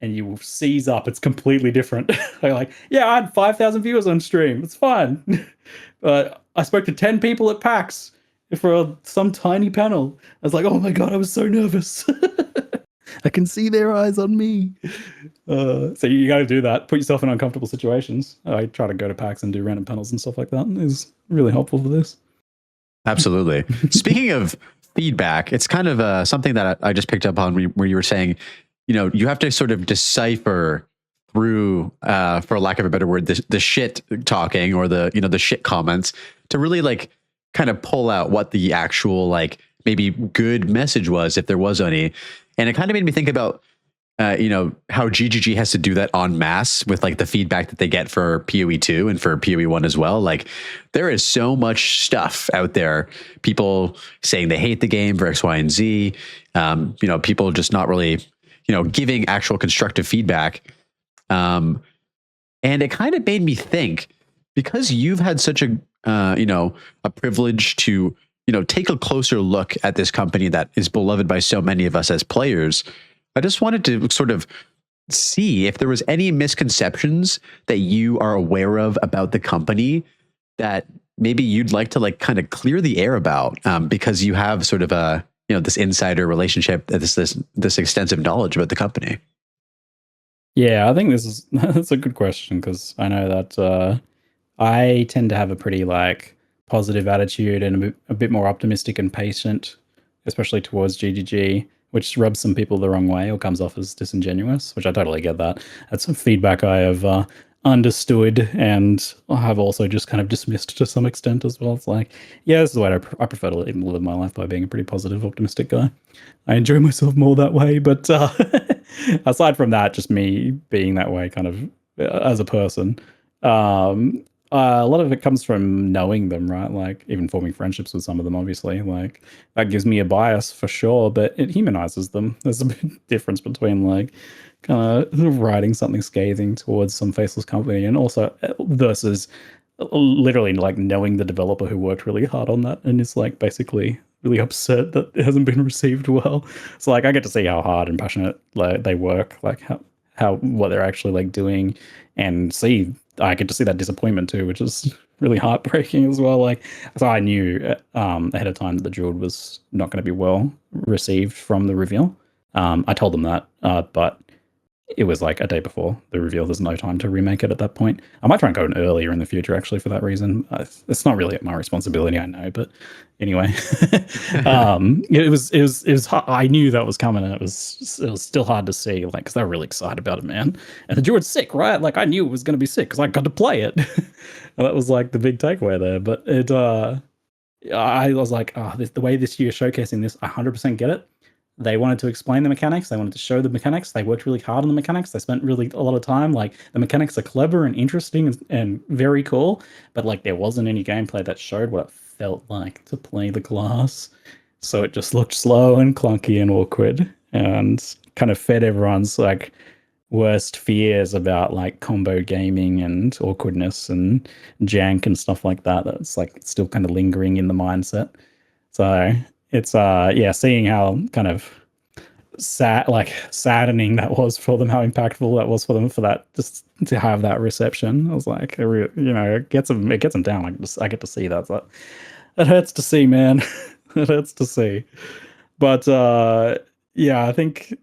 and you will seize up. It's completely different. Like, yeah, I had 5,000 viewers on stream. It's fine. But I spoke to 10 people at PAX for some tiny panel. I was like, oh my God, I was so nervous. I can see their eyes on me. So you got to do that. Put yourself in uncomfortable situations. I try to go to PAX and do random panels and stuff like that. It's really helpful for this. Absolutely. Speaking of feedback, it's kind of something that I just picked up on where you were saying, you know, you have to sort of decipher through, for lack of a better word, the shit talking or the, you know, the shit comments to really like kind of pull out what the actual like maybe good message was, if there was any. And it kind of made me think about, you know, how GGG has to do that en masse with like the feedback that they get for PoE 2 and for PoE 1 as well. Like there is so much stuff out there. People saying they hate the game for X, Y, and Z. You know, people just not really, you know, giving actual constructive feedback. And it kind of made me think, because you've had such a, you know, a privilege to, you know, take a closer look at this company that is beloved by so many of us as players. I just wanted to sort of see if there was any misconceptions that you are aware of about the company that maybe you'd like to like kind of clear the air about, because you have sort of a, you know, this insider relationship, this extensive knowledge about the company. Yeah, I think that's a good question, because I know that I tend to have a pretty like positive attitude and a bit more optimistic and patient, especially towards GGG, which rubs some people the wrong way or comes off as disingenuous, which I totally get that. That's some feedback I have understood and I have also just kind of dismissed to some extent as well. It's like, yeah, this is the way I prefer to live my life, by being a pretty positive, optimistic guy. I enjoy myself more that way, but aside from that, just me being that way kind of as a person, a lot of it comes from knowing them, right? Like even forming friendships with some of them, obviously, like that gives me a bias for sure, but it humanizes them. There's a big difference between like kind of writing something scathing towards some faceless company and also versus literally like knowing the developer who worked really hard on that and is like basically really upset that it hasn't been received well. So like I get to see how hard and passionate like they work, like how what they're actually like doing, and see I get to see that disappointment too, which is really heartbreaking as well. Like, so I knew ahead of time that the Druid was not going to be well received from the reveal. I told them that, but it was like a day before the reveal. There's no time to remake it at that point. I might try and go in earlier in the future, actually, for that reason. It's not really my responsibility, I know, but anyway, it was. I knew that was coming, and it was still hard to see, like, because they were really excited about it, man. And the Druid's sick, right? Like, I knew it was going to be sick because I got to play it. And that was like the big takeaway there. But it, I was like, oh, the way this year showcasing this, I 100% get it. They wanted to explain the mechanics. They wanted to show the mechanics. They worked really hard on the mechanics. They spent really a lot of time. Like the mechanics are clever and interesting and very cool, but like there wasn't any gameplay that showed what it felt like to play the class. So it just looked slow and clunky and awkward and kind of fed everyone's like worst fears about like combo gaming and awkwardness and jank and stuff like that. That's like still kind of lingering in the mindset. So it's yeah, seeing how kind of saddening that was for them, how impactful that was for them, for that just to have that reception. I was like, you know, it gets them down. I get to see that. So it hurts to see, man. It hurts to see. But yeah, I think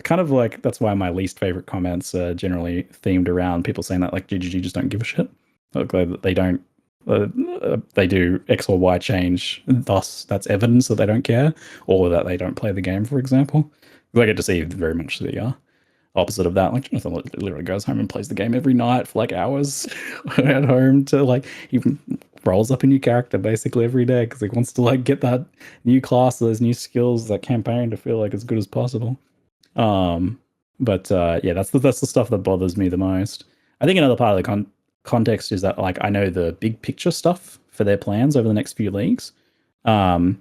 kind of like that's why my least favorite comments are generally themed around people saying that like GGG just don't give a shit. Like they don't they do X or Y change, thus that's evidence that they don't care or that they don't play the game, for example. I get to see very much the opposite of that. Like Jonathan literally goes home and plays the game every night for like hours at home to like even rolls up a new character basically every day because he wants to like get that new class, those new skills, that campaign to feel like as good as possible. But yeah, that's the stuff that bothers me the most. I think another part of the context is that like I know the big picture stuff for their plans over the next few leagues. So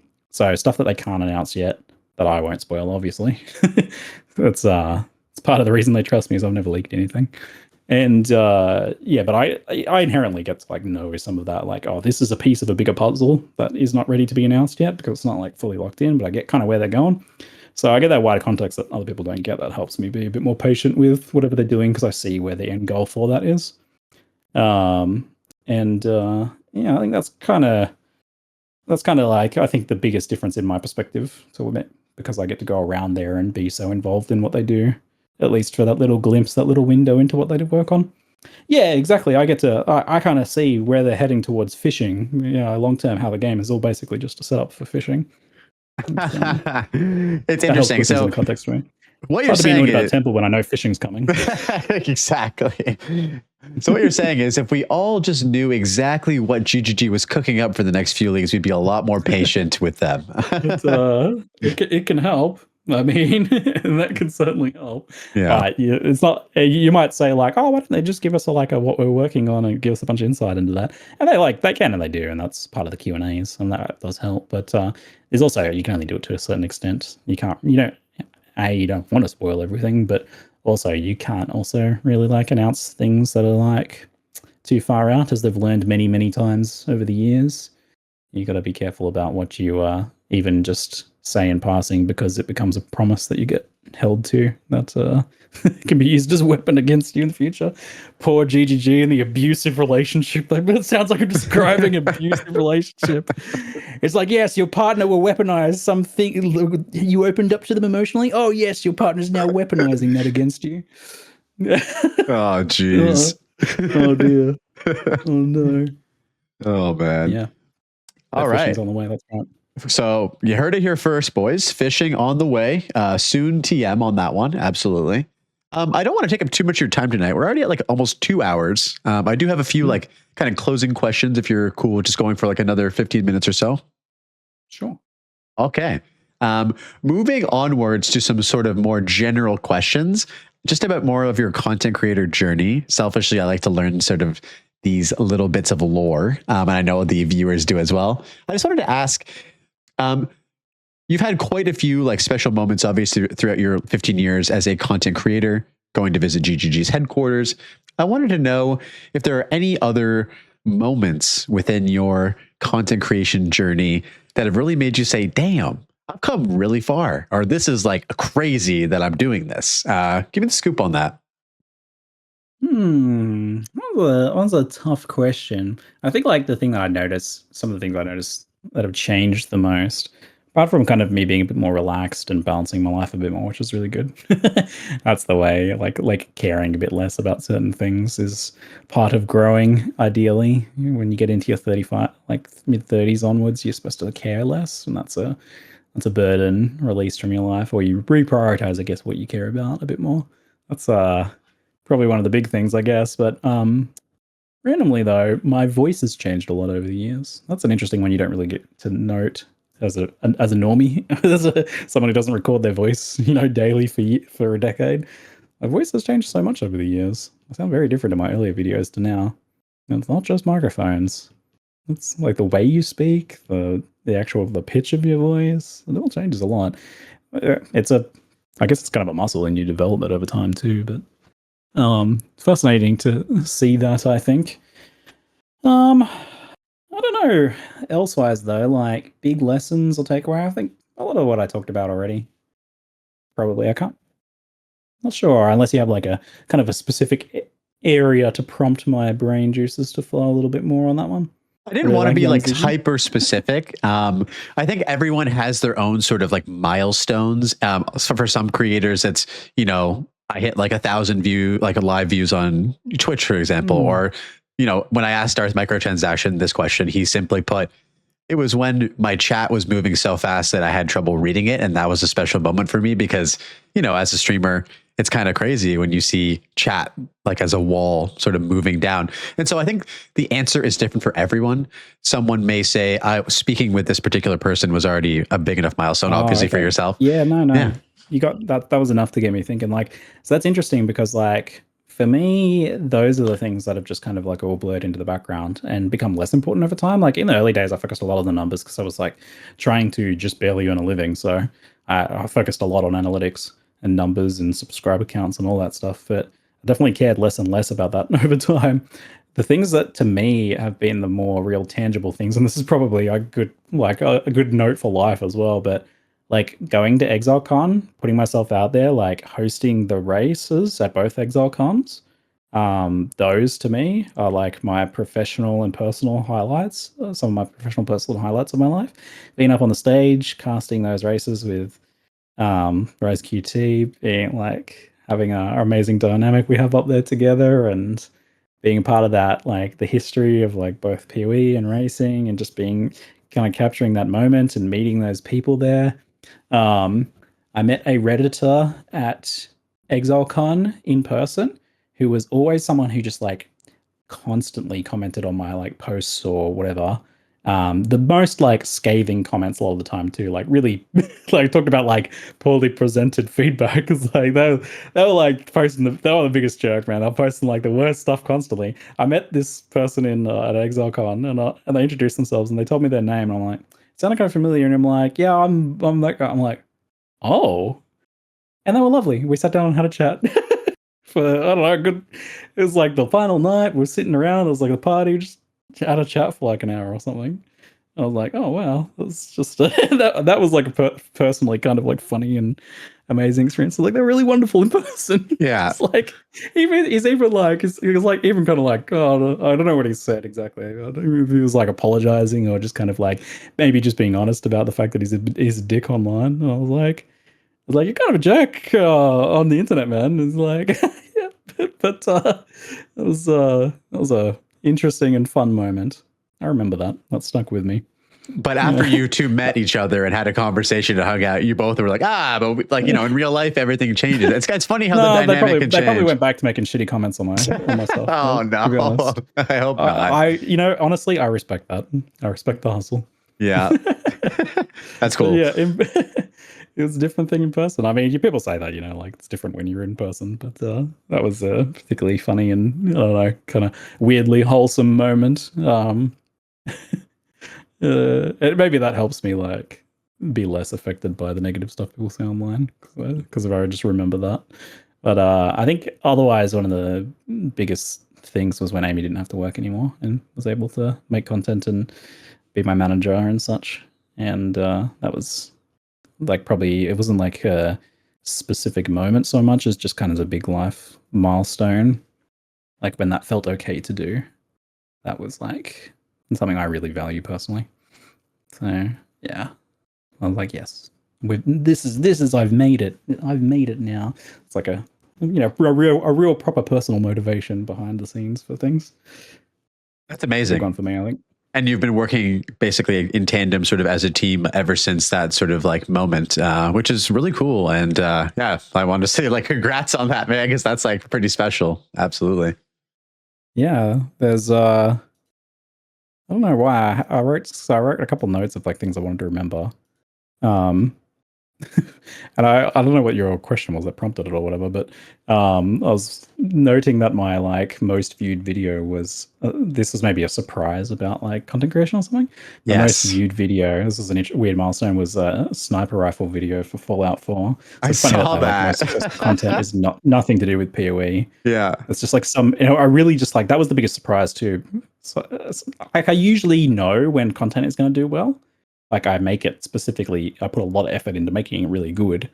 stuff that they can't announce yet that I won't spoil, obviously. It's part of the reason they trust me is I've never leaked anything. And yeah, but I inherently get to like know some of that, like, oh, this is a piece of a bigger puzzle that is not ready to be announced yet because it's not like fully locked in, but I get kind of where they're going. So I get that wider context that other people don't get. That helps me be a bit more patient with whatever they're doing because I see where the end goal for that is. Yeah, I think that's kind of like, I think the biggest difference in my perspective to admit, because I get to go around there and be so involved in what they do, at least for that little glimpse, that little window into what they do work on. Yeah, exactly. I get to, I kind of see where they're heading towards fishing. Long term, how the game is all basically just a setup for fishing. It's interesting. So context for me. What you're saying is about Temple when I know fishing's coming. Exactly. So what you're saying is if we all just knew exactly what GGG was cooking up for the next few leagues, we'd be a lot more patient with them. It can help. I mean, that can certainly help. Yeah. It's not. You might say like, oh, why don't they just give us what we're working on and give us a bunch of insight into that? And they can and they do, and that's part of the Q&As, and that does help. But there's also, you can only do it to a certain extent. You don't want to spoil everything, but also you can't also really like announce things that are like too far out, as they've learned many, many times over the years. You got to be careful about what you even just say in passing, because it becomes a promise that you get held to that can be used as a weapon against you in the future. Poor GGG and the abusive relationship. It sounds like I'm describing an abusive relationship. It's like, yes, your partner will weaponize something you opened up to them emotionally. Oh, yes, your partner's now weaponizing that against you. Oh, jeez. Oh, dear. Oh, no. Oh, man. Yeah. All right. On the way. That's right. So you heard it here first, boys. Fishing on the way. Soon TM on that one. Absolutely. I don't want to take up too much of your time tonight. We're already at like almost 2 hours. I do have a few like kind of closing questions if you're cool with just going for like another 15 minutes or so. Sure. Okay. Moving onwards to some sort of more general questions, just about more of your content creator journey. Selfishly, I like to learn sort of these little bits of lore. And I know the viewers do as well. I just wanted to ask, you've had quite a few like special moments, obviously, throughout your 15 years as a content creator, going to visit GGG's headquarters. I wanted to know if there are any other moments within your content creation journey that have really made you say, damn, I've come really far, or this is like crazy that I'm doing this. Give me the scoop on that. That's a tough question. I think like the thing that I noticed, some of the things I noticed that have changed the most, apart from kind of me being a bit more relaxed and balancing my life a bit more, which is really good. That's the way, like caring a bit less about certain things is part of growing, ideally. When you get into your 35, like mid-30s onwards, you're supposed to care less, and that's a burden released from your life, or you reprioritize, I guess, what you care about a bit more. That's probably one of the big things, I guess. But randomly, though, my voice has changed a lot over the years. That's an interesting one you don't really get to note as a normie, as someone who doesn't record their voice, daily for a decade. My voice has changed so much over the years. I sound very different in my earlier videos to now. And it's not just microphones. It's like the way you speak, the pitch of your voice. It all changes a lot. I guess it's kind of a muscle and you develop it over time too, but fascinating to see that, I think. I don't know. Elsewise, though, like big lessons or takeaway, I think a lot of what I talked about already. Probably, I can't. Not sure, unless you have like a kind of a specific area to prompt my brain juices to flow a little bit more on that one. I didn't want to be like hyper specific. I think everyone has their own sort of like milestones. So for some creators, it's, I hit like 1,000 live views on Twitch, for example, or when I asked Darth Microtransaction this question, he simply put, it was when my chat was moving so fast that I had trouble reading it. And that was a special moment for me because, as a streamer, it's kind of crazy when you see chat like as a wall sort of moving down. And so I think the answer is different for everyone. Someone may say, speaking with this particular person was already a big enough milestone, obviously, for yourself. Yeah, no. Yeah. You got that. That was enough to get me thinking. Like, so that's interesting because, like, for me, those are the things that have just kind of like all blurred into the background and become less important over time. Like in the early days, I focused a lot on the numbers because I was like trying to just barely earn a living. So I focused a lot on analytics and numbers and subscriber counts and all that stuff. But I definitely cared less and less about that over time. The things that to me have been the more real tangible things, and this is probably a good note for life as well, but like going to ExileCon, putting myself out there, like hosting the races at both ExileCons, those to me are like my professional and personal highlights, some of my professional personal highlights of my life. Being up on the stage, casting those races with Rise QT, being like having our amazing dynamic we have up there together, and being a part of that, like the history of like both PoE and racing, and just being kind of capturing that moment and meeting those people there. I met a Redditor at ExileCon in person who was always someone who just like constantly commented on my like posts or whatever. The most like scathing comments a lot of the time too, like really like talked about like poorly presented feedback. It's like they were like posting they were the biggest jerk, man. They're posting like the worst stuff constantly. I met this person in at ExileCon and they introduced themselves and they told me their name and I'm like, sounded kind of familiar, and I'm like, yeah, I'm that guy. I'm like, oh, and they were lovely. We sat down and had a chat for I don't know, good. It was like the final night. We're sitting around. It was like a party. Just had a chat for like an hour or something. I was like, oh wow, that's just that was like a personally kind of like funny and amazing experience. So, like they're really wonderful in person. Yeah, It's like he was like even kind of like, oh, I don't know what he said exactly. I don't know if he was like apologizing or just kind of like maybe just being honest about the fact that he's a dick online. And I was like, you're kind of a jerk on the internet, man. It's like, yeah, but it was a interesting and fun moment. I remember that. That stuck with me. but after you two met each other and had a conversation and hung out, you both were like, but like, in real life, everything changes. It's funny how the dynamic can change. They probably went back to making shitty comments on myself. Oh, no. I hope not. Honestly, I respect that. I respect the hustle. Yeah. That's cool. Yeah. It was a different thing in person. I mean, people say that, like it's different when you're in person, but that was a particularly funny and, I don't know, kind of weirdly wholesome moment. Maybe that helps me like be less affected by the negative stuff people say online because if I just remember that. But I think otherwise one of the biggest things was when Amy didn't have to work anymore and was able to make content and be my manager and such. And that was like probably it wasn't like a specific moment so much as just kind of a big life milestone. Like when that felt okay to do, that was like something I really value personally. So yeah, I was like, yes, this is I've made it. I've made it now. It's like a real proper personal motivation behind the scenes for things. That's amazing. Gone for me, I think. And you've been working basically in tandem sort of as a team ever since that sort of like moment, which is really cool. And yeah, I wanted to say like congrats on that, man, because that's like pretty special. Absolutely. Yeah, there's I don't know why I wrote a couple notes of like things I wanted to remember. And I don't know what your question was that prompted it or whatever, but I was noting that my like most viewed video was this was maybe a surprise about like content creation or something. The most viewed video, this is a weird milestone, was a sniper rifle video for Fallout 4. So I saw that. Like, content is nothing to do with PoE. Yeah, it's just like I really just like that was the biggest surprise too. So like I usually know when content is going to do well. Like I make it specifically, I put a lot of effort into making it really good.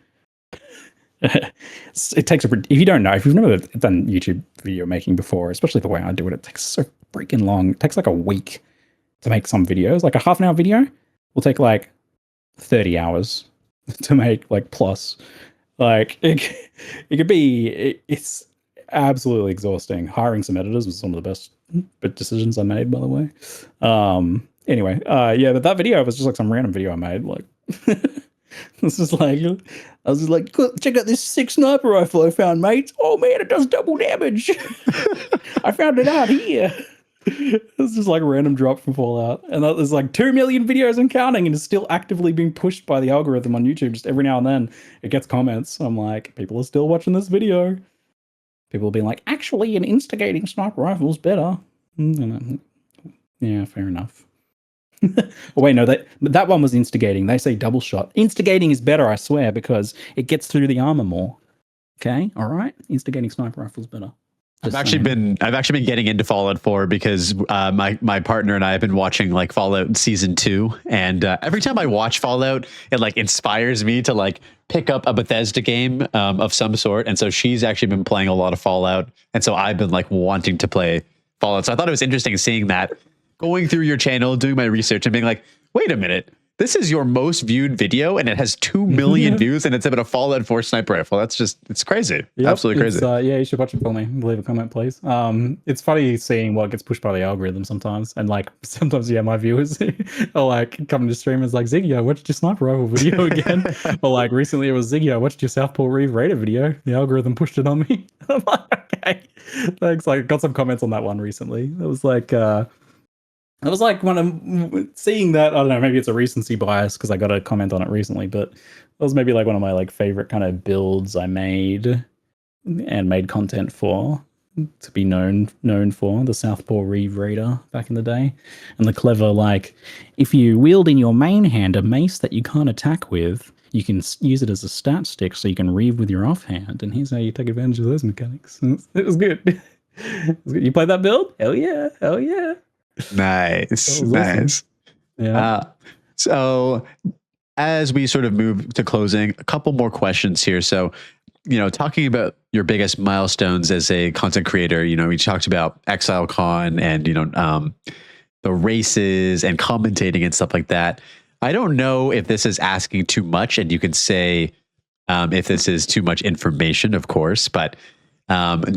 It takes if you don't know, if you've never done YouTube video making before, especially the way I do it, it takes so freaking long. It takes like a week to make some videos. Like a half an hour video will take like 30 hours to make, like plus. Like it could be, absolutely exhausting. Hiring some editors was one of the best decisions I made, by the way. Anyway, yeah, but that video was just like some random video I made. Like, this is like, I was just like, check out this sick sniper rifle I found, mates. Oh man, it does double damage. I found it out here. It's just like a random drop from Fallout. And there's like 2 million videos and counting, and it's still actively being pushed by the algorithm on YouTube. Just every now and then it gets comments. I'm like, people are still watching this video. People will be like, actually, an instigating sniper rifle is better. Yeah, fair enough. Oh, wait, no, that one was instigating. They say double shot. Instigating is better, I swear, because it gets through the armor more. Okay, all right. Instigating sniper rifle is better. I've actually been getting into Fallout 4 because my partner and I have been watching like Fallout Season 2, and every time I watch Fallout, it like inspires me to like pick up a Bethesda game of some sort. And so she's actually been playing a lot of Fallout, and so I've been like wanting to play Fallout. So I thought it was interesting seeing that, going through your channel, doing my research, and being like, wait a minute. This is your most viewed video, and it has 2 million views, and it's about a Fallout 4 sniper rifle. That's just, it's crazy. Yep, absolutely crazy. Yeah, you should watch it for me. Leave a comment, please. It's funny seeing what gets pushed by the algorithm sometimes. And like, sometimes, yeah, my viewers are like coming to streamers like, Ziggy, I watched your sniper rifle video again. Or like, recently it was, Ziggy, I watched your Southpaw Reeve Raider video. The algorithm pushed it on me. I'm like, okay, thanks. Like, got some comments on that one recently. It was like, when I'm seeing that, I don't know, maybe it's a recency bias because I got a comment on it recently, but it was maybe like one of my like favorite kind of builds I made and made content for, to be known for, the Southpaw Reeve Raider back in the day. And the clever, like, if you wield in your main hand a mace that you can't attack with, you can use it as a stat stick so you can reeve with your offhand. And here's how you take advantage of those mechanics. It was good. It was good. You played that build? Hell yeah. Hell yeah. Nice. Nice. Awesome. Yeah. So as we sort of move to closing, a couple more questions here. So, talking about your biggest milestones as a content creator, we talked about ExileCon and, the races and commentating and stuff like that. I don't know if this is asking too much, and you can say if this is too much information, of course, but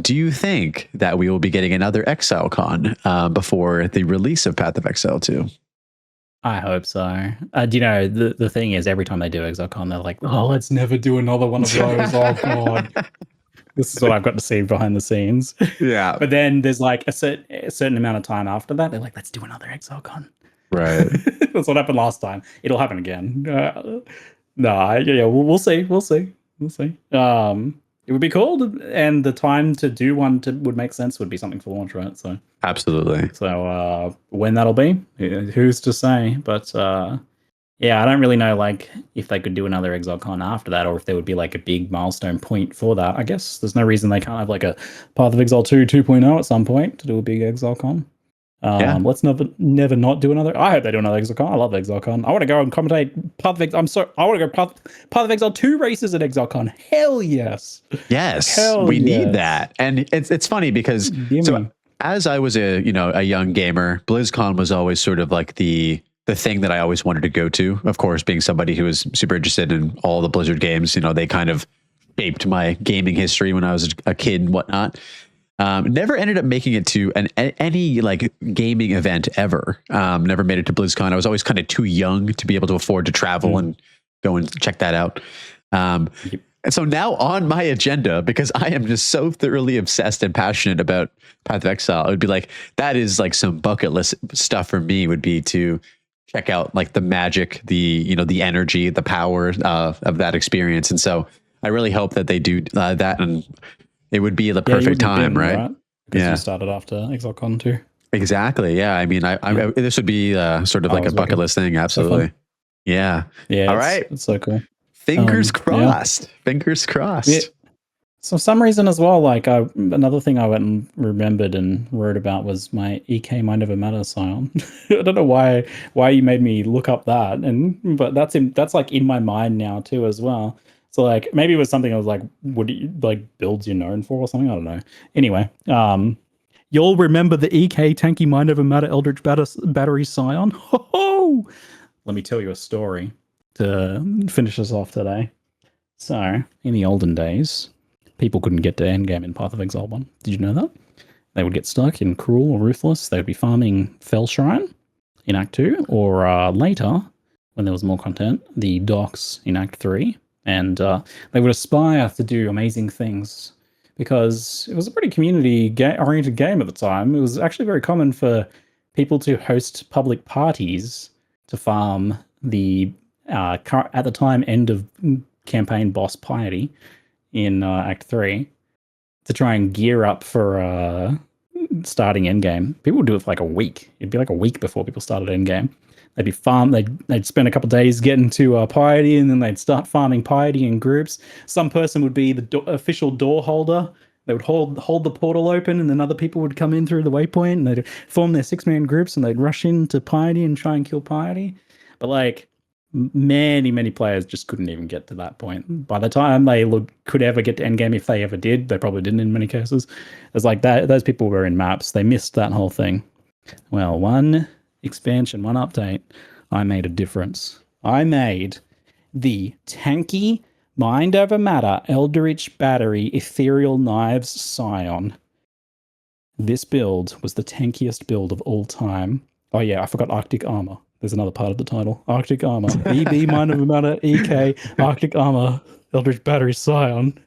do you think that we will be getting another ExileCon before the release of Path of Exile 2? I hope so. Do you know, the thing is, every time they do ExileCon, they're like, oh, let's never do another one of those. Oh, God. This is what I've got to see behind the scenes. Yeah. But then there's like a certain amount of time after that, they're like, let's do another ExileCon. Right. That's what happened last time. It'll happen again. We'll see. We'll see. It would be cool, and the time to do one would make sense, would be something for launch, right? So absolutely. So when that'll be, who's to say? But yeah, I don't really know, like, if they could do another ExileCon after that, or if there would be like a big milestone point for that. I guess there's no reason they can't have like a Path of Exile 2 2.0 at some point to do a big ExileCon. Let's never not do another. I hope they do another ExileCon. I love ExileCon. I want to go and commentate Path of Exile. I want to go Path of Exile 2 races at ExileCon. Hell yes. Yes. We need that. And it's funny because as I was a young gamer, BlizzCon was always sort of like the thing that I always wanted to go to. Of course, being somebody who was super interested in all the Blizzard games, they kind of shaped my gaming history when I was a kid and whatnot. Never ended up making it to any like gaming event ever. Never made it to BlizzCon. I was always kind of too young to be able to afford to travel and go and check that out. And so now on my agenda, because I am just so thoroughly obsessed and passionate about Path of Exile, it would be like, that is like some bucket list stuff for me, would be to check out like the magic, the energy, the power of that experience. And so I really hope that they do that, and it would be the perfect time, right? Because you started after ExileCon too. Exactly. Yeah. I mean, this would be sort of like a bucket list thing. Absolutely. Yeah. Yeah. All right. It's so cool. Fingers crossed. Yeah. Fingers crossed. Yeah. So for some reason as well, like another thing I went and remembered and wrote about was my EK Mind Over Matter scion. I don't know why you made me look up that, but that's like in my mind now too as well. So like maybe it was something I was like, what do you like builds you're known for or something? I don't know. Anyway, you'll remember the EK Tanky Mind Over Matter Eldritch Battery Scion. Ho! Let me tell you a story to finish us off today. So in the olden days, people couldn't get to endgame in Path of Exile 1. Did you know that? They would get stuck in Cruel or Ruthless. They would be farming Fell Shrine in Act 2, or later, when there was more content, the docks in Act 3. And they would aspire to do amazing things because it was a pretty community-oriented game at the time. It was actually very common for people to host public parties to farm the, at the time, end of campaign boss Piety in Act 3 to try and gear up for starting endgame. People would do it for like a week. It'd be like a week before people started endgame. They'd be they'd spend a couple of days getting to Piety, and then they'd start farming Piety in groups. Some person would be the official door holder. They would hold the portal open, and then other people would come in through the waypoint, and they'd form their 6-man groups, and they'd rush into Piety and try and kill Piety. But like, many players just couldn't even get to that point. By the time they could ever get to endgame, if they ever did, they probably didn't in many cases. It's like that. Those people were in maps. They missed that whole thing. Well, one expansion, one update, I made a difference. I made the tanky Mind Over Matter Eldritch Battery Ethereal Knives Scion. This build was the tankiest build of all time. Oh yeah, I forgot Arctic Armor. There's another part of the title. Arctic Armor. EB Mind Over Matter EK Arctic Armor Eldritch Battery Scion.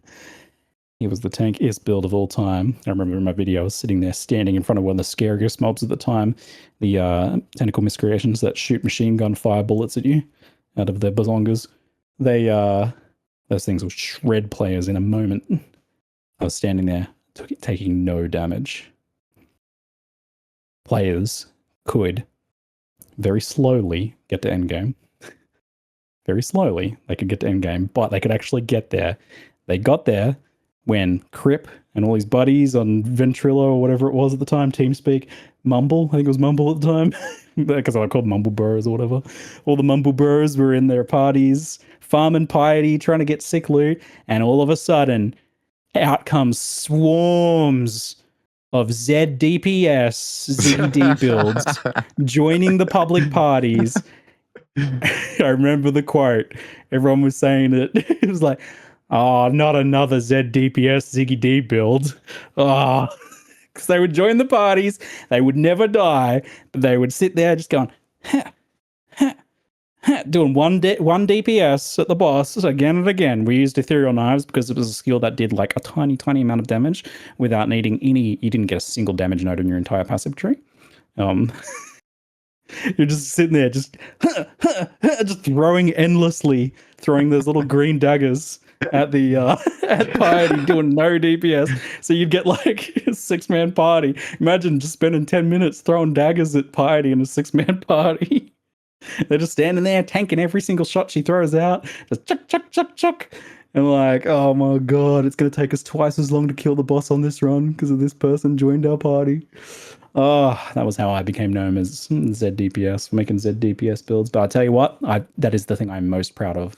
It was the tankiest build of all time. I remember in my video I was sitting there standing in front of one of the scariest mobs at the time. The tentacle miscreations that shoot machine gun fire bullets at you out of their bazongas. Those things will shred players in a moment. I was standing there taking no damage. Players could very slowly get to endgame. Very slowly they could get to endgame, but they could actually get there. They got there when Crip and all his buddies on Ventrilo or whatever it was at the time, TeamSpeak, Mumble, I think it was Mumble at the time, because I called Mumble Bros or whatever. All the Mumble Bros were in their parties, farming Piety, trying to get sick loot, and all of a sudden, out comes swarms of ZDPS, ZD builds, joining the public parties. I remember the quote. Everyone was saying it. It was like, oh, not another ZDPS Ziggy D build. Oh, because they would join the parties. They would never die, but they would sit there just going, ha, ha, ha, doing one DPS at the boss again and again. We used Ethereal Knives because it was a skill that did like a tiny amount of damage without needing any. You didn't get a single damage node in your entire passive tree. You're just sitting there, just throwing endlessly, throwing those little green daggers at the at Piety, doing no DPS. So you'd get like a 6-man party. Imagine just spending 10 minutes throwing daggers at Piety in a 6-man party. They're just standing there tanking every single shot she throws out. Just chuck. And like, oh my god, it's going to take us twice as long to kill the boss on this run because of this person joined our party. Oh, that was how I became known as ZDPS, for making ZDPS builds. But I tell you what, that is the thing I'm most proud of.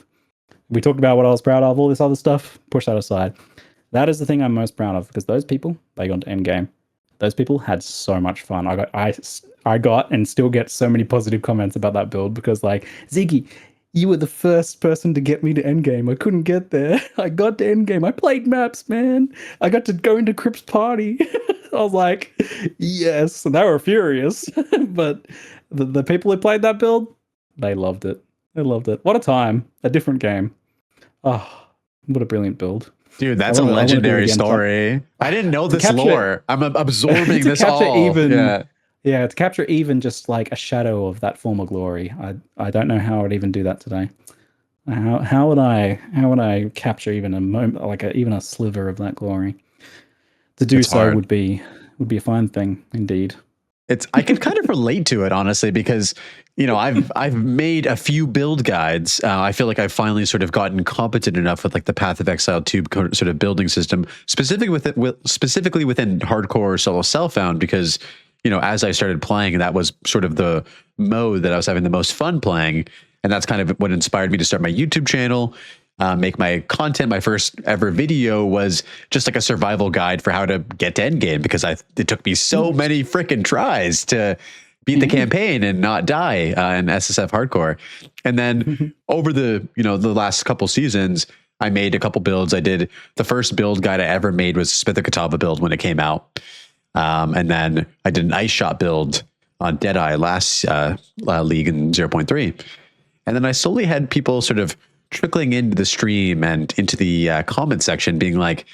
We talked about what I was proud of, all this other stuff, push that aside. That is the thing I'm most proud of, because those people, they got to endgame. Those people had so much fun. I got and still get so many positive comments about that build, because like, Ziggy, you were the first person to get me to endgame. I couldn't get there. I got to endgame. I played maps, man. I got to go into Crip's party. I was like, yes. And they were furious. But the people who played that build, they loved it. They loved it. What a time. A different game. Oh, what a brilliant build. Dude, that's a legendary story. I didn't know this lore. I'm absorbing this all. Yeah, to capture even just like a shadow of that former glory. I don't know how I'd even do that today. How would I capture even a moment, like even a sliver of that glory? To do so hard. would be a fine thing indeed. I can kind of relate to it, honestly, because, you know, I've made a few build guides. I feel like I've finally sort of gotten competent enough with like the Path of Exile 2 sort of building system, specifically within hardcore solo self-found, because, you know, as I started playing, that was sort of the mode that I was having the most fun playing. And that's kind of what inspired me to start my YouTube channel, make my content. My first ever video was just like a survival guide for how to get to endgame, because it took me so many freaking tries to beat the campaign and not die in SSF hardcore. And then over the last couple seasons, I made a couple builds. I did the first build guide I ever made was Smith the Katava build when it came out. And then I did an ice shot build on Deadeye last league in 0.3. And then I slowly had people sort of trickling into the stream and into the comment section being like,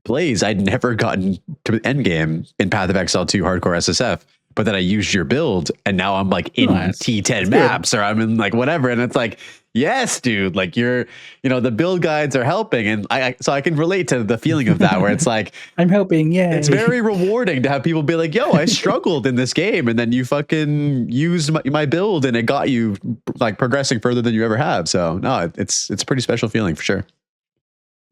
Blaze, I'd never gotten to endgame in Path of Exile 2 Hardcore SSF, but then I used your build and now I'm like in T10 maps or I'm in like whatever. And it's like, yes, dude, like the build guides are helping. And so I can relate to the feeling of that where it's like, I'm helping. Yeah. It's very rewarding to have people be like, yo, I struggled in this game. And then you fucking used my build and it got you like progressing further than you ever have. So no, it's a pretty special feeling for sure.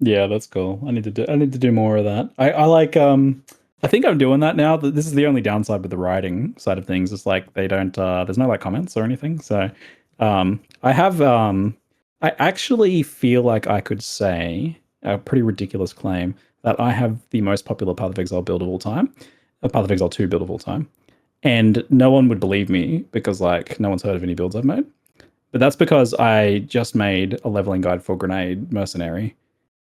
Yeah, that's cool. I need to do more of that. I like I think I'm doing that now. This is the only downside with the writing side of things. It's like they don't there's no like comments or anything. So I have I actually feel like I could say a pretty ridiculous claim that I have the most popular Path of Exile build of all time, a Path of Exile 2 build of all time. And no one would believe me because like no one's heard of any builds I've made. But that's because I just made a leveling guide for Grenade Mercenary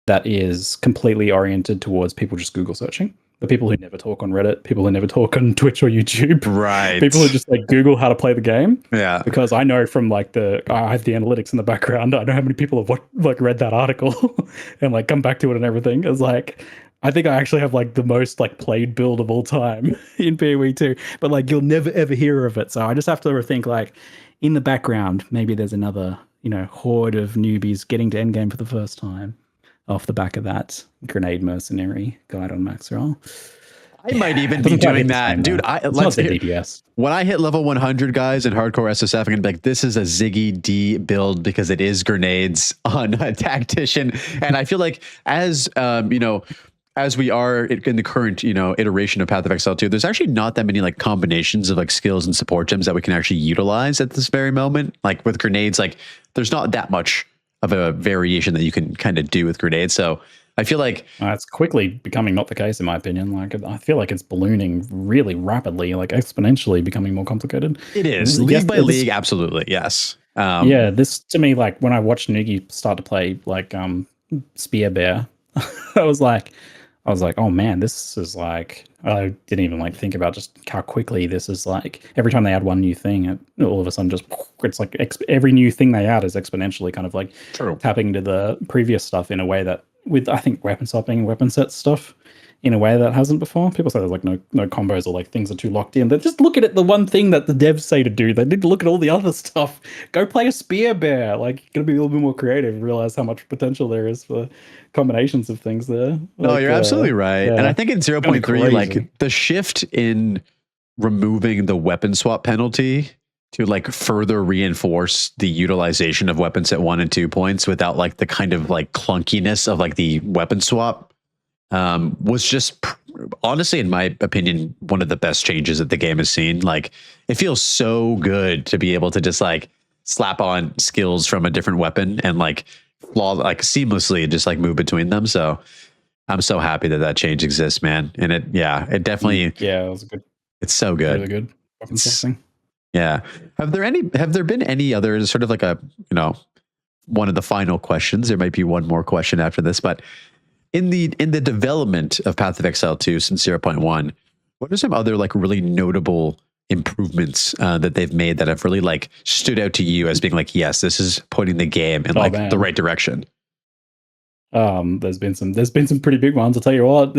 that is completely oriented towards people just Google searching. The people who never talk on Reddit, people who never talk on Twitch or YouTube. Right. People who just like Google how to play the game. Yeah. Because I know from like I have the analytics in the background. I know how many people have like read that article and like come back to it and everything. It's like, I think I actually have like the most like played build of all time in PoE 2, but like you'll never ever hear of it. So I just have to think like in the background, maybe there's another, horde of newbies getting to endgame for the first time off the back of that Grenade Mercenary guide on Maxwell. I might even be doing that, dude. DPS. When I hit level 100, guys, in hardcore SSF, I'm gonna be like, this is a Ziggy D build because it is grenades on a tactician, and I feel like as as we are in the current iteration of Path of Exile 2, there's actually not that many like combinations of like skills and support gems that we can actually utilize at this very moment. Like with grenades, like there's not that much of a variation that you can kind of do with grenades. So I feel like it's quickly becoming not the case, in my opinion. Like I feel like it's ballooning really rapidly, like exponentially becoming more complicated. It is league by league, absolutely, yes. Yeah, this to me, like when I watched Nugi start to play like Spear Bear, I was like, oh man, this is like, I didn't even like think about just how quickly this is like, every time they add one new thing, all of a sudden just, it's like every new thing they add is exponentially kind of like tapping into the previous stuff in a way that with, I think, weapon swapping, weapon set stuff in a way that hasn't before. People say there's like no combos or like things are too locked in. They just look at the one thing that the devs say to do. They need to look at all the other stuff. Go play a Spear Bear. Like, you're gonna be a little bit more creative, realize how much potential there is for combinations of things there. No, you're absolutely right. Yeah. And I think in 0.3, like the shift in removing the weapon swap penalty to like further reinforce the utilization of weapon set 1 and 2 points without like the kind of like clunkiness of like the weapon swap was just honestly, in my opinion, one of the best changes that the game has seen. Like, it feels so good to be able to just like slap on skills from a different weapon and like seamlessly just like move between them. So I'm so happy that change exists, man. And it definitely, it was good. It's so good. Really good weapon swapping. Yeah. Have there been any other sort of like a, one of the final questions? There might be one more question after this, but in the development of Path of Exile 2 since 0.1, what are some other like really notable improvements that they've made that have really like stood out to you as being like, yes, this is putting the game in the right direction? There's been some pretty big ones. I'll tell you what.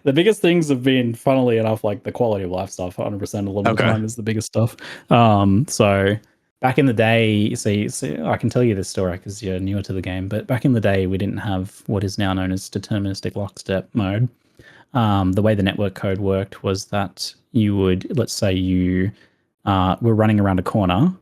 The biggest things have been, funnily enough, like the quality of life stuff. 100% a lot of the time is the biggest stuff. So back in the day, see, I can tell you this story because you're newer to the game, but back in the day, we didn't have what is now known as deterministic lockstep mode. The way the network code worked was that you would, let's say you were running around a corner,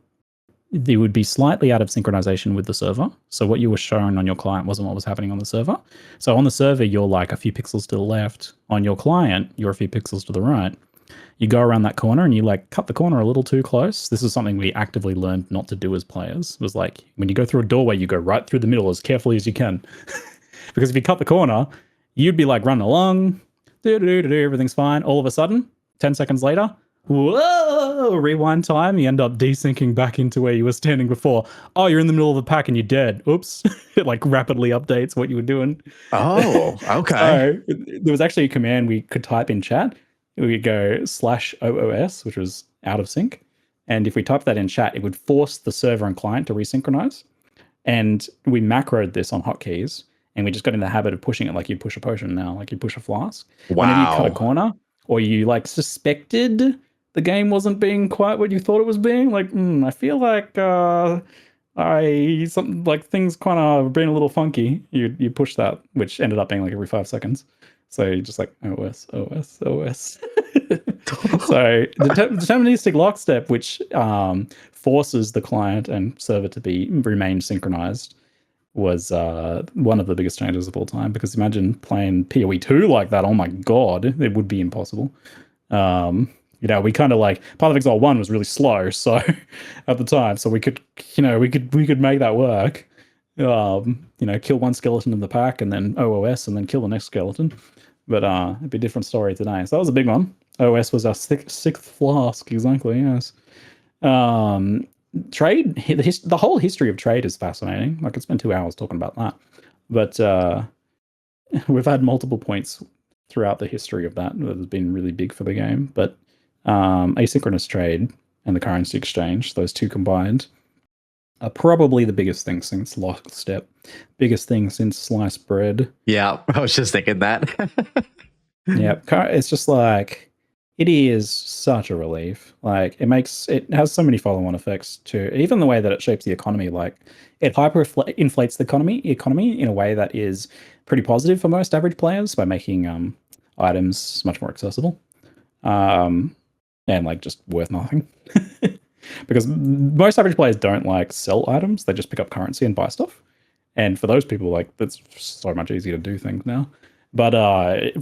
they would be slightly out of synchronization with the server. So what you were showing on your client wasn't what was happening on the server. So on the server, you're like a few pixels to the left. On your client, you're a few pixels to the right. You go around that corner and you like cut the corner a little too close. This is something we actively learned not to do as players. It was like, when you go through a doorway, you go right through the middle as carefully as you can. Because if you cut the corner, you'd be like running along, everything's fine. All of a sudden, 10 seconds later, whoa, rewind time. You end up desyncing back into where you were standing before. Oh, you're in the middle of the pack and you're dead. Oops. It like rapidly updates what you were doing. Oh, okay. So there was actually a command we could type in chat. We could go /OOS, which was out of sync. And if we type that in chat, it would force the server and client to resynchronize. And we macroed this on hotkeys, and we just got in the habit of pushing it like you push a potion now, like you push a flask. Whenever you cut a Wow. corner, or you like suspected the game wasn't being quite what you thought it was being, like I feel like I something like things kind of being a little funky. You push that, which ended up being like every 5 seconds. So you're just like OS, OS, OS. So the deterministic lockstep, which forces the client and server to remain synchronized, was one of the biggest changes of all time. Because imagine playing PoE2 like that. Oh my god, it would be impossible. We kind of like Path of Exile 1 was really slow, so at the time, so we could make that work. Kill one skeleton in the pack and then OOS and then kill the next skeleton. But it'd be a different story today. So that was a big one. OS was our sixth flask, exactly, yes. Trade, the whole history of trade is fascinating. I could spend 2 hours talking about that. But we've had multiple points throughout the history of that has been really big for the game. But asynchronous trade and the currency exchange, those two combined, are probably the biggest thing since lockstep, biggest thing since sliced bread. Yeah, I was just thinking that. Yeah, it's just like it is such a relief. Like it has so many follow-on effects too. Even the way that it shapes the economy, like it hyper-inflates the economy in a way that is pretty positive for most average players by making items much more accessible, and like just worth nothing. Because most average players don't like sell items; they just pick up currency and buy stuff. And for those people, like that's so much easier to do things now. But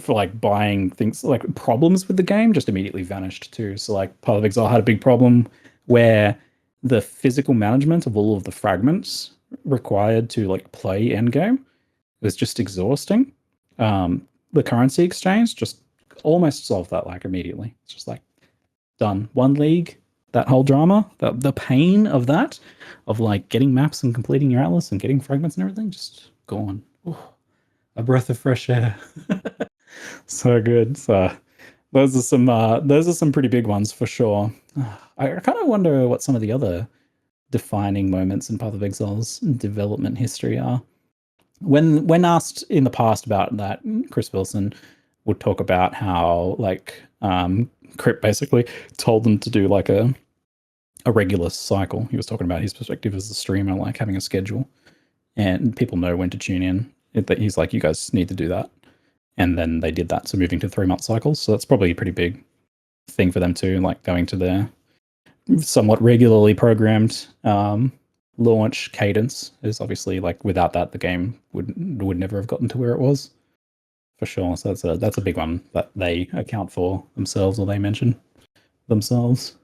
for like buying things, like problems with the game just immediately vanished too. So like Path of Exile had a big problem where the physical management of all of the fragments required to like play endgame was just exhausting. The currency exchange just almost solved that like immediately. It's just like done. One league, that whole drama, the pain of that, of like getting maps and completing your atlas and getting fragments and everything, just gone. Ooh, a breath of fresh air. So good. So those are some pretty big ones for sure. I kind of wonder what some of the other defining moments in Path of Exile's development history are. When asked in the past about that, Chris Wilson would talk about how like Crip basically told them to do like a regular cycle. He was talking about his perspective as a streamer, like having a schedule, and people know when to tune in. He's like, you guys need to do that, and then they did that. So moving to 3-month cycles. So that's probably a pretty big thing for them too, like going to their somewhat regularly programmed launch cadence is obviously like without that the game would never have gotten to where it was, for sure. So that's a big one that they account for themselves, or they mention themselves.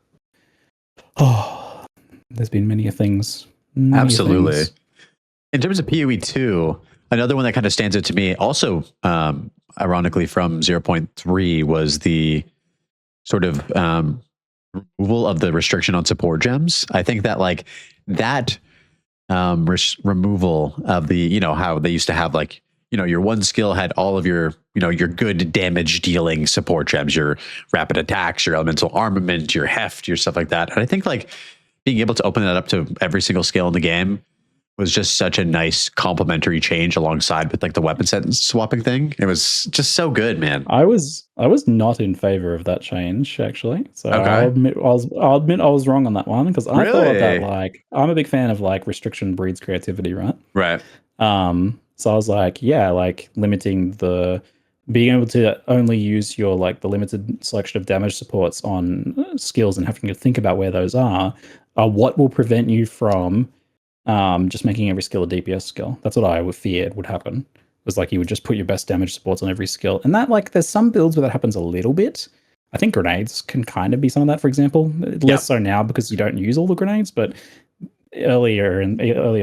Oh, there's been many things. Absolutely. Things. In terms of PoE 2, another one that kind of stands out to me, also ironically from 0.3, was the sort of removal of the restriction on support gems. I think that like that removal of the, how they used to have like, your one skill had all of your, your good damage dealing support gems, your rapid attacks, your elemental armament, your heft, your stuff like that. And I think like being able to open that up to every single skill in the game was just such a nice complementary change alongside with like the weapon set swapping thing. It was just so good, man. I was not in favor of that change, actually. So Okay. I'll admit I was wrong on that one, because I thought that like I'm a big fan of like restriction breeds creativity, right? Right. So I was like, yeah, like limiting being able to only use your like the limited selection of damage supports on skills and having to think about where those are what will prevent you from just making every skill a DPS skill. That's what I feared would happen. Was like you would just put your best damage supports on every skill. And that like there's some builds where that happens a little bit. I think grenades can kind of be some of that, for example. Less so now because you don't use all the grenades, but earlier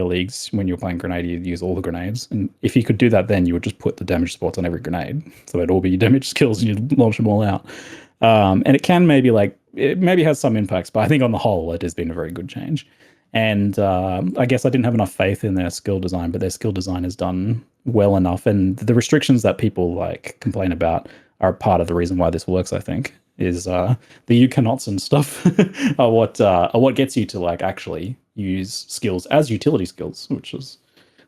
leagues when you were playing grenade, you'd use all the grenades. And if you could do that then you would just put the damage supports on every grenade. So they'd all be damage skills and you'd launch them all out. And it can maybe it maybe has some impacts, but I think on the whole, it has been a very good change. And I guess I didn't have enough faith in their skill design, but their skill design is done well enough. And the restrictions that people complain about are part of the reason why this works, I think, is the you cannots and stuff are what gets you to actually use skills as utility skills, which is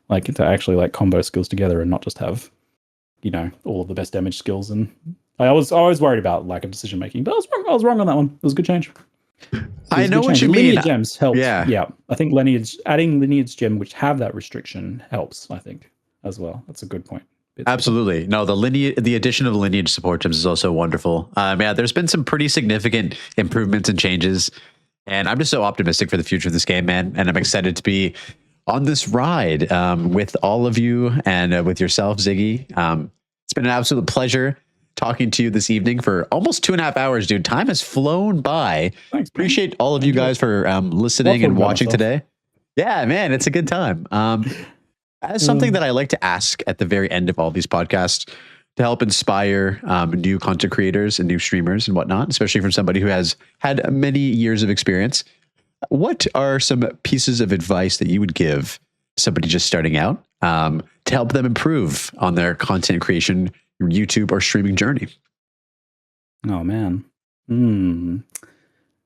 to actually combo skills together and not just have all of the best damage skills. And I was always worried about lack of decision making, but I was wrong on that one. It was a good change. I know what you mean. Lineage gems helps. Yeah. I think adding lineage gem which have that restriction helps, I think, as well. That's a good point. Absolutely. No, the addition of lineage support gems is also wonderful. Yeah, there's been some pretty significant improvements and changes, and I'm just so optimistic for the future of this game, man. And I'm excited to be on this ride with all of you and with yourself, Ziggy. It's been an absolute pleasure talking to you this evening for almost 2.5 hours, dude. Time has flown by. Thanks, appreciate all of you guys for listening and watching today. Yeah, man, it's a good time. As something that I like to ask at the very end of all these podcasts to help inspire new content creators and new streamers and whatnot, especially from somebody who has had many years of experience. What are some pieces of advice that you would give somebody just starting out to help them improve on their content creation, YouTube or streaming journey? Oh, man.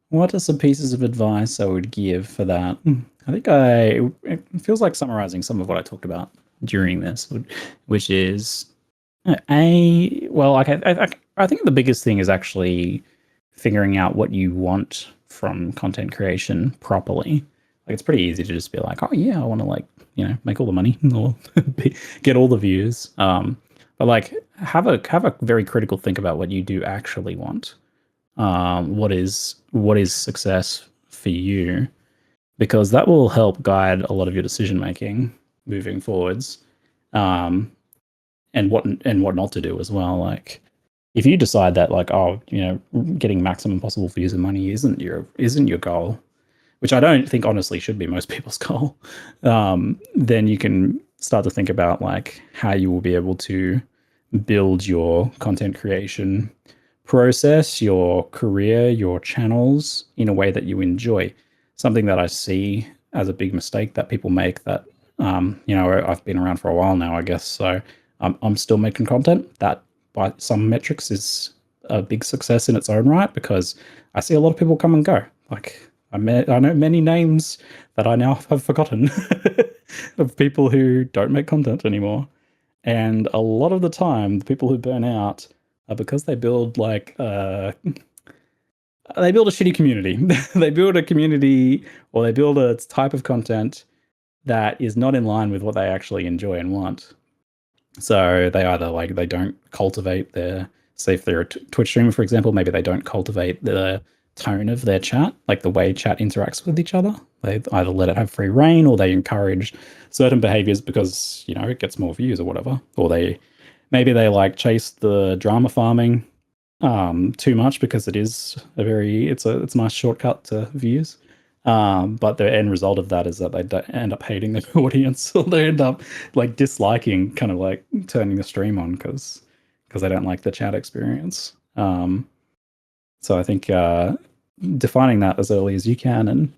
What are some pieces of advice I would give for that? I think it feels like summarizing some of what I talked about during this, which is I think the biggest thing is actually figuring out what you want from content creation properly. It's pretty easy to just be like, oh yeah, I want to make all the money or get all the views. But have a very critical think about what you do actually want. What is success for you? Because that will help guide a lot of your decision making moving forwards, and what not to do as well. If you decide that getting maximum possible views and money isn't your goal, which I don't think honestly should be most people's goal, then you can start to think about how you will be able to build your content creation process, your career, your channels in a way that you enjoy. Something that I see as a big mistake that people make that, I've been around for a while now, I guess. So I'm still making content that by some metrics is a big success in its own right, because I see a lot of people come and go. I know many names that I now have forgotten of people who don't make content anymore. And a lot of the time, the people who burn out are because they build they build a shitty community. They build a community, or they build a type of content that is not in line with what they actually enjoy and want. So they either they don't cultivate say if they're a Twitch streamer, for example, maybe they don't cultivate the tone of their chat, the way chat interacts with each other. They either let it have free reign, or they encourage certain behaviors because, it gets more views or whatever. Or maybe they chase the drama farming too much because it's a nice shortcut to views. But the end result of that is that they end up hating the audience, or they end up disliking, turning the stream on because they don't like the chat experience. So I think defining that as early as you can and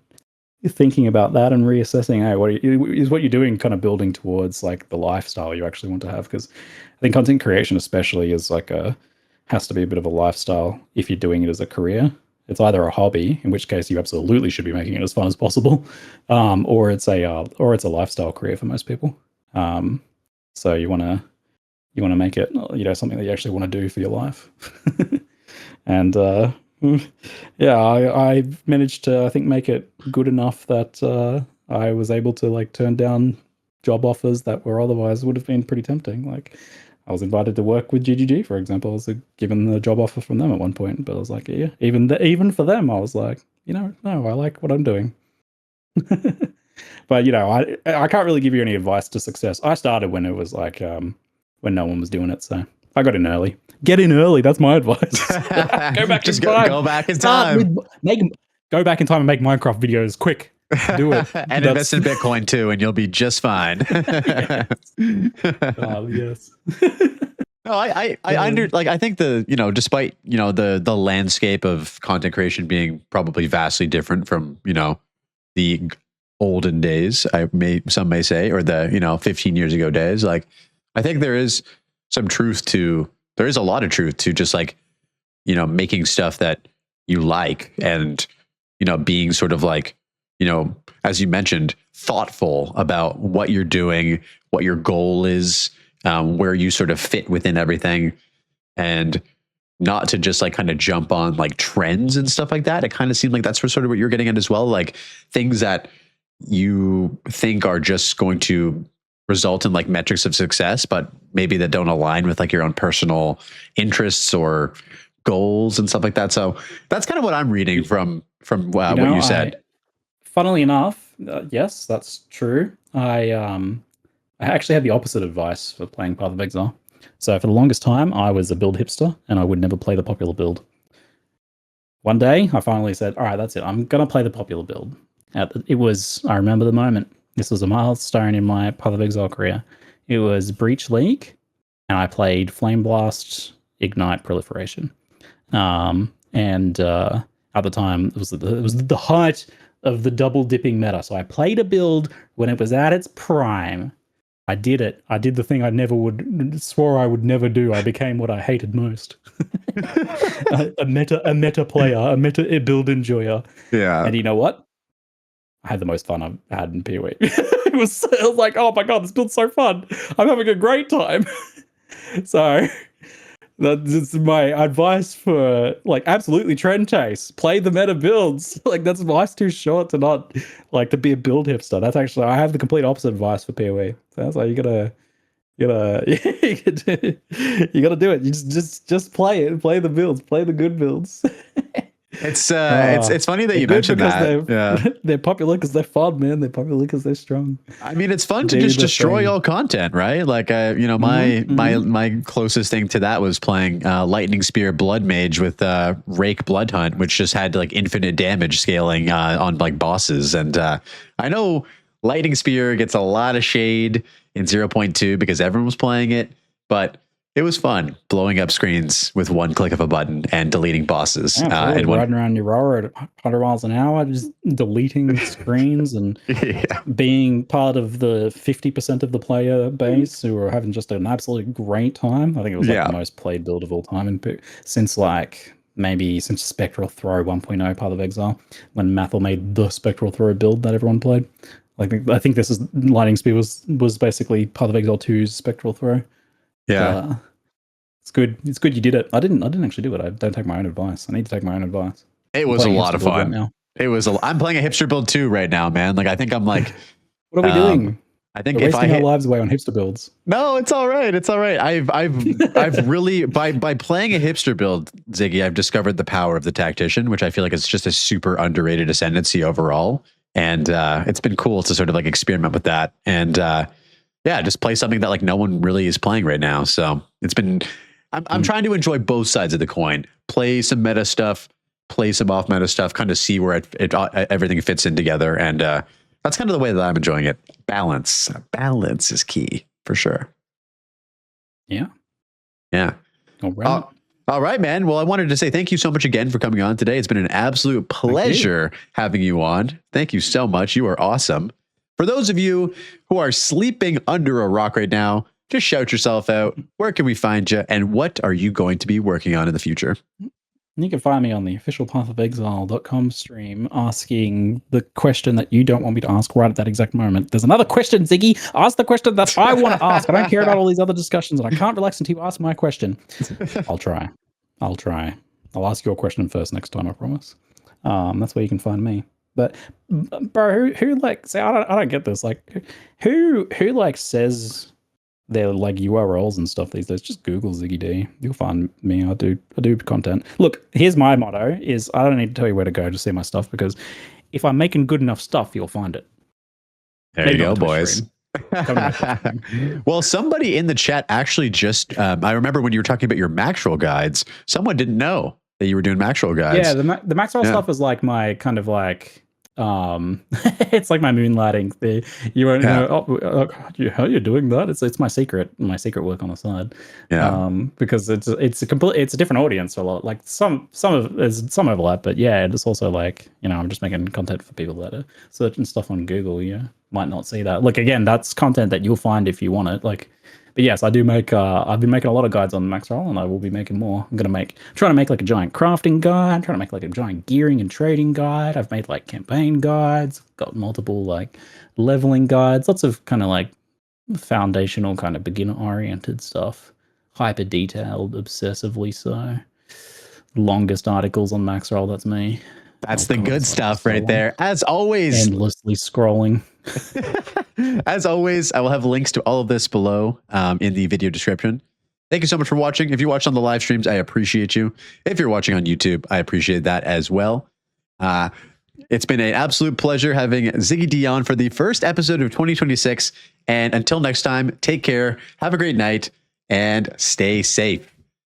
thinking about that and reassessing, hey, what you're doing kind of building towards the lifestyle you actually want to have. Because I think content creation especially is has to be a bit of a lifestyle if you're doing it as a career. It's either a hobby, in which case you absolutely should be making it as fun as possible, or it's a lifestyle career for most people. So you want to make it something that you actually want to do for your life. And I managed to, I think, make it good enough that I was able to turn down job offers that were otherwise would have been pretty tempting. I was invited to work with GGG, for example. I was given the job offer from them at one point, but I was yeah, even for them, I was no, I like what I'm doing. But I can't really give you any advice to success. I started when it was when no one was doing it, so I got in early. Get in early. That's my advice. Go back in time. Go back in time. Go back in time and make Minecraft videos quick. Do it. And invest in Bitcoin too, and you'll be just fine. Yes. No, I think despite, the landscape of content creation being probably vastly different from, the olden days, some may say, or the, 15 years ago days, like, I think there is a lot of truth to just like, making stuff that you like and, being sort of like, as you mentioned, thoughtful about what you're doing, what your goal is, where you sort of fit within everything, and not to just like kind of jump on like trends and stuff like that. It kind of seemed like that's sort of what you're getting at as well. Like things that you think are just going to result in like metrics of success, but maybe that don't align with like your own personal interests or goals and stuff like that. So that's kind of what I'm reading from what you said. Funnily enough, yes, that's true. I actually had the opposite advice for playing Path of Exile. So for the longest time, I was a build hipster, and I would never play the popular build. One day, I finally said, all right, that's it. I'm going to play the popular build. I remember the moment. This was a milestone in my Path of Exile career. It was Breach League, and I played Flame Blast, Ignite, Proliferation. At the time, it was the height of the double dipping meta. So I played a build when it was at its prime. I did it. I did the thing I swore I would never do. I became what I hated most. a meta player, a meta build enjoyer. Yeah. And you know what? I had the most fun I've had in PoE. it was like, oh my God, this build's so fun. I'm having a great time. So that's my advice for like absolutely trend chase. Play the meta builds. Like that's life's too short to not like to be a build hipster. That's actually I have the complete opposite advice for PoE. So that's like you gotta you gotta do it. You just play it. Play the builds. Play the good builds. It's funny that you mentioned that. They're popular because they're fun, man. They're popular because they're strong. I mean, it's fun to just destroy all content, right? Like, my closest thing to that was playing Lightning Spear Blood Mage with Rake Blood Hunt, which just had like infinite damage scaling on like bosses. And I know Lightning Spear gets a lot of shade in 0.2 because everyone was playing it, but it was fun blowing up screens with one click of a button and deleting bosses. And riding around your rower at 100 miles an hour, just deleting screens and being part of the 50% of the player base who are having just an absolute great time. I think it was like the most played build of all time since Spectral Throw 1.0 Path of Exile, when Mathel made the Spectral Throw build that everyone played. I think this is Lightning Spear was basically Path of Exile 2's Spectral Throw. Yeah. It's good. It's good you did it. I didn't actually do it. I don't take my own advice. I need to take my own advice. It was a lot of fun. Right now. I'm playing a hipster build too right now, man. Like I think I'm like what are we doing? I think we're wasting our lives away on hipster builds. No, it's all right. It's all right. I've really by playing a hipster build, Ziggy, I've discovered the power of the tactician, which I feel like is just a super underrated ascendancy overall. And it's been cool to sort of like experiment with that. And just play something that like no one really is playing right now. So it's been, I'm trying to enjoy both sides of the coin, play some meta stuff, play some off meta stuff, kind of see where everything fits in together. And that's kind of the way that I'm enjoying it. Balance is key for sure. Yeah. All right. All right, man. Well, I wanted to say thank you so much again for coming on today. It's been an absolute pleasure having you on. Thank you so much. You are awesome. For those of you who are sleeping under a rock right now, just shout yourself out. Where can we find you? And what are you going to be working on in the future? You can find me on the official pathofexile.com stream asking the question that you don't want me to ask right at that exact moment. There's another question, Ziggy. Ask the question that I want to ask. I don't care about all these other discussions, and I can't relax until you ask my question. I'll try. I'll ask your question first next time, I promise. That's where you can find me. But bro, who like say I don't get this. Like who like says they're like URLs and stuff these days? Just Google Ziggy D. You'll find me. I do content. Look, here's my motto is I don't need to tell you where to go to see my stuff, because if I'm making good enough stuff, you'll find it. There you go, boys. Well, somebody in the chat actually just I remember when you were talking about your Maxwell guides, someone didn't know that you were doing Maxwell guides. Yeah, the Maxwell stuff is like my kind of like It's like my moonlighting. You won't Yeah. know. Oh, how you're doing that? It's my secret work on the side. Yeah. Because it's a different audience a lot. Like there's some overlap, but yeah, it's also like, I'm just making content for people that are searching stuff on Google. Might not see that. Look, again, that's content that you'll find if you want it. Like, but yes, I do make. I've been making a lot of guides on Max Roll, and I will be making more. I'm trying to make like a giant crafting guide. I'm trying to make like a giant gearing and trading guide. I've made like campaign guides. Got multiple like leveling guides. Lots of kind of like foundational, kind of beginner oriented stuff. Hyper detailed, obsessively so. Longest articles on Max Roll. That's me. That's the good stuff right there. As always, endlessly scrolling. As always, I will have links to all of this below in the video description. Thank you so much for watching. If you watched on the live streams, I appreciate you. If you're watching on YouTube, I appreciate that as well. It's been an absolute pleasure having Ziggy D on for the first episode of 2026. And until next time, take care, have a great night, and stay safe.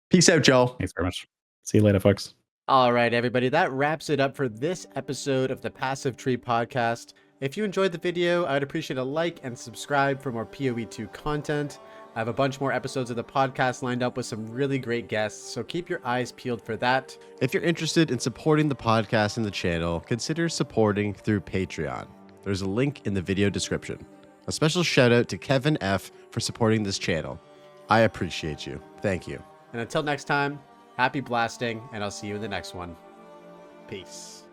Peace out, y'all. Thanks very much. See you later, folks. All right, everybody, that wraps it up for this episode of the Passive Tree Podcast. If you enjoyed the video, I would appreciate a like and subscribe for more PoE2 content. I have a bunch more episodes of the podcast lined up with some really great guests, so keep your eyes peeled for that. If you're interested in supporting the podcast and the channel, consider supporting through Patreon. There's a link in the video description. A special shout out to Kevin F. for supporting this channel. I appreciate you. Thank you. And until next time, happy blasting, and I'll see you in the next one. Peace.